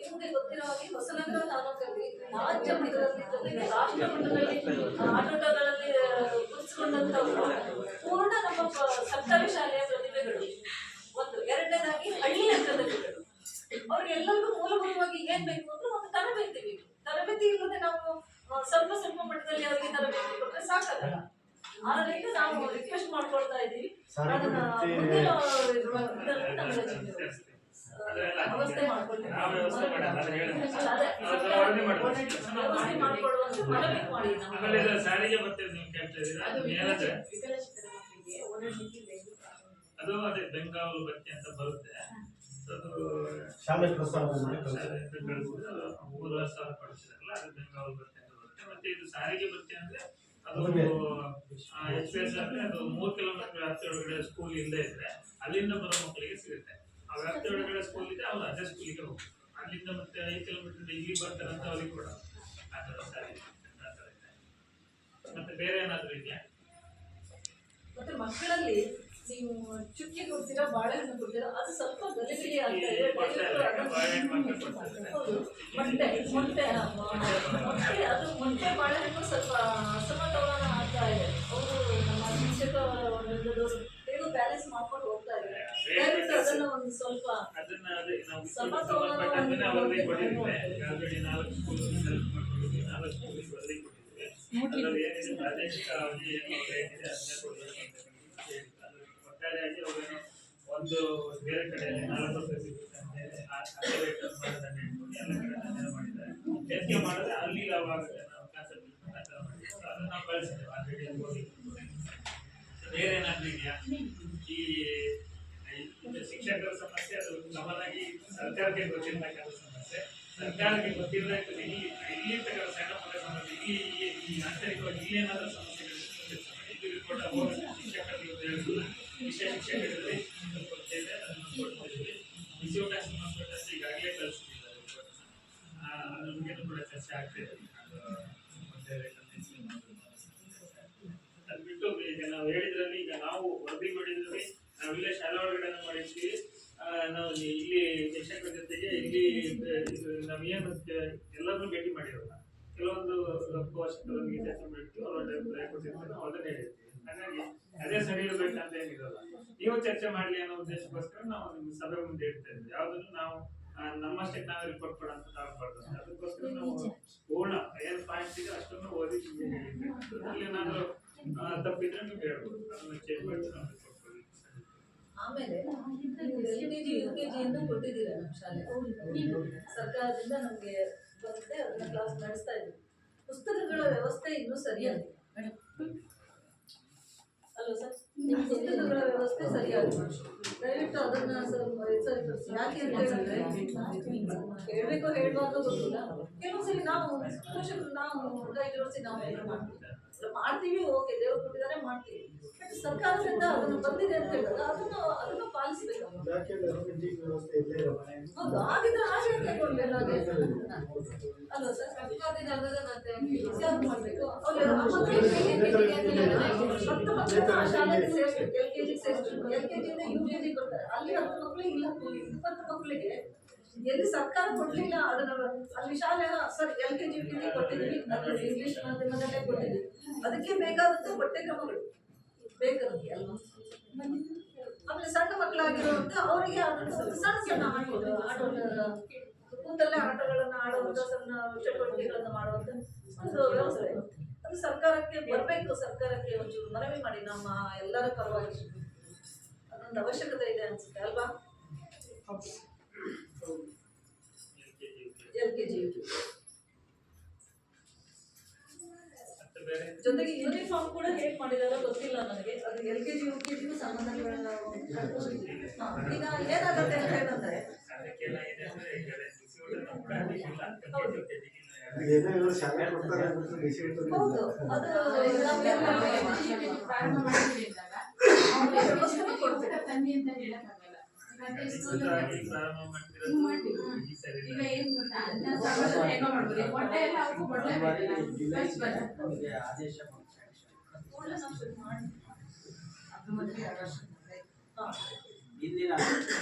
ನಿಮಗೆ ಗೊತ್ತಿರೋ ಹಾಗೆ ಹೊಸನಗರ ತಾಲೂಕಲ್ಲಿ ರಾಜ್ಯ ಮಟ್ಟದಲ್ಲಿ ಜೊತೆಗೆ ರಾಷ್ಟ್ರ ಮಟ್ಟದಲ್ಲಿ ಆಟೋಟಗಳಲ್ಲಿ ಗುರುತಿಸಿಕೊಂಡಂತವರು ಪೂರ್ಣ ನಮ್ಮ ಸರ್ಕಾರಿ ಶಾಲೆಯ ಪ್ರತಿಭೆಗಳು. ಒಂದು ಎರಡನೇದಾಗಿ ಹಳ್ಳಿಯ ಪ್ರತಿಭೆಗಳು. ಅವ್ರಿಗೆಲ್ಲರಿಗೂ ಮೂಲಭೂತವಾಗಿ ಏನ್ ಬೇಕು ಅಂದ್ರೆ ಒಂದು ತರಬೇತಿ ಬೇಕು. ತರಬೇತಿ ಇಲ್ಲದೆ ನಾವು ಸ್ವಲ್ಪ ಸ್ವಲ್ಪ ಮಟ್ಟದಲ್ಲಿ ಅವರಿಗೆ ತರಬೇತಿ ಕೊಟ್ಟರೆ ಸಾಕಾಗಲ್ಲ. ಆದ್ರಿಂದ ನಾವು ರಿಕ್ವೆಸ್ಟ್ ಮಾಡ್ಕೊಳ್ತಾ ಇದ್ದೀವಿ, ಅದನ್ನ ಮುಂದಿನ ವ್ಯವಸ್ಥೆ ಮಾಡ್ಕೊಳ್ತೀವಿ. ಮಾಡ್ಕೊಡುವಂತ ಮನವಿ ಮಾಡಿ. ಸಾರಿಗೆ ಬರ್ತೇವೆ ನೀವು ಕೇಳ್ತಾ ಇದ್ದೀರಾ, ಅದು ಅದೇ ಬೆಂಗಾವಲು ಬತ್ತಿ ಅಂತ ಬರುತ್ತೆ. ಅದು ಶಾಲೆ ಪ್ರಸ್ತಾವ 3,000 ಪಡಿಸಿದಾರಲ್ಲ, ಅದು ಬೆಂಗಾವಲು ಬತ್ತಿ ಅಂತ ಬರುತ್ತೆ. ಮತ್ತೆ ಇದು ಸಾರಿಗೆ ಬತ್ತಿ ಅಂದ್ರೆ ಅದು ಎಕ್ಸ್ಪ್ರೆಸ್ ಅಂದ್ರೆ ಅದು 3 ಕಿಲೋಮೀಟರ್ ವ್ಯಾಪ್ತಿ ಒಳಗಡೆ ಸ್ಕೂಲ್ ಇಲ್ಲದೆ ಇದ್ರೆ ಅಲ್ಲಿಂದ ಬರೋ ಮಕ್ಕಳಿಗೆ ಸಿಗುತ್ತೆ. ಆ ವ್ಯಾಪ್ತಿ ಒಳಗಡೆ ಸ್ಕೂಲ್ ಇದೆ, ಅವ್ರು ಅದೇ ಸ್ಕೂಲಿಗೆ ಹೋಗ್ತಾರೆ. ಅಲ್ಲಿಂದ ಮತ್ತೆ 5 ಕಿಲೋಮೀಟರ್ ಇಲ್ಲಿ ಬರ್ತಾರೆ ಅಂತ ಅವ್ರಿಗೆ ಕೂಡ ಆ ಥರ ಸಾರಿಗೆ ಮತ್ತೆ ಬೇರೆ ಏನಾದರೂ ಇದೆಯಾ? ಮತ್ತೆ ಮಕ್ಕಳಲ್ಲಿ ನೀವು ಚುಕ್ಕಿ ಕೊಡ್ತೀರಾ, ಬಾಳೆಹಣ್ಣು ಕೊಡ್ತೀರಾ, ಅದು ಸ್ವಲ್ಪ ಗಲಿಬಿಲಿ ಆಗ್ತಾ ಇದೆ. ಮೊಟ್ಟೆ ಅದು ಮೊಟ್ಟೆ ಬಾಳೆಹಣ್ಣು ಸ್ವಲ್ಪ ಅಸಮತೋಲನ ಆಗ್ತಾ ಇದೆ. ಅವರು ನಮ್ಮ ಶಿಕ್ಷಕರು ಹೇಗೂ ಬ್ಯಾಲೆನ್ಸ್ ಮಾಡ್ಕೊಂಡು ಹೋಗ್ತಾ ಇದ್ದಾರೆ. ದಯವಿಟ್ಟು ಅದನ್ನ ಒಂದು ಸ್ವಲ್ಪ ಸಮತೋಲನವನ್ನು ಒಟ್ಟಾರೆಯಾಗಿ ಒಂದು ಬೇರೆ ಕಡೆಯಲ್ಲಿ 4 ರೂಪಾಯಿ ಸಿಗುತ್ತೆ ಮಾಡಿದ್ದಾರೆ. ಹೆಚ್ಚಿಗೆ ಮಾಡಿದ್ರೆ ಅಲ್ಲಿ ಲಾಭ ಆಗುತ್ತೆ. ನಾವು ಅದನ್ನ ನಾವು ಕಳಿಸ್ತೇವೆ ಆಲ್ರೆಡಿ. ಬೇರೆ ಏನಾದ್ರು ಇದೆಯಾ ಈ ಶಿಕ್ಷಕರ ಸಮಸ್ಯೆ? ಅದು ಸಾಮಾನ್ಯವಾಗಿ ಸರ್ಕಾರಕ್ಕೆ ಗೊತ್ತಿರ್ತಕ್ಕಂಥ ಸಮಸ್ಯೆ. ಸರ್ಕಾರಕ್ಕೆ ಗೊತ್ತಿರಬೇಕು. ಇಲ್ಲಿ ತಕ್ಕ ಸಣ್ಣ ಪುಟ್ಟ ಸಮಸ್ಯೆ ಈ ಆಂತರಿಕವಾಗಿ ಇಲ್ಲಿ ಏನಾದರೂ ಸಮಸ್ಯೆಗಳು ಇದು ರಿಪೋರ್ಟ್ ಶಿಕ್ಷಕರಿಗೆ ಹೇಳಿಲ್ಲ. ವಿಷಯ ಶಿಕ್ಷಕರಲ್ಲಿ ಗೊತ್ತಿದೆ, ಅದನ್ನು ಕೊಡ್ತಿದ್ದೀವಿ. ವಿಷಯಕ್ಕೆ ಸಂಬಂಧಪಟ್ಟಂತೆ ಈಗಾಗಲೇ ಕಳಿಸ್ತಿದ್ದಾರೆ ರಿಪೋರ್ಟ್. ಅದ್ರ ಬಗ್ಗೆನೂ ಕೂಡ ಚರ್ಚೆ ಆಗ್ತಿದೆ. ಅದು ಬಿಟ್ಟು ಈಗ ನಾವು ಹೇಳಿದ್ರಲ್ಲಿ, ಈಗ ನಾವು ವರದಿ ಮಾಡಿದ್ರಲ್ಲಿ ನಾವಿಲ್ಲೇ ಶಾಲೆ ಒಳಗಡೆ ಮಾಡಿರ್ತೀವಿ. ನಾವು ಇಲ್ಲಿ ಶಿಕ್ಷಕರ ಜೊತೆಗೆ ಇಲ್ಲಿ ನಾವೇನು ಎಲ್ಲರನ್ನೂ ಭೇಟಿ ಮಾಡಿರೋಲ್ಲ. ಕೆಲವೊಂದು ಪೋಷಕರೊಂದಿಗೆ ಚರ್ಚೆ ಮಾಡಿರ್ತೀವಿ, ಅವರೊಂದು ಅಭಿಪ್ರಾಯ ಕೊಟ್ಟಿರ್ತೀವಿ, ನಾವು ಅದನ್ನೇ ಹೇಳ್ತೀವಿ. ಹಾಗಾಗಿ ಅದೇ ಸರಿ ಇರಬೇಕಂತ ಏನಿರೋಲ್ಲ. ನೀವು ಚರ್ಚೆ ಮಾಡಲಿ ಅನ್ನೋ ಉದ್ದೇಶಕ್ಕೋಸ್ಕರ ನಾವು ನಿಮ್ಮ ಸಭೆ ಮುಂದೆ ಇಡ್ತಾ ಇದ್ವಿ. ಯಾವುದನ್ನು ನಾವು ನಮ್ಮಷ್ಟಕ್ಕೆ ನಾವು ರಿಪೋರ್ಟ್ ಕೊಡೋಂತ ತಾಳ್ಬಾರ್ದು. ಅದಕ್ಕೋಸ್ಕರ ನಾವು ಪೂರ್ಣ ಏನು ಪಾಯಿಂಟ್ಸ್ ಇದೆ ಅಷ್ಟನ್ನು ಓದಿ ಅಲ್ಲಿ ಏನಾದರೂ ತಪ್ಪಿದ್ರೆ ನೀವು ಹೇಳ್ಬೋದು, ಅದನ್ನು ಚೇಂಜ್ ಮಾಡಿ ನಾವು ರಿಪೋರ್ಟ್ ಕೊಡಿ. ಆಮೇಲೆ LKG UKG ಎಂದು ಕೊಟ್ಟಿದ್ದೀರಾ ನಮ್ಮ ಶಾಲೆ ಸರ್ಕಾರದಿಂದ ನಮಗೆ ಬರುತ್ತೆ. ಅದನ್ನ ಕ್ಲಾಸ್ ನಡೆಸ್ತಾ ಇದ್ದೀವಿ. ಪುಸ್ತಕಗಳ ವ್ಯವಸ್ಥೆ ಇನ್ನೂ ಸರಿಯಾಗಿದೆ ಅಲ್ವಾ ಸರ್? ನಿಮ್ಮ ಪುಸ್ತಕಗಳ ವ್ಯವಸ್ಥೆ ಸರಿಯಾಗಿ ಮಾಡಿ. ದಯವಿಟ್ಟು ಅದನ್ನ ಸ್ವಲ್ಪ ಸರಿಪಡಿಸಿ. ಯಾಕೆ ಅಂತ ಹೇಳಿದ್ರೆ ಹೇಳ್ಬೇಕು ಹೇಳ್ಬಾರ್ದು ಗೊತ್ತಿಲ್ಲ. ಕೆಲವೊಂದ್ಸಲಿ ನಾವು ಪೋಷಕರು ನಾವು ಕೈ ಜೋಡಿಸಿ ನಾವು ಏನಾದ್ರು ಮಾಡ್ತೀವಿ, ಓಕೆ, ದೇವ್ರು ಕೊಟ್ಟಿದ್ದಾರೆ ಮಾಡ್ತೀವಿ. ಬಟ್ ಸರ್ಕಾರದಿಂದ ಅದನ್ನು ಬಂದಿದೆ ಅಂತ ಹೇಳಿದಾಗ ಅದನ್ನು ಪಾಲಿಸಬೇಕು. ಹೌದು, ಆಗಿದ್ರೆ ಹಾಗೆ ಕೊಡ್ಬೇಕು ಅಲ್ವಾ ಸರ್? ಯಾವ್ದು ಮಾಡ್ಬೇಕು? ಶಾಲೆಗೆ ಸೇರಿಸ್ಬೇಕು. LKG ಸೇರಿಸ್ಬೇಕು. LKG ಇಂದ UKG ಕೊಡ್ತಾರೆ. ಅಲ್ಲಿ 10 ಮಕ್ಕಳಿಗೆ ಇಲ್ಲ 20 ಮಕ್ಕಳಿಗೆ ಎಲ್ಲಿ ಸರ್ಕಾರ ಕೊಡ್ಲಿಲ್ಲ ಅದನ್ನ ಅಲ್ಲಿ ಶಾಲೆ ಸರ್ LKG UKG ಕೊಟ್ಟಿದ್ವಿ, ಅದು ಇಂಗ್ಲಿಷ್ ಮಾಧ್ಯಮದಲ್ಲೇ ಕೊಟ್ಟಿದ್ವಿ. ಅದಕ್ಕೆ ಬೇಕಾದಂತ ಪಠ್ಯಕ್ರಮಗಳು ಬೇಕಾಗುತ್ತೆ ಅಲ್ವಾ? ಆಮೇಲೆ ಸಣ್ಣ ಮಕ್ಕಳಾಗಿರುವಂತ ಅವರಿಗೆ ಸಣ್ಣ ಸಣ್ಣ ಆಟೋಗಳ ಕೂತಲ್ಲೇ ಆಟಗಳನ್ನ ಆಡುವಂತ ಸಣ್ಣ ಚಟುವಟಿಕೆಗಳನ್ನ ಮಾಡುವಂತ ಒಂದು ವ್ಯವಸ್ಥೆ ಅದು ಸರ್ಕಾರಕ್ಕೆ ಬರಬೇಕು. ಸರ್ಕಾರಕ್ಕೆ ಒಂಚೂರು ಮನವಿ ಮಾಡಿ ನಮ್ಮ ಎಲ್ಲರ ಪರವಾಗಿ ಅದೊಂದು ಅವಶ್ಯಕತೆ ಇದೆ ಅನ್ಸುತ್ತೆ ಅಲ್ವಾ? LKG ಜೊತೆಗೆ ಯೂನಿಫಾರ್ಮ್ ಕೂಡ ಹೇಗೆ ಮಾಡಿದಾರೋ ಗೊತ್ತಿಲ್ಲ ನನಗೆ. ಅದು LKG UKG ಸಂಬಂಧಗಳನ್ನ ಈಗ ಏನಾಗುತ್ತೆ ಅಂತ ಹೇಳಿದ್ರೆ ಹೌದು, ಅದು ತನ್ನಿ ಅಂತ ಹೇಳಕ್ಕಾಗಲ್ಲ. ಈಗ ಏನ್ ಗೊತ್ತಾ, ಹೇಗೋ ಮಾಡ್ಬೋದು, ಹೊಟ್ಟೆ ಎಲ್ಲ ಅವ್ರಿಗೂ ಹೊಟ್ಟೆ ಇಂದಿನ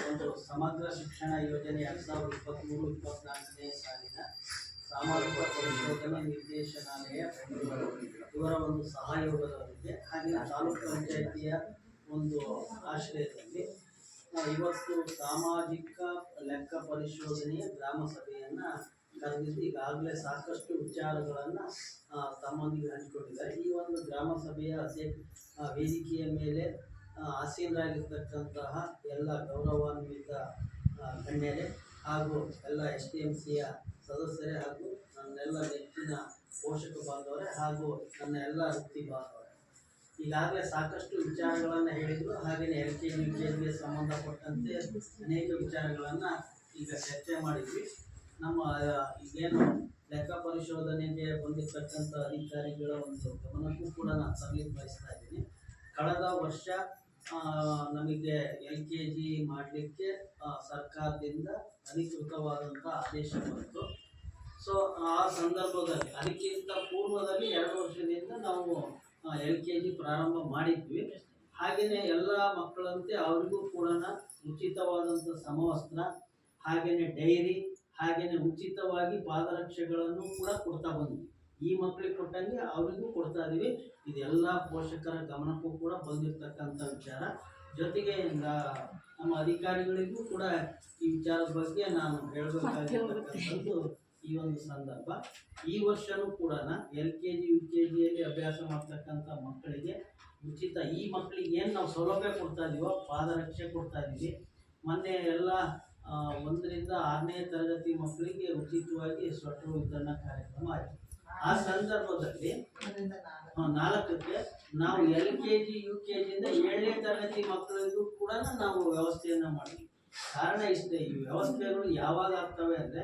ಒಂದು ಸಮಗ್ರ ಶಿಕ್ಷಣ ಯೋಜನೆ 2023-24ನೇ ಸಾಲಿನ ಸಾಮಾಜಿಕ ಪರಿಶೋಧನಾ ನಿರ್ದೇಶನಾಲಯ ಬೆಂಗಳೂರು ಇವರ ಒಂದು ಸಹಯೋಗದೊಂದಿಗೆ ಹಾಗೆ ತಾಲೂಕು ಪಂಚಾಯಿತಿಯ ಒಂದು ಆಶ್ರಯದಲ್ಲಿ ಇವತ್ತು ಸಾಮಾಜಿಕ ಲೆಕ್ಕ ಪರಿಶೋಧನೆಯ ಗ್ರಾಮ ಸಭೆಯನ್ನು ಕರೆದಿದ್ದು ಈಗಾಗಲೇ ಸಾಕಷ್ಟು ವಿಚಾರಗಳನ್ನು ತಮ್ಮೊಂದಿಗೆ ಹಂಚಿಕೊಂಡಿದ್ದಾರೆ. ಈ ಒಂದು ಗ್ರಾಮ ಸಭೆಯ ವೇದಿಕೆಯ ಮೇಲೆ ಆಸೀನರಾಗಿರ್ತಕ್ಕಂತಹ ಎಲ್ಲ ಗೌರವಾನ್ವಿತ ಗಣ್ಯರೇ ಹಾಗೂ ಎಲ್ಲ STMCಯ ಸದಸ್ಯರೇ ಹಾಗೂ ನನ್ನೆಲ್ಲ ನೆಚ್ಚಿನ ಪೋಷಕ ಬಾಂಧವರೇ ಹಾಗೂ ನನ್ನ ಎಲ್ಲ ವೃತ್ತಿ ಬಾಂಧವರೇ, ಈಗಾಗಲೇ ಸಾಕಷ್ಟು ವಿಚಾರಗಳನ್ನು ಹೇಳಿದರು. ಹಾಗೆಯೇ LKG UKGಗೆ ಸಂಬಂಧಪಟ್ಟಂತೆ ಅನೇಕ ವಿಚಾರಗಳನ್ನು ಈಗ ಚರ್ಚೆ ಮಾಡಿದ್ವಿ. ನಮ್ಮ ಈಗೇನು ಲೆಕ್ಕ ಪರಿಶೋಧನೆಗೆ ಬಂದಿರತಕ್ಕಂಥ ಅಧಿಕಾರಿಗಳ ಒಂದು ಗಮನಕ್ಕೂ ಕೂಡ ನಾನು ತರಲಿಕ್ಕೆ ಬಯಸ್ತಾ ಇದ್ದೀನಿ. ಕಳೆದ ವರ್ಷ ನಮಗೆ LKG ಮಾಡಲಿಕ್ಕೆ ಸರ್ಕಾರದಿಂದ ಅಧಿಕೃತವಾದಂಥ ಆದೇಶ ಬಂತು. ಸೊ ಆ ಸಂದರ್ಭದಲ್ಲಿ ಅದಕ್ಕಿಂತ ಪೂರ್ವದಲ್ಲಿ 2 ವರ್ಷದಿಂದ ನಾವು LKG ಪ್ರಾರಂಭ ಮಾಡಿದ್ವಿ. ಹಾಗೆಯೇ ಎಲ್ಲ ಮಕ್ಕಳಂತೆ ಅವರಿಗೂ ಕೂಡ ಉಚಿತವಾದಂಥ ಸಮವಸ್ತ್ರ, ಹಾಗೆಯೇ ಡೈರಿ, ಹಾಗೆಯೇ ಉಚಿತವಾಗಿ ಪಾದರಕ್ಷೆಗಳನ್ನು ಕೂಡ ಕೊಡ್ತಾ ಬಂದ್ವಿ. ಈ ಮಕ್ಕಳಿಗೆ ಕೊಟ್ಟಂಗೆ ಅವರಿಗೂ ಕೊಡ್ತಾ ಇದೀವಿ. ಇದೆಲ್ಲ ಪೋಷಕರ ಗಮನಕ್ಕೂ ಕೂಡ ಬಂದಿರತಕ್ಕಂಥ ವಿಚಾರ. ಜೊತೆಗೆ ನಮ್ಮ ಅಧಿಕಾರಿಗಳಿಗೂ ಕೂಡ ಈ ವಿಚಾರದ ಬಗ್ಗೆ ನಾನು ಹೇಳಬೇಕಾಗಿರ್ತಕ್ಕಂಥದ್ದು ಈ ಒಂದು ಸಂದರ್ಭ. ಈ ವರ್ಷನೂ ಕೂಡ LKG UKGಯಲ್ಲಿ ಅಭ್ಯಾಸ ಮಾಡ್ತಕ್ಕಂಥ ಮಕ್ಕಳಿಗೆ ಉಚಿತ, ಈ ಮಕ್ಕಳಿಗೆ ಏನು ನಾವು ಸೌಲಭ್ಯ ಕೊಡ್ತಾ ಇದೀವೋ ಪಾದರಕ್ಷೆ ಕೊಡ್ತಾ ಇದ್ದೀವಿ. ಮೊನ್ನೆ ಎಲ್ಲ 1ರಿಂದ 6ನೇ ತರಗತಿ ಮಕ್ಕಳಿಗೆ ಉಚಿತವಾಗಿ ಸ್ವೆಟರ್ ವಿತರಣಾ ಕಾರ್ಯಕ್ರಮ ಆಯಿತು. ಆ ಸಂದರ್ಭದಲ್ಲಿ 4ಕ್ಕೆ ನಾವು LKG UKGಯಿಂದ 7ನೇ ತರಗತಿ ಮಕ್ಕಳಿಗೂ ಕೂಡ ನಾವು ವ್ಯವಸ್ಥೆಯನ್ನು ಮಾಡಿದ್ವಿ. ಕಾರಣ ಇಷ್ಟೇ, ಈ ವ್ಯವಸ್ಥೆಗಳು ಯಾವಾಗ ಆಗ್ತವೆ ಅಂದರೆ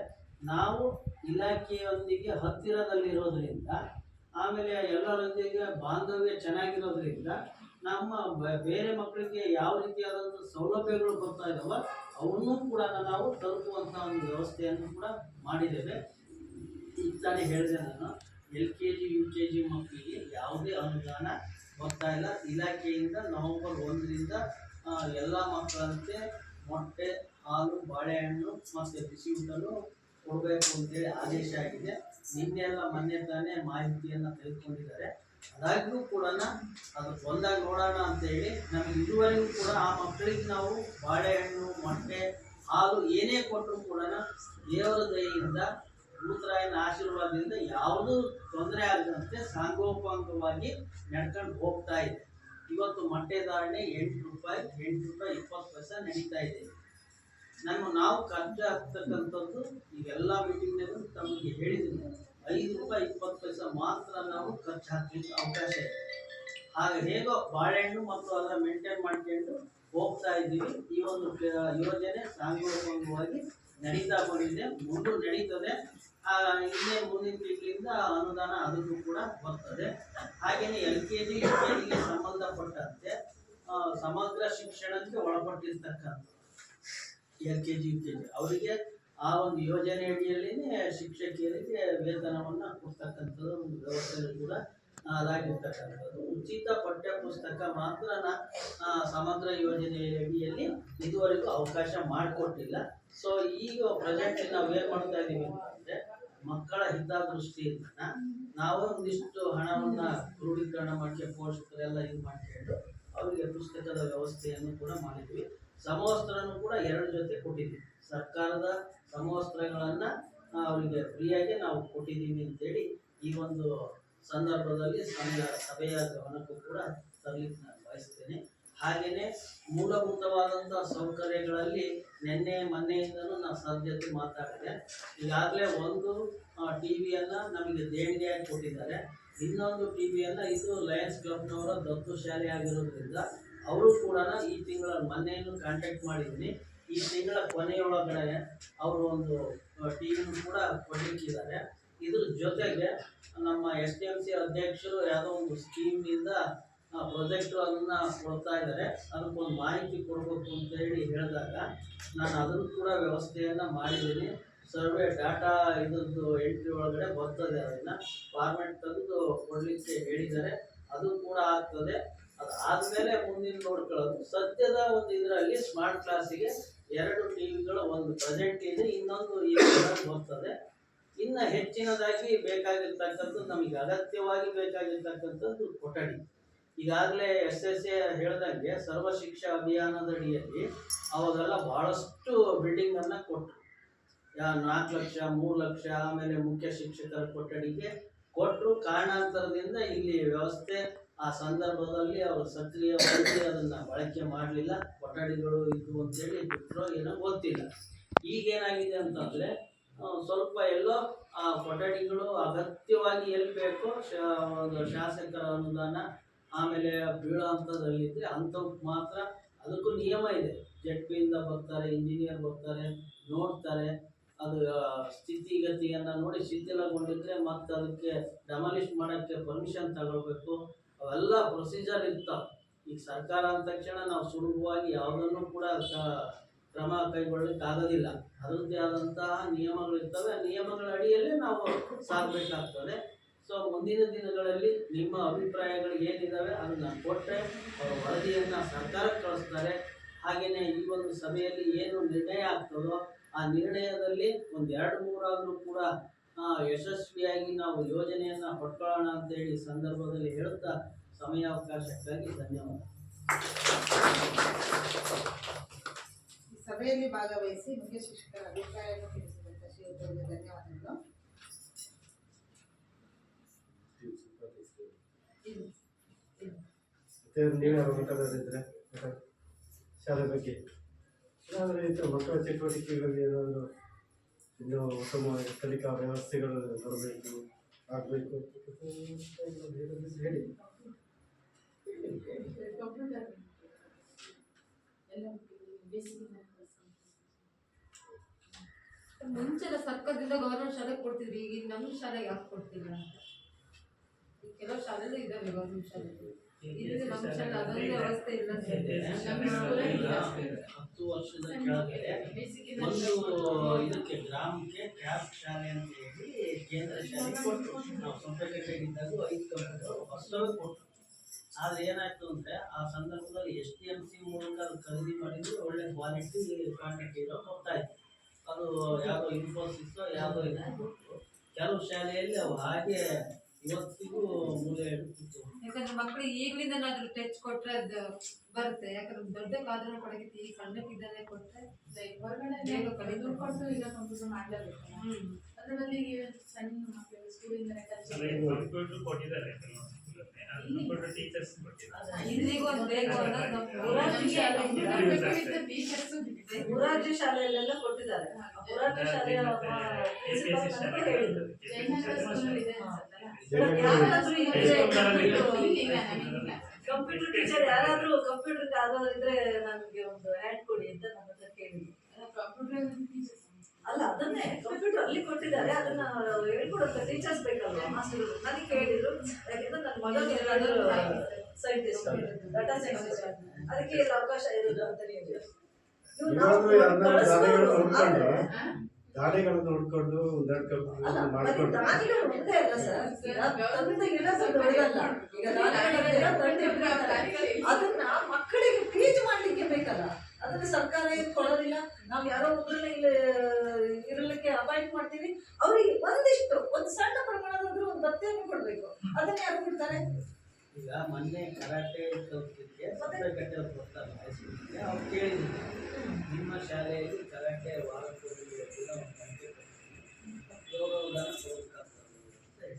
ನಾವು ಇಲಾಖೆಯೊಂದಿಗೆ ಹತ್ತಿರದಲ್ಲಿರೋದ್ರಿಂದ, ಆಮೇಲೆ ಎಲ್ಲರೊಂದಿಗೆ ಬಾಂಧವ್ಯ ಚೆನ್ನಾಗಿರೋದ್ರಿಂದ ನಮ್ಮ ಬೇರೆ ಮಕ್ಕಳಿಗೆ ಯಾವ ರೀತಿಯಾದಂಥ ಸೌಲಭ್ಯಗಳು ಬರ್ತಾ ಇದ್ದಾವೋ ಅವನ್ನೂ ಕೂಡ ನಾವು ತಲುಪುವಂಥ ಒಂದು ವ್ಯವಸ್ಥೆಯನ್ನು ಕೂಡ ಮಾಡಿದ್ದೇವೆ. ಈಗ ತಾನೇ ಹೇಳಿದೆ ನಾನು, LKG UKG ಮಕ್ಕಳಿಗೆ ಯಾವುದೇ ಅನುದಾನ ಬರ್ತಾ ಇಲ್ಲ. ಇಲಾಖೆಯಿಂದ ನವೆಂಬರ್ 1ರಿಂದ ಎಲ್ಲ ಮಕ್ಕಳಂತೆ ಮೊಟ್ಟೆ, ಹಾಲು, ಬಾಳೆಹಣ್ಣು ಮತ್ತು ಬಿಸಿ ಊಟನೂ ಕೊಡಬೇಕು ಅಂತೇಳಿ ಆದೇಶ ಆಗಿದೆ. ನಿನ್ನೆಲ್ಲ ಮೊನ್ನೆ ತಾನೇ ಮಾಹಿತಿಯನ್ನು ತೆಗೆದುಕೊಂಡಿದ್ದಾರೆ. ಅದಾಗ್ಯೂ ಕೂಡ ಅದು ಬಂದಾಗ ನೋಡೋಣ ಅಂತೇಳಿ ನಮಗೆ ಇದುವರೆಗೂ ಕೂಡ ಆ ಮಕ್ಕಳಿಗೆ ನಾವು ಬಾಳೆಹಣ್ಣು, ಮೊಟ್ಟೆ, ಹಾಲು ಏನೇ ಕೊಟ್ಟರು ಕೂಡ ದೇವರ ದಯೆಯಿಂದ ಭೂತರಾಯನ ಆಶೀರ್ವಾದದಿಂದ ಯಾವುದೂ ತೊಂದರೆ ಆಗದಂತೆ ಸಾಂಗೋಪಾಂಗವಾಗಿ ನಡ್ಕೊಂಡು ಹೋಗ್ತಾ ಇದೆ. ಇವತ್ತು ಮೊಟ್ಟೆ ಧಾರಣೆ 8 ರೂಪಾಯಿ 20 ಪೈಸೆ ನಡೀತಾ ಇದೆ. ನಾವು ಖರ್ಚು ಆಗ್ತಕ್ಕಂಥದ್ದು ಈಗೆಲ್ಲ ಮೀಟಿಂಗ್ನಾಗೂ ತಮಗೆ ಹೇಳಿದ್ದೀನಿ, 5 ರೂಪಾಯಿ 20 ಪೈಸೆ ಮಾತ್ರ ನಾವು ಖರ್ಚು ಹಾಕಲಿಕ್ಕೆ ಅವಕಾಶ ಇದೆ. ಹಾಗೆ ಹೇಗೋ ಬಾಳೆಹಣ್ಣು ಮತ್ತು ಅದರ ಮೇಂಟೈನ್ ಮಾಡ್ಕೊಂಡು ಹೋಗ್ತಾ ಇದ್ದೀವಿ. ಈ ಒಂದು ಯೋಜನೆ ಸಾಂಗೋಪಂಗವಾಗಿ ನಡೀತಾ ಬಂದಿದೆ, ಮುಂದೆ ನಡೀತದೆ. ಇನ್ನೇ ಮುಂದಿನ ತಿಂಗಳಿಂದ ಅನುದಾನ ಅದಕ್ಕೂ ಕೂಡ ಬರ್ತದೆ. ಹಾಗೆಯೇ LKG UKGಗೆ ಸಂಬಂಧಪಟ್ಟಂತೆ ಸಮಗ್ರ ಶಿಕ್ಷಣಕ್ಕೆ ಒಳಪಟ್ಟಿರ್ತಕ್ಕಂಥ LKG UKG ಅವರಿಗೆ ಆ ಒಂದು ಯೋಜನೆ ಅಡಿಯಲ್ಲಿನೇ ಶಿಕ್ಷಕಿಯರಿಗೆ ವೇತನವನ್ನು ಕೊಡ್ತಕ್ಕಂಥದ್ದು ಒಂದು ವ್ಯವಸ್ಥೆ ಕೂಡ ಅದಾಗಿರ್ತಕ್ಕಂಥದ್ದು. ಉಚಿತ ಪಠ್ಯ ಪುಸ್ತಕ ಮಾತ್ರ ಸಮಗ್ರ ಯೋಜನೆ ಅಡಿಯಲ್ಲಿ ಇದುವರೆಗೂ ಅವಕಾಶ ಮಾಡಿಕೊಟ್ಟಿಲ್ಲ. ಸೊ ಈಗ ಪ್ರೆಸೆಂಟ್ ನಾವು ಏನ್ ಮಾಡ್ತಾ ಇದೀವಿ ಅಂತಂದ್ರೆ, ಮಕ್ಕಳ ಹಿತದೃಷ್ಟಿಯಿಂದ ನಾವು ಒಂದಿಷ್ಟು ಹಣವನ್ನ ಕ್ರೋಢೀಕರಣ ಮಾಡಿ ಪೋಷಕರೆಲ್ಲ ಇದು ಮಾಡ್ಕೊಂಡು ಅವರಿಗೆ ಪುಸ್ತಕದ ವ್ಯವಸ್ಥೆಯನ್ನು ಕೂಡ ಮಾಡಿದ್ವಿ. ಸಮವಸ್ತ್ರನೂ ಕೂಡ 2 ಜೊತೆ ಕೊಟ್ಟಿದ್ವಿ. ಸರ್ಕಾರದ ಸಮವಸ್ತ್ರಗಳನ್ನ ಅವರಿಗೆ ಫ್ರೀಯಾಗಿ ನಾವು ಕೊಟ್ಟಿದ್ದೀವಿ ಅಂತೇಳಿ ಈ ಒಂದು ಸಂದರ್ಭದಲ್ಲಿ ಸಭೆಯ ಗಮನಕ್ಕೂ ಕೂಡ ತರಲಿಕ್ಕೆ ನಾನು ಬಯಸ್ತೇನೆ. ಹಾಗೆಯೇ ಮೂಲಭೂತವಾದಂತಹ ಸೌಕರ್ಯಗಳಲ್ಲಿ ನಿನ್ನೆ ಮೊನ್ನೆಯಿಂದನೂ ನಾನು ಸದ್ಯತೆ ಮಾತಾಡಿದೆ. ಈಗಾಗಲೇ ಒಂದು ಟಿವಿಯನ್ನ ನಮಗೆ ದೇಣಿಗೆಯಾಗಿ ಕೊಟ್ಟಿದ್ದಾರೆ. ಇನ್ನೊಂದು ಟಿವಿಯನ್ನ ಇದು ಲಯನ್ಸ್ ಕ್ಲಬ್ನವರ ದತ್ತು ಶಾಲೆ ಆಗಿರೋದ್ರಿಂದ ಅವರು ಕೂಡ ಈ ತಿಂಗಳ ಮೊನ್ನೆಯನ್ನು ಕಾಂಟ್ಯಾಕ್ಟ್ ಮಾಡಿದ್ದೀನಿ. ಈ ತಿಂಗಳ ಕೊನೆಯೊಳಗಡೆ ಅವರು ಒಂದು ಟಿವಿನೂ ಕೂಡ ಕೊಡಲಿಕ್ಕಿದ್ದಾರೆ. ಇದ್ರ ಜೊತೆಗೆ ನಮ್ಮ SDMC ಅಧ್ಯಕ್ಷರು ಯಾವುದೋ ಒಂದು ಸ್ಕೀಮ್ನಿಂದ ಪ್ರಾಜೆಕ್ಟ್ ಅದನ್ನ ಕೊಡ್ತಾ ಇದ್ದಾರೆ. ಅದಕ್ಕೊಂದು ಮಾಹಿತಿ ಕೊಡಬೇಕು ಅಂತ ಹೇಳಿ ಹೇಳಿದಾಗ ನಾನು ಅದನ್ನು ಕೂಡ ವ್ಯವಸ್ಥೆಯನ್ನು ಮಾಡಿದ್ದೀನಿ. ಸರ್ವೆ ಡಾಟಾ ಇದರದ್ದು ಎಂಟ್ರಿ ಒಳಗಡೆ ಬರ್ತದೆ, ಅದನ್ನು ಫಾರ್ಮೆಟ್ ತೆಗೆದು ಕೊಡಲಿಕ್ಕೆ ಹೇಳಿದ್ದಾರೆ. ಅದು ಕೂಡ ಆಗ್ತದೆ. ಅದಾದಮೇಲೆ ಮುಂದಿನ ನೋಡ್ಕೊಳ್ಳೋದು ಸದ್ಯದ ಒಂದು ಇದರಲ್ಲಿ ಸ್ಮಾರ್ಟ್ ಕ್ಲಾಸಿಗೆ 2 ಟಿವಿಗಳು, ಒಂದು ಪ್ರೆಸೆಂಟ್ ಇದೆ, ಇನ್ನೊಂದು ಈ ಬರ್ತದೆ. ಇನ್ನು ಹೆಚ್ಚಿನದಾಗಿ ಬೇಕಾಗಿರ್ತಕ್ಕಂಥದ್ದು, ನಮಗೆ ಅಗತ್ಯವಾಗಿ ಬೇಕಾಗಿರ್ತಕ್ಕಂಥದ್ದು ಕೊಠಡಿ. ಈಗಾಗಲೇ SSA ಹೇಳ್ದಂಗೆ ಸರ್ವ ಶಿಕ್ಷಾ ಅಭಿಯಾನದಡಿಯಲ್ಲಿ ಅವಾಗೆಲ್ಲ ಬಹಳಷ್ಟು ಬಿಲ್ಡಿಂಗನ್ನು ಕೊಟ್ಟರು. 4 ಲಕ್ಷ 3 ಲಕ್ಷ ಆಮೇಲೆ ಮುಖ್ಯ ಶಿಕ್ಷಕರ ಕೊಠಡಿಗೆ ಕೊಟ್ಟರು. ಕಾರಣಾಂತರದಿಂದ ಇಲ್ಲಿ ವ್ಯವಸ್ಥೆ ಆ ಸಂದರ್ಭದಲ್ಲಿ ಅವರು ಸಕ್ರಿಯವಾಗಿ ಅದನ್ನು ಬಳಕೆ ಮಾಡಲಿಲ್ಲ. ಕೊಠಡಿಗಳು ಇದ್ವು ಅಂತೇಳಿ ಬಿಟ್ಟರೋ ಏನೋ ಗೊತ್ತಿಲ್ಲ. ಈಗೇನಾಗಿದೆ ಅಂತಂದರೆ ಸ್ವಲ್ಪ ಎಲ್ಲೋ ಆ ಕೊಠಡಿಗಳು ಅಗತ್ಯವಾಗಿ ಎಲ್ಲಿ ಬೇಕೋ ಒಂದು ಶಾಸಕರ ಅನುದಾನ ಆಮೇಲೆ ಬೀಳೋ ಹಂತದಲ್ಲಿದ್ದರೆ ಅಂಥವ್ಕೆ ಮಾತ್ರ, ಅದಕ್ಕೂ ನಿಯಮ ಇದೆ. ಜೆಡ್ಪಿಯಿಂದ ಬರ್ತಾರೆ, ಇಂಜಿನಿಯರ್ ಬರ್ತಾರೆ, ನೋಡ್ತಾರೆ, ಅದು ಸ್ಥಿತಿಗತಿಯನ್ನು ನೋಡಿ ಶಿಥಿಲಗೊಂಡಿದ್ರೆ ಮತ್ತೆ ಅದಕ್ಕೆ ಡೆಮಾಲಿಷ್ ಮಾಡೋಕ್ಕೆ ಪರ್ಮಿಷನ್ ತಗೊಳ್ಬೇಕು. ಅವೆಲ್ಲ ಪ್ರೊಸೀಜರ್ ಇರ್ತಾವೆ. ಈಗ ಸರ್ಕಾರ ಅಂದ ತಕ್ಷಣ ನಾವು ಸುಲಭವಾಗಿ ಯಾವುದನ್ನು ಕೂಡ ಕ್ರಮ ಕೈಗೊಳ್ಳಲಿಕ್ಕಾಗೋದಿಲ್ಲ. ಅದರದ್ದೇ ಆದಂತಹ ನಿಯಮಗಳಿರ್ತವೆ. ಆ ನಿಯಮಗಳ ಅಡಿಯಲ್ಲೇ ನಾವು ಸಾಗಬೇಕಾಗ್ತದೆ. ಸೊ ಮುಂದಿನ ದಿನಗಳಲ್ಲಿ ನಿಮ್ಮ ಅಭಿಪ್ರಾಯಗಳು ಏನಿದ್ದಾವೆ ಅದನ್ನು ಕೊಟ್ಟರೆ ಅವರ ವರದಿಯನ್ನು ಸರ್ಕಾರಕ್ಕೆ ಕಳಿಸ್ತಾರೆ. ಹಾಗೆಯೇ ಈ ಒಂದು ಸಭೆಯಲ್ಲಿ ಏನು ನಿರ್ಣಯ ಆಗ್ತದೋ ಆ ನಿರ್ಣಯದಲ್ಲಿ ಒಂದು 2-3 ಆದರೂ ಕೂಡ ಯಶಸ್ವಿಯಾಗಿ ನಾವು ಯೋಜನೆಯನ್ನು ಹೊಟ್ಕೊಳ್ಳೋಣ ಅಂತೇಳಿ ಸಂದರ್ಭದಲ್ಲಿ ಹೇಳುತ್ತಾ ಸಮಯಾವಕಾಶಕ್ಕಾಗಿ ಧನ್ಯವಾದ. ಸಭೆಯಲ್ಲಿ ಭಾಗವಹಿಸಿ ಮುಖ್ಯ ಶಿಕ್ಷಕರ ಅಭಿಪ್ರಾಯವನ್ನು ತಿಳಿಸಿದಂಥ ಶ್ರೀಯುತರಿಗೆ ಧನ್ಯವಾದಗಳು. ನೀವೇನಾದ್ರು ಮಾತಾಡೋದಿದ್ರೆ ಶಾಲೆ ಬಗ್ಗೆ ಏನಾದರೂ ಇತ್ತು, ಮಕ್ಕಳ ಚಟುವಟಿಕೆಗಳಲ್ಲಿ ಏನಾದರೂ ಇನ್ನೂ ಉತ್ತಮ ಕಲಿಕಾ ವ್ಯವಸ್ಥೆಗಳು ಬರಬೇಕು ಆಗಬೇಕು ಹೇಳಿ. ಮುಂಚೆಲ್ಲ ಸರ್ಕಾರದಿಂದ ಗೌರ್ಮೆಂಟ್ ಶಾಲೆಗೆ ಕೊಡ್ತಿದ್ವಿ, ಈಗ ನಮ್ಮ ಶಾಲೆಗೆ ಯಾಕೆ ಕೊಡ್ತಿಲ್ಲ ಅಂತ. ಕೆಲವು ಶಾಲೆಗಳು ಇದಾವೆ ಗೌರ್ಮೆಂಟ್ ಶಾಲೆಗಳು, ಇದು ನಮ್ಮ ಶಾಲೆ ಅದೊಂದು ವ್ಯವಸ್ಥೆ ಇಲ್ಲ. 10 ವರ್ಷದ ಕೆಳಗೆ ಒಂದು ಇದಕ್ಕೆ ಗ್ರಾಮಕ್ಕೆ ಕ್ರಾಫ್ಟ್ ಶಾಲೆ ಅಂತ ಹೇಳಿ ಕೇಂದ್ರ ಶಾಲೆ ಕೊಟ್ಟರು. ನಾವು ಸೊಂಟಕಟ್ಟೆಗಿದ್ದಾಗ 5 ಕಂಪನಿಗಳು ಹೊಸವೇ ಕೊಟ್ಟರು. ಆದರೆ ಏನಾಯ್ತು ಅಂದರೆ ಆ ಸಂದರ್ಭದಲ್ಲಿ SDMC ಮೂಲಕ ಅದು ಖರೀದಿ ಮಾಡಿದ್ರು. ಒಳ್ಳೆ ಕ್ವಾಲಿಟಿ ಕ್ವಾಂಟಿಟಿ ಇರೋ ಹೋಗ್ತಾ ಇತ್ತು. ಅದು ಯಾವುದೋ ಇನ್ಫೋಸಿಸ್ ಯಾವುದೋ ಇದೆ ಕೊಟ್ಟರು. ಕೆಲವು ಶಾಲೆಯಲ್ಲಿ ಅವು ಹಾಗೆ ಇವತ್ತಿಗೂ ಮೂಲೆ ಇಡ್ತಿತ್ತು. ಯಾಕಂದ್ರೆ ಮಕ್ಕಳು ಈಗಲಿಂದ ನಾದ್ರು ಟಚ್ ಕೊಟ್ರೆ ಅದು ಬರುತ್ತೆ. ಯಾಕಂದ್ರೆ ದೊಡ್ಡಕ್ಕಾದ್ರೂ ಕೊಡಕ್ಕೆ ಈಗ ಸಣ್ಣಕ್ಕಿದ್ದಾನೆ ಕೊಟ್ರೆ ಹೊರಗಡೆ ಕೊಟ್ಟು ಈಗ ಕಂಪ್ಯೂಟರ್ ಮಾಡಲೇಬೇಕು. ಅದರಲ್ಲಿ ಸಣ್ಣ ಮಕ್ಕಳು ಸ್ಕೂಲಿಂದ ಕಂಪ್ಯೂಟರ್ ಕೊಟ್ಟಿದ್ದಾರೆ, ಕಂಪ್ಯೂಟರ್ ಟೀಚರ್ಸ್ ಕೊಟ್ಟಿದ್ದಾರೆ. ಇಲ್ಲಿಗೂ ಒಂದು ಬೇಕು ಅನ್ನೋದು ಟೀಚರ್ಸ್ ಮೊರಾರ್ಜಿ ಶಾಲೆಯಲ್ಲೆಲ್ಲ ಕೊಟ್ಟಿದ್ದಾರೆ. ಆ ಮೊರಾರ್ಜಿ ಶಾಲೆಯ ಪ್ರಿನ್ಸಿಪಾಲ್ ನನಗೂ ಹೇಳಿದ್ರು, ಯಾರಾದ್ರೂ ಕಂಪ್ಯೂಟರ್ ಟೀಚರ್ ಯಾರಾದ್ರೂ ಕಂಪ್ಯೂಟರ್ ಆಗೋದಿದ್ರೆ ನನಗೆ ಒಂದು ಹ್ಯಾಂಡ್ ಕೊಡಿ ಅಂತ ನನ್ನ ಹತ್ರ ಕೇಳಿದ್ರು. ಅಲ್ಲ, ಅದನ್ನೇ ಕಂಪ್ಯೂಟರ್ ಅಲ್ಲಿ ಕೊಟ್ಟಿದ್ದಾರೆ, ಅದನ್ನ ಹೇಳ್ಕೊಡೋಕೆ ಟೀಚರ್ಸ್ ಬೇಕಲ್ವಾ, ಮಾಸ್ಟರ್. ನನಗೆ ಕೇಳಿದ್ರು, ಯಾಕೆಂದ್ರೆ ನನ್ನ ಮಗ ಸೈಂಟಿಸ್ಟ್, ಡಾಟಾ ಸೈಂಟಿಸ್ಟ್, ಅದಕ್ಕೆ ಇಲ್ಲಿ ಅವಕಾಶ ಇರೋದು ಅಂತ ಹೇಳಿದ್ರು. ದಾನಿಗಳನ್ನು ನೋಡ್ಕೊಂಡು ಮಾಡ್ಕೊಂಡು ದಾನಿಗಳು ಒಂದೇ ಅಲ್ಲ ಸರ್, ತಂದೆ ಇಡೋದು ದೊಡ್ಡದಲ್ಲ. ಈಗ ಅದನ್ನ ಮಕ್ಕಳಿಗೆ ಟೀಚ್ ಮಾಡ್ಲಿಕ್ಕೆ ಬೇಕಲ್ಲ, ಅದನ್ನ ಸರ್ಕಾರ ಏನು ಕೊಡೋದಿಲ್ಲ. ನಾವು ಯಾರೋ ಒಬ್ಬರನ್ನ ಇಲ್ಲಿ ಇರಲಿಕ್ಕೆ ಅಪಾಯಿಂಟ್ ಮಾಡ್ತೀವಿ, ಅವ್ರಿಗೆ ಒಂದು ಸಣ್ಣ ಪ್ರಮಾಣದಾದ್ರೂ ಒಂದು ಭತ್ಯೆಯನ್ನು ಕೊಡ್ಬೇಕು. ಅದನ್ನ ಯಾರು ಕೊಡ್ತಾರೆ? ಈಗ ಮೊನ್ನೆ ಕರಾಟೆ ಕಲಿಸಲಿಕ್ಕೆ ಕಟ್ಟೆ ಬರ್ತಾರೆ ಹೈಸ್ಕೂಲ್ಗೆ, ಅವ್ರು ಕೇಳಿದ್ರು ನಿಮ್ಮ ಶಾಲೆಯಲ್ಲಿ ಕರಾಟೆ ವಾರಕ್ಕೊಂದು ಒಂದು ಗಂಟೆ ಗೌರವಧನ ಕೊಡಬೇಕಾಗ್ತದೆ.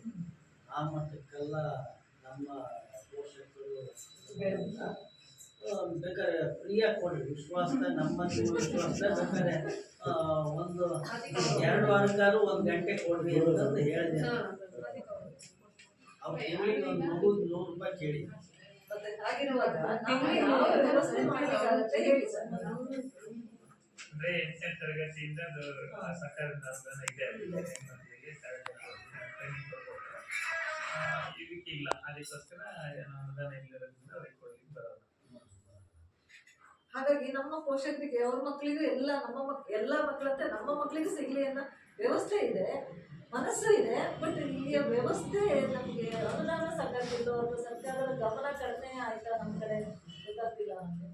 ಆ ಮಟ್ಟಕ್ಕೆಲ್ಲ ನಮ್ಮ ಪೋಷಕರು ಬೇಕಾದ್ರೆ ಫ್ರೀಯಾಗಿ ಕೊಡ್ರಿ, ವಿಶ್ವಾಸದ ನಮ್ಮ ವಿಶ್ವಾಸದ ಬೇಕಾದ್ರೆ ಒಂದು 2 ವಾರಕ್ಕಾದ್ರೂ 1 ಗಂಟೆ ಕೊಡ್ರಿ ಅಂತಂದು ಹೇಳಿದೆ. ಅವ್ರು ತಿಂಗಳಿಗೆ ಒಂದು $100 ರೂಪಾಯಿ ಕೇಳಿ. ಮತ್ತೆ ಹಾಗಿರುವಾಗ ವ್ಯವಸ್ಥೆ ಮಾಡಬೇಕಾಗುತ್ತೆ ಹೇಳಿ ಸರ್. ಅಂದ್ರೆ 8ನೇ ತರಗತಿಯಿಂದ ಸರ್ಕಾರದ ಅನುದಾನ ಇದೆ, ಟ್ರೈನಿಂಗ್ ಕೊಡ್ತಾರೆ. ಇದಕ್ಕೆ ಇಲ್ಲ, ಅದಕ್ಕೋಸ್ಕರ ಅನುದಾನ ಇಲ್ಲದ್ರಿಂದ ಅವ್ರಿಗೆ ಕೊಡ್ಲಿಕ್ಕೆ ಬರೋದು. ಹಾಗಾಗಿ ನಮ್ಮ ಪೋಷಕರಿಗೆ ಅವ್ರ ಮಕ್ಕಳಿಗೂ ಎಲ್ಲ ಎಲ್ಲ ಮಕ್ಕಳಂತೆ ನಮ್ಮ ಮಕ್ಕಳಿಗೂ ಸಿಗ್ಲಿ ಅನ್ನೋ ವ್ಯವಸ್ಥೆ ಇದೆ, ಮನಸ್ಸು ಇದೆ. ಬಟ್ ಇಲ್ಲಿಯ ವ್ಯವಸ್ಥೆ ನಮಗೆ ಅನುದಾನ ಸಾಕಾಗಿಲ್ಲ, ಅಥವಾ ಸರ್ಕಾರದ ಗಮನ ಕಡಿಮೆ ಆಯ್ತಾ ನಮ್ಮ ಕಡೆ ಗೊತ್ತಾಗ್ತಿಲ್ಲ ನಮಗೆ.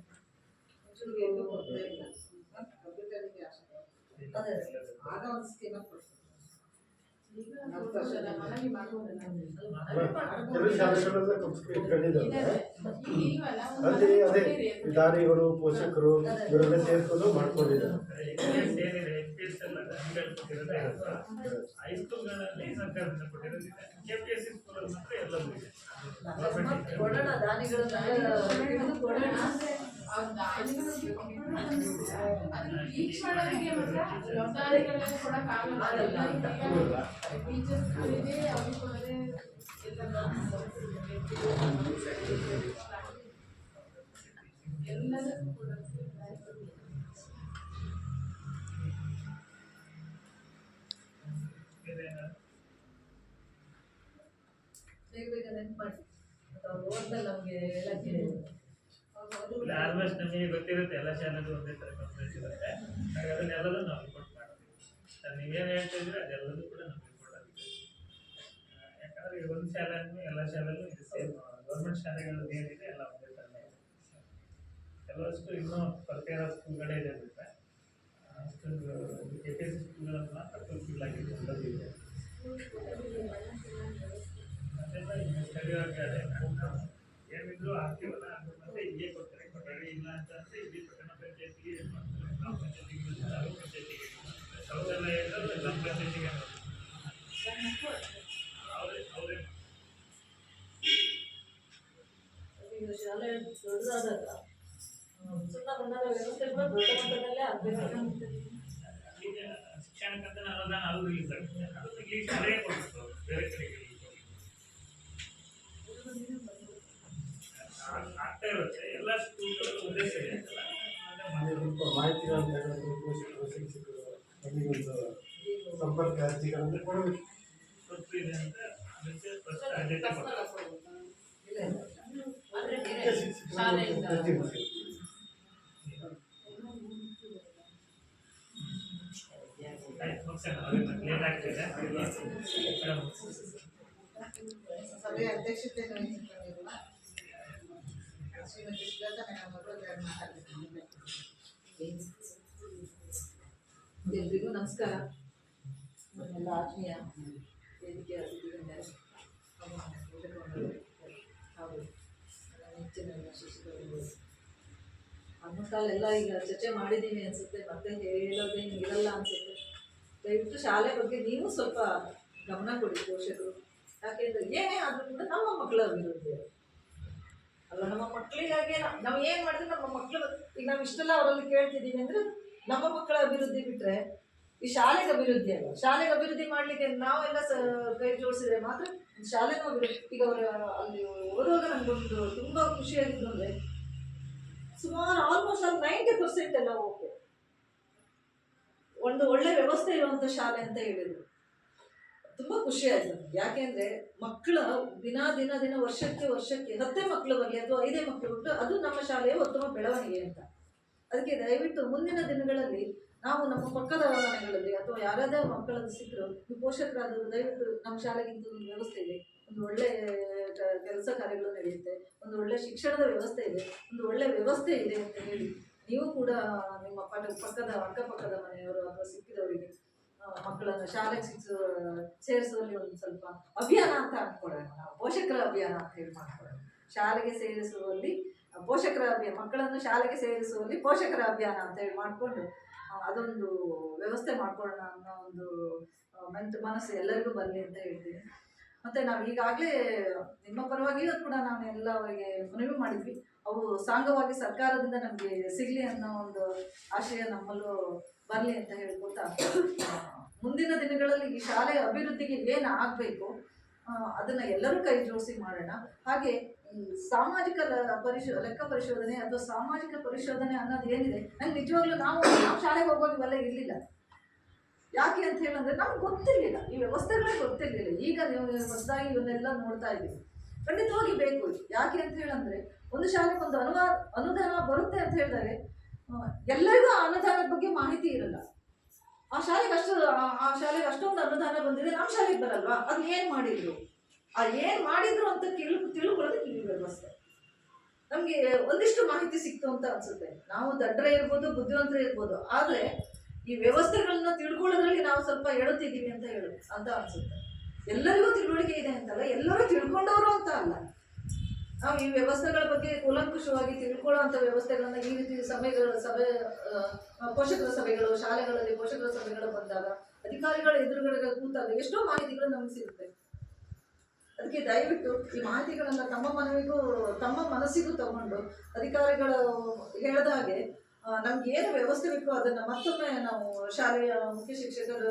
ಅದೇ ಆಗ ಒಂದು ಸ್ಕೀಮ್ ಕೆಲವು ಶಾಲೆಗಳೆಲ್ಲ ಇಟ್ಕೊಂಡಿದ್ದಾರೆ. ಅಲ್ಲಿ ಅದೇ ದಾನಿಗಳು, ಪೋಷಕರು ಇವರೆಲ್ಲ ಸೇರ್ಕೊಂಡು ಮಾಡ್ಕೊಂಡಿದ್ದಾರೆ. ಹೈಸ್ಕೂಲ್ಗಳಲ್ಲಿ ಸರ್ಕಾರದಿಂದ ಕೊಟ್ಟಿರೋದಿದೆ, ಕೆಪಿಎಸ್ಸಿ ಸ್ಕೂಲಲ್ಲಿ ಮಾತ್ರ ಎಲ್ಲವೂ ಇದೆ. ಕೊಡೋಣ, ದಾನಿಗಳನ್ನ ಕೊಡೋಣ. ಬೇಗ ನೆನ್ಪು ಮಾಡಿ, ಅವ್ರು ಓದ್ಮೇಲೆ ನಮಗೆ ಎಲ್ಲ ಕೇಳಿದ್ರು. ಆಲ್ಮೋಸ್ಟ್ ನಮಗೆ ಗೊತ್ತಿರುತ್ತೆ ಎಲ್ಲ ಶಾಲೆಗೂ ಒಂದೇ ಥರ ಕಂಪ್ಲೇಂಟ್ ಇರುತ್ತೆ. ಹಾಗೆ ಅದನ್ನೆಲ್ಲದೂ ನಾವು ರಿಪೋರ್ಟ್ ಮಾಡ್ತೀವಿ. ನೀವೇನು ಹೇಳ್ತಾ ಇದ್ರೆ ಅದೆಲ್ಲದೂ ಕೂಡ ನಮ್ಗೆ ರಿಪೋರ್ಟ್ ಆಗುತ್ತೆ. ಯಾಕಂದರೆ ಒಂದು ಶಾಲೆ ಅಂದರೆ ಎಲ್ಲ ಶಾಲೆಗೂ ಇದು ಸೇಮ್. ಗೌರ್ಮೆಂಟ್ ಶಾಲೆಗಳು ಏನಿದೆ ಎಲ್ಲ ಒಂದೇ ಥರ ಇದೆ. ಕೆಲವಷ್ಟು ಇನ್ನೂ ಪರಿಚಯ ಸ್ಕೂಲ್ಗಳೇ ಇದೆ ಬಿಟ್ಟರೆ ಅಷ್ಟೊಂದು ಕೆಪಿಎಸ್ಸಿ ಸ್ಕೂಲ್ಗಳನ್ನು ಮಾತ್ರ ಫುಲ್ಫಿಲ್ ಆಗಿದೆ, ಎಲ್ಲದೂ ಇದೆ. ಅದೆಲ್ಲ ಇನ್ನು ಸ್ಟಡಿ ವರ್ಕ್ ಏನಿದ್ರು ಆಗ್ತೀವಲ್ಲ ಅದು ಮತ್ತೆ ಇಲ್ಲೇ ಕೊಡ್ತಾರೆ, ಕೊಠಡಿ ಇಲ್ಲ ಅಂತ ಅಂದರೆ ಇಲ್ಲಿ ಪಟ್ಟಣ ಪಂಚಾಯತಿಗೆ ಏನು ಮಾಡ್ತಾರೆ, ಗ್ರಾಮ ಪಂಚಾಯತಿಗೆ ತಾಲೂಕು ಪಂಚಾಯತಿಗೆ ಅವರೆಲ್ಲ ಹೇಳಿದ್ರೆ ಗ್ರಾಮ ಪಂಚಾಯತಿಗೆ ಅವರೇ ಶಾಲೆ ದೊಡ್ಡದಾದಾಗ ಸುಮ್ಮನೆ ಬಂದಾಗ ವ್ಯವಸ್ಥೆ ಕೂಡ ದೊಡ್ಡ ಮಟ್ಟದಲ್ಲೇ ಆಗಬೇಕು. ಈಗ ಶಿಕ್ಷಣಕ್ಕಂತ ಅನುದಾನ ಅದು ರಿಲೀಸ್ ಆಗುತ್ತೆ, ಅದನ್ನು ಇಲ್ಲಿ ಶಾಲೆಗೆ ಕೊಡ್ಬೇಕು, ಬೇರೆ ಕಡೆಗೆ ಆಗ್ತಾ ಇರುತ್ತೆ. ಎಲ್ಲ ಸ್ಕೂಲ್ಗಳು ಒಂದೇ ಸರಿ ಅಂತಲ್ಲ, ಮಾಹಿತಿಗಳನ್ನು ತಗೊಂಡು ಪೋಷಕರು, ಶಿಕ್ಷಕರು ನಮಗೊಂದು ಸಂಪರ್ಕ ಅರ್ಜಿಗಳನ್ನು ಕೊಡಬೇಕು. ತಪ್ಪಿದೆ ಅಂತ ಅದಕ್ಕೆ ಫಸ್ಟ್ ಆದ್ಯತೆ ಕೊಡ್ತಾರೆ. ಲೇಟ್ ಆಗ್ತಿದೆ. ಸಭೆಯ ಅಧ್ಯಕ್ಷತೆಯನ್ನು ವಹಿಸಿಕೊಂಡಿರುವ ಶ್ರೀಮತಿ ಶ್ವೇತಾ ಮೇಡಮ್ ಅವರು ಮಾತಾಡ್ತಿದ್ದಾರೆ. ಎಲ್ರಿಗೂ ನಮಸ್ಕಾರ. ನನ್ನೆಲ್ಲ ಆತ್ಮೀಯ ವೇದಿಕೆ ಅತಿಥಿಗಳಿದ್ದಾರೆ, ಹಾಗೂ ನೆಚ್ಚಿನ ಶಿಕ್ಷಕರು. ಆಲ್ಮೋಸ್ಟಾಲೆಲ್ಲ ಈಗ ಚರ್ಚೆ ಮಾಡಿದ್ದೀವಿ ಅನಿಸುತ್ತೆ, ಮತ್ತೆ ಹೇಳೋದೇನು ಇರಲ್ಲ ಅನಿಸುತ್ತೆ. ದಯವಿಟ್ಟು ಶಾಲೆ ಬಗ್ಗೆ ನೀವು ಸ್ವಲ್ಪ ಗಮನ ಕೊಡಿ ಪೋಷಕರು. ಯಾಕೆಂದರೆ ಏನೇ ಆದರೂ ಕೂಡ ನಮ್ಮ ಮಕ್ಕಳ ಅಭಿವೃದ್ಧಿ ಅಲ್ಲ, ನಮ್ಮ ಮಕ್ಕಳಿಗಾಗಿ ನಾವು ಏನು ಮಾಡಿದ್ರೆ ನಮ್ಮ ಮಕ್ಕಳು ಈಗ ನಾವು ಇಷ್ಟೆಲ್ಲ ಅವರಲ್ಲಿ ಕೇಳ್ತಿದ್ದೀವಿ ಅಂದರೆ ನಮ್ಮ ಮಕ್ಕಳ ಅಭಿವೃದ್ಧಿ ಬಿಟ್ರೆ ಈ ಶಾಲೆಗೆ ಅಭಿವೃದ್ಧಿ ಅಲ್ಲ. ಶಾಲೆಗೆ ಅಭಿವೃದ್ಧಿ ಮಾಡ್ಲಿಕ್ಕೆ ನಾವೆಲ್ಲ ಕೈ ಜೋಡಿಸಿದ್ರೆ ಮಾತ್ರ ಶಾಲೆನೂ ಅಭಿವೃದ್ಧಿ. ಈಗ ಅವರು ಅಲ್ಲಿ ಓದುವಾಗ ನಮ್ಗೊಂದು ತುಂಬಾ ಖುಷಿಯಾಗಿದ್ದು ಅಂದ್ರೆ ಸುಮಾರು ಆಲ್ಮೋಸ್ಟ್ 90% ಎಲ್ಲ ಓಕೆ, ಒಂದು ಒಳ್ಳೆ ವ್ಯವಸ್ಥೆ ಇರುವಂತ ಶಾಲೆ ಅಂತ ಹೇಳಿದ್ರು. ತುಂಬಾ ಖುಷಿ ಆಯ್ತು. ಯಾಕೆಂದ್ರೆ ಮಕ್ಕಳ ದಿನ ದಿನ ದಿನ ವರ್ಷಕ್ಕೆ 10 ಮಕ್ಕಳು ಬರಲಿ ಅಥವಾ 5 ಮಕ್ಕಳು ಬಿಟ್ಟು ಅದು ನಮ್ಮ ಶಾಲೆಯ ಉತ್ತಮ ಬೆಳವಣಿಗೆ ಅಂತ. ಅದಕ್ಕೆ ದಯವಿಟ್ಟು ಮುಂದಿನ ದಿನಗಳಲ್ಲಿ ನಾವು ನಮ್ಮ ಪಕ್ಕದ ಮನೆಗಳಲ್ಲಿ ಅಥವಾ ಯಾರಾದರೂ ಮಕ್ಕಳದ್ದು ಸಿಕ್ಕರು ಈ ಪೋಷಕರಾದರು ದಯವಿಟ್ಟು ನಮ್ಮ ಶಾಲೆಗಿಂತ ಒಂದು ವ್ಯವಸ್ಥೆ ಇದೆ, ಒಂದು ಒಳ್ಳೆ ಕೆಲಸ ಕಾರ್ಯಗಳು ನಡೆಯುತ್ತೆ, ಒಂದು ಒಳ್ಳೆ ಶಿಕ್ಷಣದ ವ್ಯವಸ್ಥೆ ಇದೆ, ಒಂದು ಒಳ್ಳೆ ವ್ಯವಸ್ಥೆ ಇದೆ ಅಂತ ಹೇಳಿ ನೀವು ಕೂಡ ನಿಮ್ಮ ಪಕ್ಕದ ಅಕ್ಕಪಕ್ಕದ ಮನೆಯವರು ಅಥವಾ ಸಿಕ್ಕಿದವರಿಗೆ ಮಕ್ಕಳನ್ನು ಶಾಲೆಗೆ ಸೇರಿಸುವಲ್ಲಿ ಒಂದು ಸ್ವಲ್ಪ ಅಭಿಯಾನ ಅಂತ ಅಂದ್ಕೊಳ್ಳೋಣ. ನಾವು ಪೋಷಕರ ಅಭಿಯಾನ ಅಂತ ಹೇಳಿ ಮಾಡ್ಕೊಳ್ಳೋಣ. ಶಾಲೆಗೆ ಸೇರಿಸುವಲ್ಲಿ ಪೋಷಕರ ಅಭಿಯಾನ, ಮಕ್ಕಳನ್ನು ಶಾಲೆಗೆ ಸೇರಿಸುವಲ್ಲಿ ಪೋಷಕರ ಅಭಿಯಾನ ಅಂತ ಹೇಳಿ ಮಾಡಿಕೊಂಡು ಅದೊಂದು ವ್ಯವಸ್ಥೆ ಮಾಡ್ಕೊಳ್ಳೋಣ ಅನ್ನೋ ಒಂದು ಮನಸ್ಸು ಎಲ್ಲರಿಗೂ ಬರಲಿ ಅಂತ ಹೇಳ್ತೀನಿ. ಮತ್ತೆ ನಾವು ಈಗಾಗಲೇ ನಿಮ್ಮ ಪರವಾಗಿಯೂ ಕೂಡ ನಾವು ಎಲ್ಲ ಅವರಿಗೆ ಮನವಿ ಮಾಡಿದ್ವಿ. ಅವು ಸಾಂಗವಾಗಿ ಸರ್ಕಾರದಿಂದ ನಮಗೆ ಸಿಗಲಿ ಅನ್ನೋ ಒಂದು ಆಶಯ ನಮ್ಮಲ್ಲೂ ಬರಲಿ ಅಂತ ಹೇಳ್ಕೊತಾ ಮುಂದಿನ ದಿನಗಳಲ್ಲಿ ಈ ಶಾಲೆಯ ಅಭಿವೃದ್ಧಿಗೆ ಏನು ಆಗಬೇಕು ಅದನ್ನು ಎಲ್ಲರೂ ಕೈ ಜೋಡಿಸಿ ಮಾಡೋಣ. ಹಾಗೆ ಈ ಸಾಮಾಜಿಕ ಲೆಕ್ಕ ಪರಿಶೋಧನೆ ಅಥವಾ ಸಾಮಾಜಿಕ ಪರಿಶೋಧನೆ ಅನ್ನೋದು ಏನಿದೆ, ನಂಗೆ ನಿಜವಾಗ್ಲೂ ನಾವು ಶಾಲೆಗೆ ಹೋಗುವಾಗ ಇವೆಲ್ಲ ಇರಲಿಲ್ಲ. ಯಾಕೆ ಅಂತ ಹೇಳಿದ್ರೆ ನಮ್ಗೆ ಗೊತ್ತಿರಲಿಲ್ಲ, ಈ ವ್ಯವಸ್ಥೆಗಳೇ ಗೊತ್ತಿರಲಿಲ್ಲ. ಈಗ ನೀವು ಹೊಸದಾಗಿ ಇವನ್ನೆಲ್ಲ ನೋಡ್ತಾ ಇದ್ದೀವಿ. ಖಂಡಿತವಾಗಿ ಬೇಕು. ಯಾಕೆ ಅಂತ ಹೇಳಂದ್ರೆ ಒಂದು ಶಾಲೆಗೆ ಒಂದು ಅನುದಾನ ಬರುತ್ತೆ ಅಂತ ಹೇಳಿದಾಗ ಎಲ್ಲರಿಗೂ ಆ ಅನುದಾನದ ಬಗ್ಗೆ ಮಾಹಿತಿ ಇರಲ್ಲ. ಆ ಶಾಲೆಗೆ ಅಷ್ಟೊಂದು ಅನುದಾನ ಬಂದಿದೆ, ನಮ್ಮ ಶಾಲೆಗೆ ಬರಲ್ವಾ, ಅದು ಏನು ಮಾಡಿದ್ರು, ಏನು ಮಾಡಿದ್ರು ಅಂತ ತಿಳ್ಕೊಳ್ಳೋದಕ್ಕೆ ಈ ವ್ಯವಸ್ಥೆ. ನಮಗೆ ಒಂದಿಷ್ಟು ಮಾಹಿತಿ ಸಿಕ್ತು ಅಂತ ಅನ್ಸುತ್ತೆ. ನಾವು ದಡ್ಡರೇ ಇರ್ಬೋದು, ಬುದ್ಧಿವಂತರೇ ಇರ್ಬೋದು, ಆದರೆ ಈ ವ್ಯವಸ್ಥೆಗಳನ್ನ ತಿಳ್ಕೊಳ್ಳೋದ್ರಲ್ಲಿ ನಾವು ಸ್ವಲ್ಪ ಎಡುತ್ತಿದ್ದೀವಿ ಅಂತ ಅನ್ಸುತ್ತೆ. ಎಲ್ಲರಿಗೂ ತಿಳುವಳಿಕೆ ಇದೆ ಅಂತಲ್ಲ, ಎಲ್ಲರೂ ತಿಳ್ಕೊಂಡವರು ಅಂತ ಅಲ್ಲ. ನಾವು ಈ ವ್ಯವಸ್ಥೆಗಳ ಬಗ್ಗೆ ಕೂಲಂಕುಷವಾಗಿ ತಿಳ್ಕೊಳ್ಳುವಂಥ ವ್ಯವಸ್ಥೆಗಳನ್ನ ಈ ರೀತಿ ಪೋಷಕರ ಸಭೆಗಳು, ಶಾಲೆಗಳಲ್ಲಿ ಪೋಷಕರ ಸಭೆಗಳು ಬಂದಾಗ ಅಧಿಕಾರಿಗಳ ಎದುರುಗಡೆ ಕೂತಾಗ ಎಷ್ಟೋ ಮಾಹಿತಿಗಳು ನಮ್ಗೆ ಸಿಗುತ್ತೆ. ಅದಕ್ಕೆ ದಯವಿಟ್ಟು ಈ ಮಾಹಿತಿಗಳನ್ನ ತಮ್ಮ ಮನಸ್ಸಿಗೂ ತಗೊಂಡು ಅಧಿಕಾರಿಗಳು ಹೇಳಿದ ಹಾಗೆ ನಮ್ಗೆ ಏನು ವ್ಯವಸ್ಥೆ ಬೇಕೋ ಅದನ್ನ ಮತ್ತೊಮ್ಮೆ ನಾವು ಶಾಲೆಯ ಮುಖ್ಯ ಶಿಕ್ಷಕರ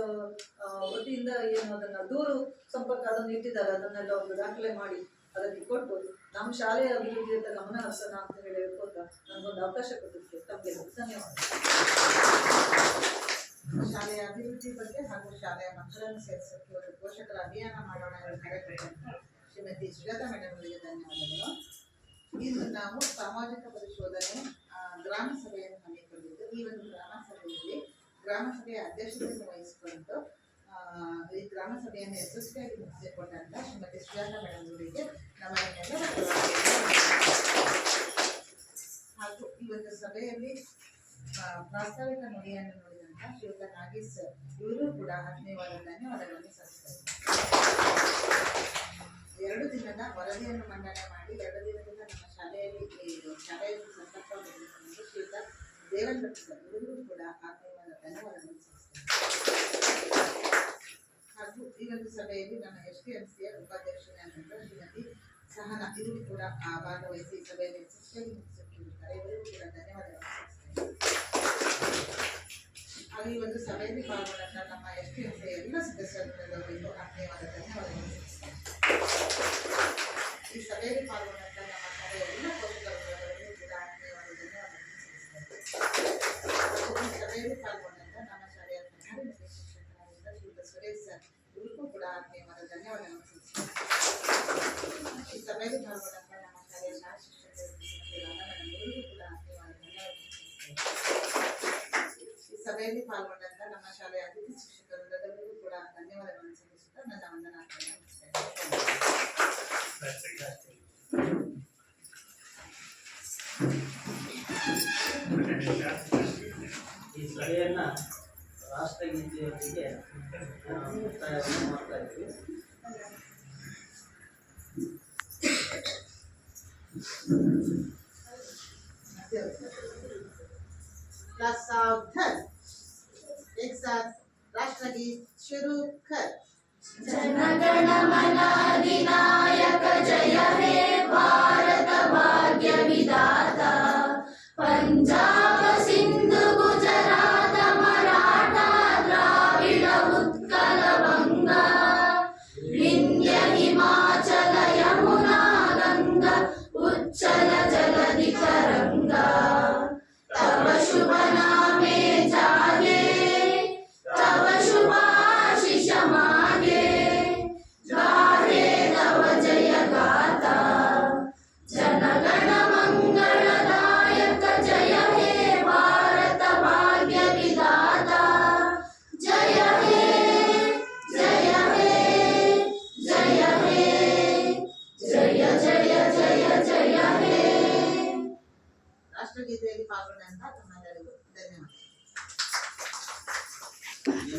ವತಿಯಿಂದ ಏನು ಅದನ್ನ ದೂರು ಸಂಪರ್ಕ ಅದನ್ನು ಇಟ್ಟಿದ್ದಾರೆ, ಅದನ್ನೆಲ್ಲ ಒಂದು ದಾಖಲೆ ಮಾಡಿ ಅದಕ್ಕೆ ಕೊಟ್ಟು ನಮ್ಮ ಶಾಲೆಯ ಅಭಿವೃದ್ಧಿ ಅಂತ ಗಮನ ಹರಿಸೋಣ ಅಂತ ಹೇಳಿ ಹೇಳ್ಕೊತಾ ನನಗೊಂದು ಅವಕಾಶ ಕೊಟ್ಟಿದ್ದಕ್ಕೆ ತಮಗೆ ಧನ್ಯವಾದ. ಶಾಲೆಯ ಅಭಿವೃದ್ಧಿ ಬಗ್ಗೆ ಹಾಗೂ ಶಾಲೆಯ ಮಕ್ಕಳನ್ನು ಸೇರಿಸೋಕೆ ಒಂದು ಪೋಷಕರ ಅಭಿಯಾನ ಮಾಡೋಣ ಕಾರ್ಯಕ್ರಮ ಶ್ರೀಮತಿ ಸುಜಾತಾ ಮೇಡಮ್ ಅವರಿಗೆ ಧನ್ಯವಾದಗಳು. ಇಂದು ನಾವು ಸಾಮಾಜಿಕ ಪರಿಶೋಧನೆ ಗ್ರಾಮ ಸಭೆಯನ್ನು ಹಮ್ಮಿಕೊಂಡಿದ್ದು, ಈ ಒಂದು ಗ್ರಾಮ ಸಭೆಯಲ್ಲಿ ಗ್ರಾಮ ಸಭೆಯ ಅಧ್ಯಕ್ಷತೆಯನ್ನು ವಹಿಸಿಕೊಂಡು ಈ ಗ್ರಾಮ ಸಭೆಯನ್ನು ಯಶಸ್ವಿಯಾಗಿ ಮುಗಿಸಿಕೊಂಡಂತ ಶ್ರೀಮತಿ ಸುಜಾತಾ ಮೇಡಮ್ ಅವರಿಗೆ ನಮ್ಮ ಹಾಗೂ ಈ ಒಂದು ಸಭೆಯಲ್ಲಿ ಪ್ರಾಸ್ತಾವಿಕ ನುಡಿಯನ್ನು ನೋಡಿದಂತ ಶ್ರೀಯುತ ನಾಗೇಶ್ ಸರ್ ಇವರು ಕೂಡ ಧನ್ಯವಾದಗಳನ್ನು ಸಲ್ಲಿಸ್ತಾರೆ. 2 ದಿನದ ವರದಿಯನ್ನು ಮಂಡನೆ ಮಾಡಿ 2 ದಿನದಿಂದ ನಮ್ಮ ಶಾಲೆಯಲ್ಲಿ ಸಂಪರ್ಕವನ್ನು ನಡೆಸಿಕೊಂಡು ಶ್ರೀಯುತ ದೇವೇಂದ್ರ ಸರ್ ಇವರಿಗೂ ಕೂಡ ಧನ್ಯವಾದಗಳನ್ನು ಸಲ್ಲಿಸ್ತಾರೆ. ಹಾಗೂ ಈ ಒಂದು ಸಭೆಯಲ್ಲಿ ನಮ್ಮ STMCಯ ಉಪಾಧ್ಯಕ್ಷರೇ ಆಗಿದ್ದ ಶ್ರೀಮತಿ ಸಹನಾ ಇವರು ಕೂಡ ಭಾಗವಹಿಸಿ ಸಭೆಯಲ್ಲಿ ಯಶಸ್ವಿಯಾಗಿ ಮುಗಿಸಿಕೊಂಡಿದ್ದಾರೆ. ಇವರಿಗೂ ಕೂಡ ಧನ್ಯವಾದಗಳನ್ನು ಸಲ್ಲಿಸ್ತಾರೆ. ಹಾಗೂ ಈ ಒಂದು ಸಭೆಯಲ್ಲಿ ಪಾಲ್ಗೊಂಡ ನಮ್ಮ STMCಯ ಎಲ್ಲ ಸದಸ್ಯರುಗಳಿಗೂ ಧನ್ಯವಾದಗಳನ್ನು ಸಲ್ಲಿಸ್ತಾರೆ. ಈ ಸಭೆಯಲ್ಲಿ ಪಾಲ್ಗೊಂಡಂತ ನಮ್ಮ ಶಾಲೆಯ ಎಲ್ಲ ಪೋಷಕರುಗಳಿಗೂ ಕೂಡ ಧನ್ಯವಾದಗಳನ್ನು ಸಲ್ಲಿಸ್ತಾರೆ. ಈ ಸಭೆಯಲ್ಲಿ ಪಾಲ್ಗೊಂಡಂತ ನಮ್ಮ ಶಾಲೆಯ ಪ್ರಧಾನ ಮುಖ್ಯ ಶಿಕ್ಷಕರಾಗಿದ್ದ ಶ್ರೀಯುತ ಸುರೇಶ್ ಸರ್ ಇವರಿಗೂ ಕೂಡ ಧನ್ಯವಾದಗಳನ್ನು ಸಲ್ಲಿಸ್ತಾರೆ. ಈ ಸಭೆಯಲ್ಲಿ ಪಾಲ್ಗೊಂಡಂತ ನಮ್ಮ ಶಾಲೆಯ ಶಾಲಾ ಶಿಕ್ಷಕರು ಇವರಿಗೂ ಕೂಡ ಧನ್ಯವಾದಗಳನ್ನು ಸಲ್ಲಿಸ್ತಾರೆ. ಈ ಸಭೆಯಲ್ಲಿ ಪಾಲ್ಗೊಂಡಂತ ನಮ್ಮ ಶಾಲೆಯ ಅತಿಥಿ ಶಿಕ್ಷಕರೆಲ್ಲರಿಗೂ ಕೂಡ ಧನ್ಯವಾದಗಳನ್ನು ಸಲ್ಲಿಸುತ್ತಾ ನನ್ನ ವಂದನಾರ್ಪಣೆ ಈ ಸಭೆಯನ್ನ ರಾಷ್ಟ್ರಗೀತೆಯೊಂದಿಗೆ ಮುಕ್ತಾಯವನ್ನು ಮಾಡ್ತಾ ಇದ್ವಿ. क्लास सावधान एक साथ राष्ट्रगीत शुरू कर. जनगण मन अधिनायक जय हे भारत भाग्य विधाता पंजाब सिंधु गुजरात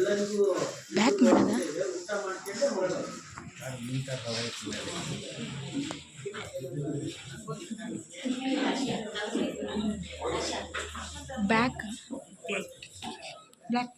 ಎಲ್ಲರಿಗೂ ಬ್ಯಾಕ್ ಮಾಡೋದಾ? ಊಟ ಮಾಡ್ಕೊಂಡೆ ಹೋಗೋದು. Back black